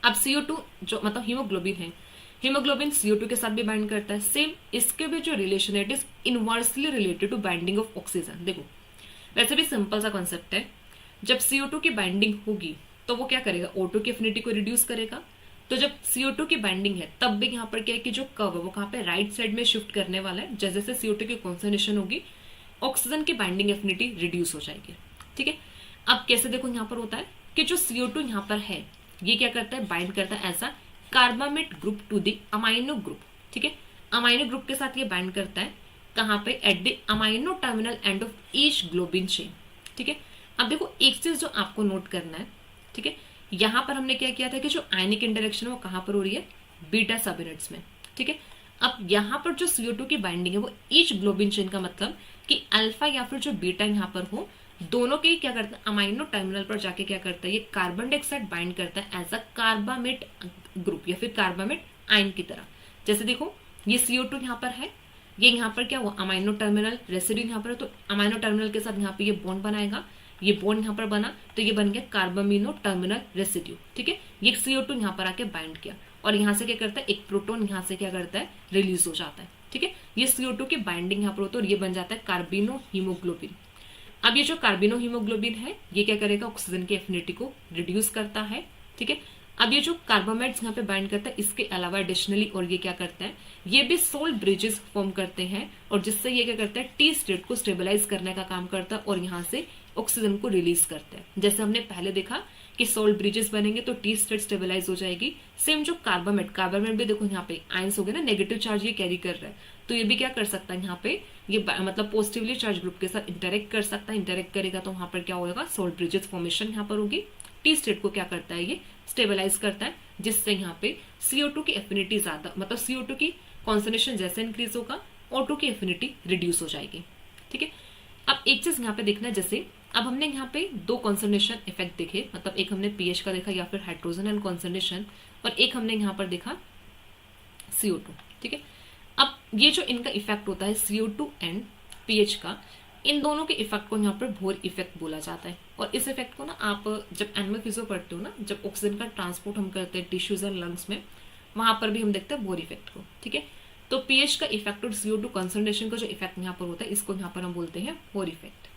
अब CO2 जो मतलब हीमोग्लोबिन है, हीमोग्लोबिन CO2 के साथ भी बाइंड करता है। सेम इसके भी जो रिलेशन है, it is inversely related to binding of oxygen. देखो वैसे भी सिंपल सा कॉन्सेप्ट है, जब CO2 की बाइंडिंग होगी तो वो क्या करेगा, O2 की एफिनिटी को रिड्यूस करेगा। तो जब CO2 की बाइंडिंग है तब भी यहाँ पर क्या है कि जो कर्व है वो कहाँ पे, राइट साइड में शिफ्ट करने वाला है। जैसे जैसे CO2 की कॉन्सेंट्रेशन होगी, ऑक्सीजन की बाइंडिंग एफिनिटी रिड्यूस हो जाएगी। ठीक है, अब कैसे देखो यहाँ पर होता है कि जो CO2 यहाँ पर है, ये क्या करता है, बाइंड करता है ऐसा carbamate group to the amino group. ठीक है, अमाइनो ग्रुप के साथ ये बाइंड करता है कहाँ पे, at the amino terminal end of each globin chain. ठीक है, अब देखो एक चीज जो आपको नोट करना है, ठीक है, यहाँ पर हमने क्या किया था कि जो आयनिक इंटरेक्शन है वो कहाँ पर हो रही है, बीटा सबयूनिट्स में। ठीक है, अब यहाँ पर जो CO2 की बाइंडिंग है वो ईच ग्लोबिन चेन का मतलब कि अल्फा या फिर जो बीटा यहाँ पर हो, दोनों के क्या करता है, अमाइनो टर्मिनल पर जाके क्या करता है, ये कार्बन डाइऑक्साइड बाइंड करता है एज अ कार्बामेट ग्रुप या फिर कार्बामेट आयन की तरह। जैसे देखो ये CO2 यहाँ पर है, ये यहाँ पर क्या हुआ, अमाइनो टर्मिनल रेसिड्यू यहाँ पर है, तो अमाइनो टर्मिनल के साथ यहाँ पे ये बॉन्ड बनाएगा, ये बॉन्ड यहाँ पर बना तो ये बन गया कार्बामिनो टर्मिनल रेसिड्यू। ठीक है, ये CO2 यहाँ पर आके बाइंड किया और यहाँ से क्या करता है, एक प्रोटॉन यहाँ से क्या करता है, रिलीज हो जाता है। ठीक है, ये CO2 की बाइंडिंग यहाँ पर होता है और ये बन जाता है कार्बिनो हीमोग्लोबिन। अब ये जो कार्बिनो हीमोग्लोबिन है ये क्या करेगा, ऑक्सीजन की एफिनिटी को रिड्यूस करता है। ठीक है, अब ये जो कार्बामेट्स यहाँ पे बाइंड करता है, इसके अलावा एडिशनली और ये क्या करता है, ये भी सोल्ट ब्रिजेस फॉर्म करते हैं और जिससे ये क्या करता है, टी स्टेट को स्टेबलाइज करने का काम करता है और यहाँ से ऑक्सीजन को रिलीज करता है। जैसे हमने पहले देखा कि सोल्ट ब्रिजेस बनेंगे तो टी स्टेट स्टेबलाइज हो जाएगी। सेम जो कार्बामेट भी देखो यहाँ पे आयंस हो गए ना, नेगेटिव चार्ज ये कैरी कर रहा है, तो ये भी क्या कर सकता है, यहाँ पे ये मतलब पॉजिटिवली चार्ज ग्रुप के साथ इंटरेक्ट कर सकता है। इंटरेक्ट करेगा तो वहां पर क्या होगा, सोल्ट ब्रिजेस फॉर्मेशन यहाँ पर होगी। टी स्टेट को क्या करता है, ये स्टेबलाइज करता है, जिससे यहाँ पे CO2 की एफिनिटी ज्यादा मतलब CO2 की कॉन्सेंट्रेशन जैसे इंक्रीज होगा, O2 की एफिनिटी रिड्यूस हो जाएगी। ठीक है, अब एक चीज यहाँ पे देखना है, जैसे अब हमने यहाँ पे दो कॉन्सेंट्रेशन इफेक्ट देखे, मतलब एक हमने पीएच का देखा या फिर हाइड्रोजन एंड कॉन्सेंट्रेशन, और एक हमने यहाँ पर देखा CO2। ठीक है, अब ये जो इनका इफेक्ट होता है CO2 एंड pH का, इन दोनों के इफेक्ट को यहाँ पर बोर इफेक्ट बोला जाता है। और इस इफेक्ट को ना आप जब एनिमल फिजियो पढ़ते हो ना, जब ऑक्सीजन का ट्रांसपोर्ट हम करते हैं टिश्यूज एंड लंग्स में, वहां पर भी हम देखते हैं बोर इफेक्ट को। ठीक है, तो pH का इफेक्ट और CO2 कंसंट्रेशन का जो इफेक्ट यहाँ पर होता है, इसको यहाँ पर हम बोलते हैं बोर इफेक्ट।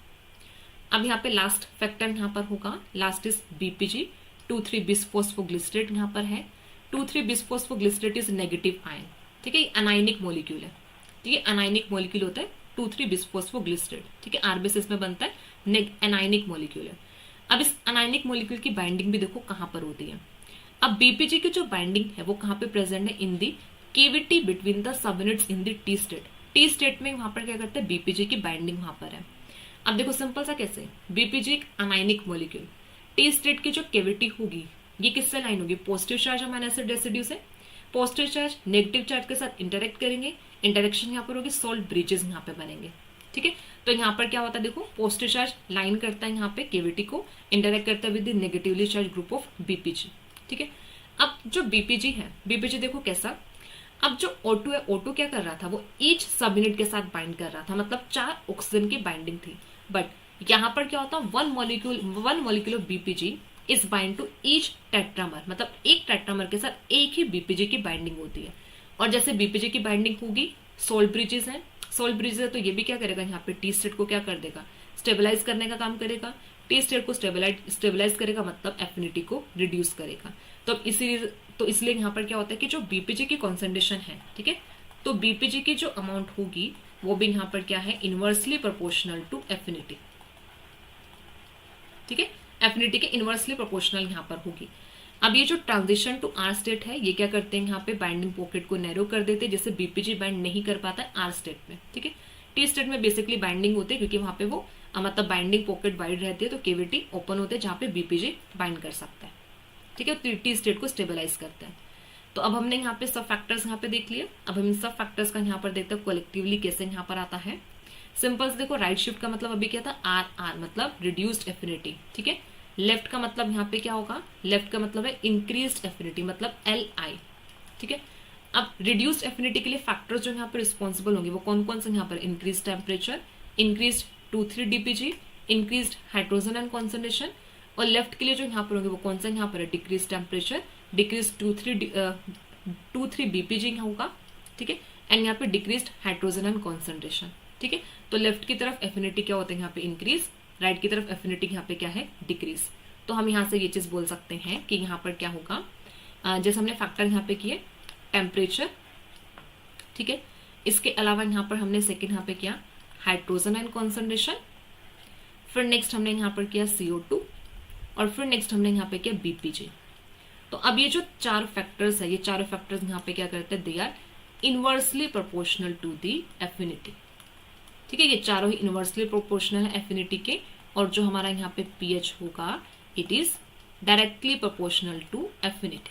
अब यहाँ पे लास्ट फैक्टर यहाँ पर होगा, लास्ट इज BPG 2,3-बिसफॉस्फोग्लिसरेट यहाँ पर है। 2,3-बिसफॉस्फोग्लिसरेट इज नेगेटिव आयन। ठीक है, अनाइनिक मॉलिक्यूल है। ठीक है, अनाइनिक मॉलिक्यूल होता है 2,3-बिसफॉस्फोग्लिसरेट। ठीक है, R बेसिस में बनता है, एनाइनिक मॉलिक्यूल है। अब इस अनाइनिक मॉलिक्यूल की बाइंडिंग भी देखो कहां पर होती है। अब BPG की जो बाइंडिंग है वो कहां पे प्रेजेंट है, in the cavity between the sub units in the T state. T state में वहां पर क्या करते हैं, BPG की बाइंडिंग वहां पर है। अब देखो सिंपल सा कैसे, BPG एक अनाइनिक मॉलिक्यूल, T स्टेट की जो केविटी होगी ये किससे लाइन होगी, positive charge amino acid residue से। पॉजिटिव चार्ज नेगेटिव चार्ज के साथ इंटरेक्ट करेंगे, इंटरेक्शन यहाँ पर होगी, सॉल्ट ब्रिजेस यहाँ पे बनेंगे। ठीक है, तो यहाँ पर क्या होता है, देखो पॉजिटिव चार्ज लाइन करता है यहाँ पे केविटी को, इंटरेक्ट करता है with the negatively charge group of BPG। ठीक है, अब जो BPG है, BPG देखो कैसा, अब जो O2 है, O2 क्या कर रहा था, वो ईच सब यूनिट के साथ बाइंड कर रहा था, मतलब 4 ऑक्सीजन की बाइंडिंग थी। बट यहाँ पर क्या होता है, one molecule of BPG is bind to each tetramer, मतलब एक टेट्रामर के साथ एक ही BPG की बाइंडिंग होती है। और जैसे BPG की बाइंडिंग होगी, सोल्ट ब्रिजेस है, सोल्ट ब्रिजेस है, तो ये भी क्या करेगा, यहाँ पे T स्टेट को क्या कर देगा, स्टेबलाइज करने का काम करेगा। T स्टेट को स्टेबलाइज करेगा मतलब एफिनिटी को रिड्यूस करेगा। तो इसलिए यहाँ पर क्या होता है कि जो BPG की कॉन्सेंट्रेशन है, ठीक है, तो BPG की जो अमाउंट होगी वो भी यहाँ पर क्या है, इनवर्सली प्रोपोर्शनल टू एफिनिटी। ठीक है, एफिनिटी के इनवर्सली प्रोपोर्शनल यहाँ पर होगी। अब ये जो ट्रांजिशन टू R स्टेट है, ये क्या करते हैं, यहाँ पे बाइंडिंग पॉकेट को नैरो कर देते हैं, जिससे BPG बाइंड नहीं कर पाता है R स्टेट में। ठीक है, T स्टेट में बेसिकली बाइंडिंग होती है, क्योंकि वहां पे वो मतलब बाइंडिंग पॉकेट वाइड रहती है, तो केविटी ओपन होते हैं जहां पे BPG बाइंड कर सकता है। ठीक है, T स्टेट को स्टेबलाइज करता है। तो अब हमने यहाँ पे सब फैक्टर्स यहाँ पे देख लिए। अब हम इन सब फैक्टर्स का यहाँ पर देखते हैं कोलेक्टिवली कैसे यहाँ पर आता है। सिंपल से देखो, राइट शिफ्ट का मतलब अभी क्या था, RR मतलब रिड्यूस्ड एफिनिटी। ठीक है, लेफ्ट का मतलब यहाँ पे क्या होगा, लेफ्ट का मतलब है इंक्रीज्ड एफिनिटी, मतलब LI। ठीक है, अब रिड्यूस्ड एफिनिटी के लिए फैक्टर्स जो यहाँ पर रिस्पॉन्सिबल होंगे वो कौन कौन से यहाँ पर, increase temperature, increase 2,3-DPG, increase hydrogen ion concentration. और लेफ्ट के लिए जो यहाँ पर होंगे वो कौन सा यहाँ पर है, डिक्रीज टेम्परेचर, डिक्रीज 2,3-BPG होगा। ठीक है, एंड यहाँ पे डिक्रीज हाइड्रोजन एंड कॉन्सेंट्रेशन। ठीक है, तो लेफ्ट की तरफ एफिनिटी क्या होता है, यहाँ पे इंक्रीज, राइट की तरफ एफिनिटी यहाँ पे क्या है, डिक्रीज। तो हम यहाँ से ये चीज बोल सकते हैं कि यहाँ पर क्या होगा, जैसे हमने फैक्टर यहाँ पे किए टेम्परेचर। ठीक है, इसके अलावा यहाँ पर हमने सेकेंड यहाँ पे किया हाइड्रोजन एंड कॉन्सेंट्रेशन, फिर नेक्स्ट हमने यहाँ पर किया CO2, और फिर नेक्स्ट हमने यहाँ पे किया BPG। तो अब ये जो 4 फैक्टर्स है, ये चारों फैक्टर्स यहाँ पे क्या करते हैं, they are inversely proportional to the affinity. ठीक है, ये चारों ही इनवर्सली प्रोपोर्शनल है एफिनिटी के, और जो हमारा यहाँ पे pH होगा it is directly proportional to affinity.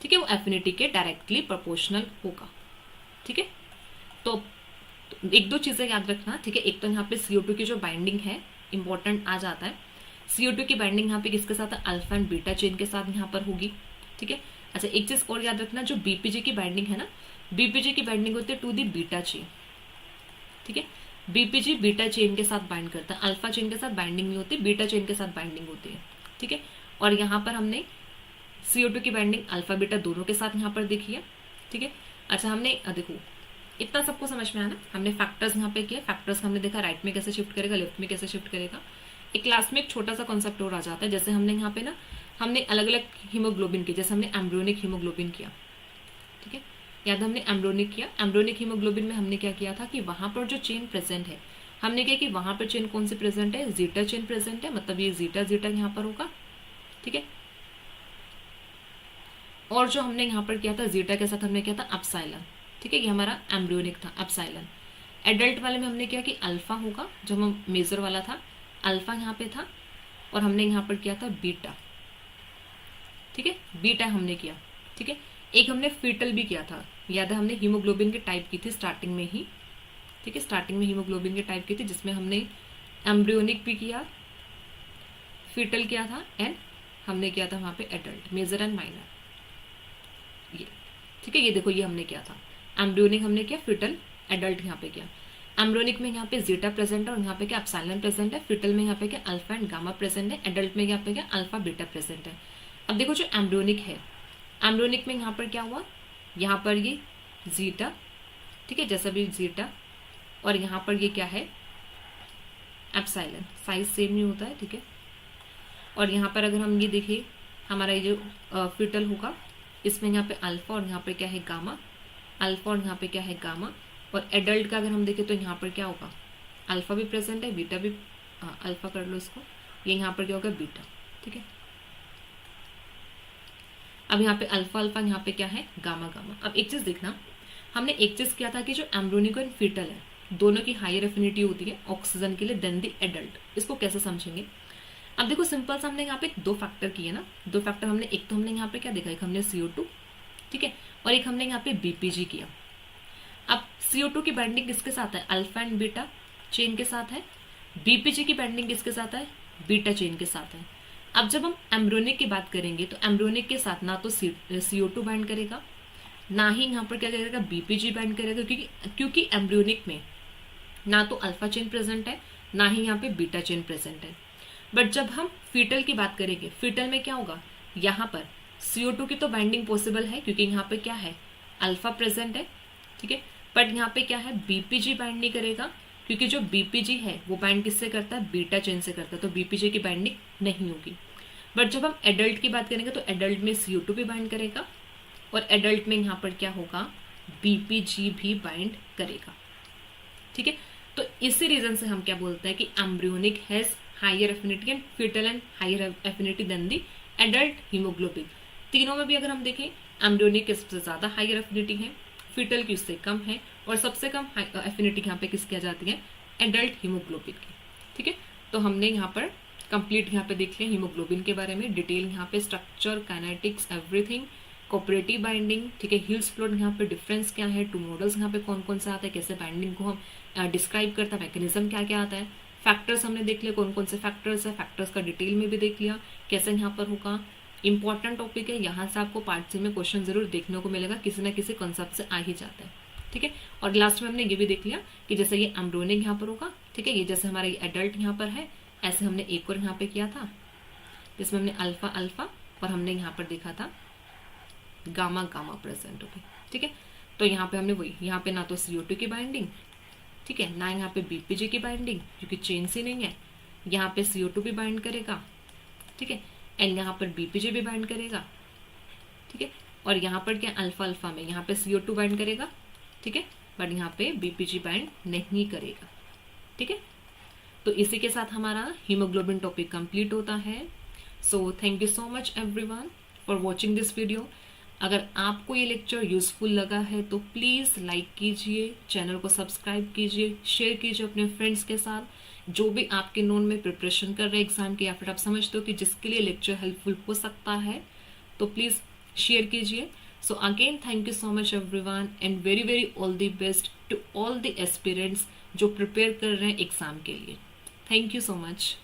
ठीक है, वो एफिनिटी के डायरेक्टली प्रोपोर्शनल होगा। ठीक है, तो एक दो चीजें याद रखना। ठीक है, एक तो यहाँ पे CO2 की जो बाइंडिंग है इंपॉर्टेंट आ जाता है। CO2 की बाइंडिंग यहाँ पे किसके साथ है, अल्फा एंड बीटा चेन के साथ यहाँ पर होगी। ठीक है, अच्छा एक चीज और याद रखना, जो BPG की बाइंडिंग है ना, BPG की बाइंडिंग होती है टू दी बीटा चेन। ठीक है, BPG बीटा चेन के साथ बाइंड करता है, अल्फा चेन के साथ बाइंडिंग नहीं होती, बीटा चेन के साथ बाइंडिंग होती है। ठीक है, और यहाँ पर हमने CO2 की बाइंडिंग अल्फा बीटा दोनों के साथ यहाँ पर देखी है। ठीक है, अच्छा हमने देखो इतना सबको समझ में आया ना, हमने फैक्टर्स यहाँ पे किए, फैक्टर्स हमने देखा राइट में कैसे शिफ्ट करेगा, लेफ्ट में कैसे शिफ्ट करेगा। एक क्लास में एक छोटा सा कॉन्सेप्ट और आ जाता है, जैसे हमने यहाँ पे ना हमने अलग अलग हीमोग्लोबिन की, जैसे हमने एम्ब्रियोनिक हीमोग्लोबिन किया। ठीक है, याद हमने एम्ब्रियोनिक किया, एम्ब्रियोनिक हीमोग्लोबिन में हमने क्या किया था कि वहां पर जो चेन प्रेजेंट है, हमने क्या कि वहां पर चेन कौन सी प्रेजेंट है, जीटा चेन प्रेजेंट है, मतलब ये जीटा जीटा यहाँ पर होगा। ठीक है, और जो हमने यहाँ पर किया था जीटा के साथ हमने किया था अपसाइलन। ठीक है, ये हमारा एम्ब्रियोनिक था अपसाइलन। एडल्ट वाले में हमने किया कि अल्फा होगा, जो हम मेजर वाला था अल्फा यहाँ पे था, और हमने यहाँ पर किया था बीटा। ठीक है, बीटा हमने किया। ठीक है, एक हमने फीटल भी किया था, याद है हमने हीमोग्लोबिन के टाइप की थी स्टार्टिंग में ही। ठीक है, स्टार्टिंग में हीमोग्लोबिन के टाइप की थी, जिसमें हमने एम्ब्रियोनिक भी किया, फीटल किया था, एंड हमने किया था वहां पे एडल्ट, मेजर एंड माइनर। ये ठीक है, ये देखो ये हमने किया था, एम्ब्रियोनिक हमने किया, फिटल एडल्ट यहाँ पे किया। एम्ब्रियोनिक में यहाँ पे जीटा प्रेजेंट है और यहाँ पे क्या एप्सिलॉन प्रेजेंट है, फिटल में यहाँ पे क्या अल्फा एंड गामा प्रेजेंट है, एडल्ट में यहाँ पे क्या अल्फा बीटा प्रेजेंट है। अब देखो जो एम्ब्रियोनिक है, एम्ब्रियोनिक में यहाँ पर क्या हुआ, यहाँ पर ये जीटा, ठीक है, जैसा भी जीटा, और यहाँ पर ये क्या है एप्सिलॉन, साइज सेम नहीं होता है, ठीक है। और यहाँ पर अगर हम ये देखें, हमारा ये जो फिटल होगा इसमें यहाँ पे अल्फा और यहाँ पे क्या है गामा, अल्फा और यहाँ पे क्या है गामा। और एडल्ट का अगर हम देखें तो यहाँ पर क्या होगा, अल्फा भी प्रेजेंट है, बीटा भी, अल्फा कर लो इसको, ये यहाँ पर क्या होगा बीटा, ठीक है। अब यहाँ पे अल्फा अल्फा, यहाँ पे क्या है गामा गामा। अब एक चीज देखना, हमने एक चीज किया था कि जो एम्ब्रियोनिक और फिटल है दोनों की हायर एफिनिटी होती है ऑक्सीजन के लिए देन द एडल्ट। इसको कैसे समझेंगे, अब देखो सिंपल सा हमने यहाँ पे दो फैक्टर किए ना, दो फैक्टर हमने, एक तो हमने यहाँ पे क्या देखा, एक हमने CO2, ठीक है, और एक हमने यहाँ पे BPG किया। अब CO2 की बाइंडिंग किसके साथ है, अल्फा एंड बीटा चेन के साथ है, BPG की बाइंडिंग किसके साथ है, बीटा चेन के साथ है। अब जब हम एम्ब्रियोनिक की बात करेंगे तो एम्ब्रियोनिक के साथ ना तो CO2 बाइंड करेगा, ना ही यहाँ पर क्या करेगा BPG बाइंड करेगा, क्योंकि एम्ब्रियोनिक में ना तो अल्फा चेन प्रेजेंट है ना ही यहाँ पे बीटा चेन प्रेजेंट है। बट जब हम फीटल की बात करेंगे, फीटल में क्या होगा, यहाँ पर CO2 की तो बाइंडिंग पॉसिबल है क्योंकि यहाँ पे क्या है अल्फा प्रेजेंट है, ठीक है, बट यहाँ पे क्या है BPG बाइंड नहीं करेगा, क्योंकि जो BPG है वो बाइंड किससे करता है, बीटा चेन से करता है, तो BPG की बाइंडिंग नहीं होगी। बट जब हम एडल्ट की बात करेंगे तो एडल्ट में CO2 भी बाइंड करेगा और एडल्ट में यहाँ पर क्या होगा BPG भी बाइंड करेगा, ठीक है। तो इसी रीजन से हम क्या बोलते हैं कि embryonic has higher affinity and fetal and higher affinity than the adult hemoglobin. तीनों में भी अगर हम देखें एम्ब्रियोनिक की सबसे ज्यादा हायर एफिनिटी है, फिटल की उससे कम है, और सबसे कम एफिनिटी यहाँ पे किसकी आ जाती है, एडल्ट हीमोग्लोबिन की, ठीक है। तो हमने यहाँ पर कंप्लीट यहाँ पे देख लिया हीमोग्लोबिन के बारे में, डिटेल यहाँ पे structure, kinetics, everything, cooperative binding, ठीक है, हिल्स फ्लोट यहाँ पे डिफरेंस क्या है, टू मॉडल्स यहाँ पे कौन कौन सा आता है, कैसे बाइंडिंग को हम डिस्क्राइब करता है, मैकेनिज्म क्या क्या आता है, फैक्टर्स हमने देख लिया कौन कौन से फैक्टर्स है, फैक्टर्स का डिटेल में भी देख लिया कैसे यहाँ पर होगा। इंपॉर्टेंट टॉपिक है, यहाँ से आपको पार्ट सी में क्वेश्चन जरूर देखने को मिलेगा, किसी ना किसी कॉन्सेप्ट से आ ही जाता है, ठीक है। और लास्ट में हमने ये भी देख लिया कि जैसे ये एम्ब्रियोनिक यहाँ पर होगा, ठीक है, ये जैसे हमारा ये एडल्ट यहाँ पर है, ऐसे हमने एक और यहाँ पे किया था जिसमें हमने अल्फा अल्फा और हमने यहाँ पर देखा था गामा गामा प्रेजेंट होगी, ठीक है। तो यहाँ पे हमने वही, यहाँ पे ना तो CO2 की बाइंडिंग, ठीक है, ना यहाँ पे BPG की बाइंडिंग क्योंकि चेन से नहीं है, यहाँ पे CO2 भी बाइंड करेगा, ठीक है, एंड यहाँ पर BPG भी बाइंड करेगा, ठीक है, और यहाँ पर क्या अल्फा अल्फा में यहाँ पे CO2 बाइंड करेगा, ठीक है, बट यहाँ पे BPG बाइंड नहीं करेगा, ठीक है। तो इसी के साथ हमारा हीमोग्लोबिन टॉपिक कंप्लीट होता है। So thank you so much everyone for watching this video. अगर आपको ये लेक्चर यूजफुल लगा है तो प्लीज़ लाइक कीजिए, चैनल को सब्सक्राइब कीजिए, शेयर कीजिए अपने फ्रेंड्स के साथ जो भी आपके नोन में प्रिपरेशन कर रहे हैं एग्जाम के, या फिर आप समझते हो कि जिसके लिए लेक्चर हेल्पफुल हो सकता है तो प्लीज़ शेयर कीजिए। So again thank you so much everyone and very very all the best to all the aspirants जो प्रिपेयर कर रहे हैं एग्जाम के लिए। Thank you so much.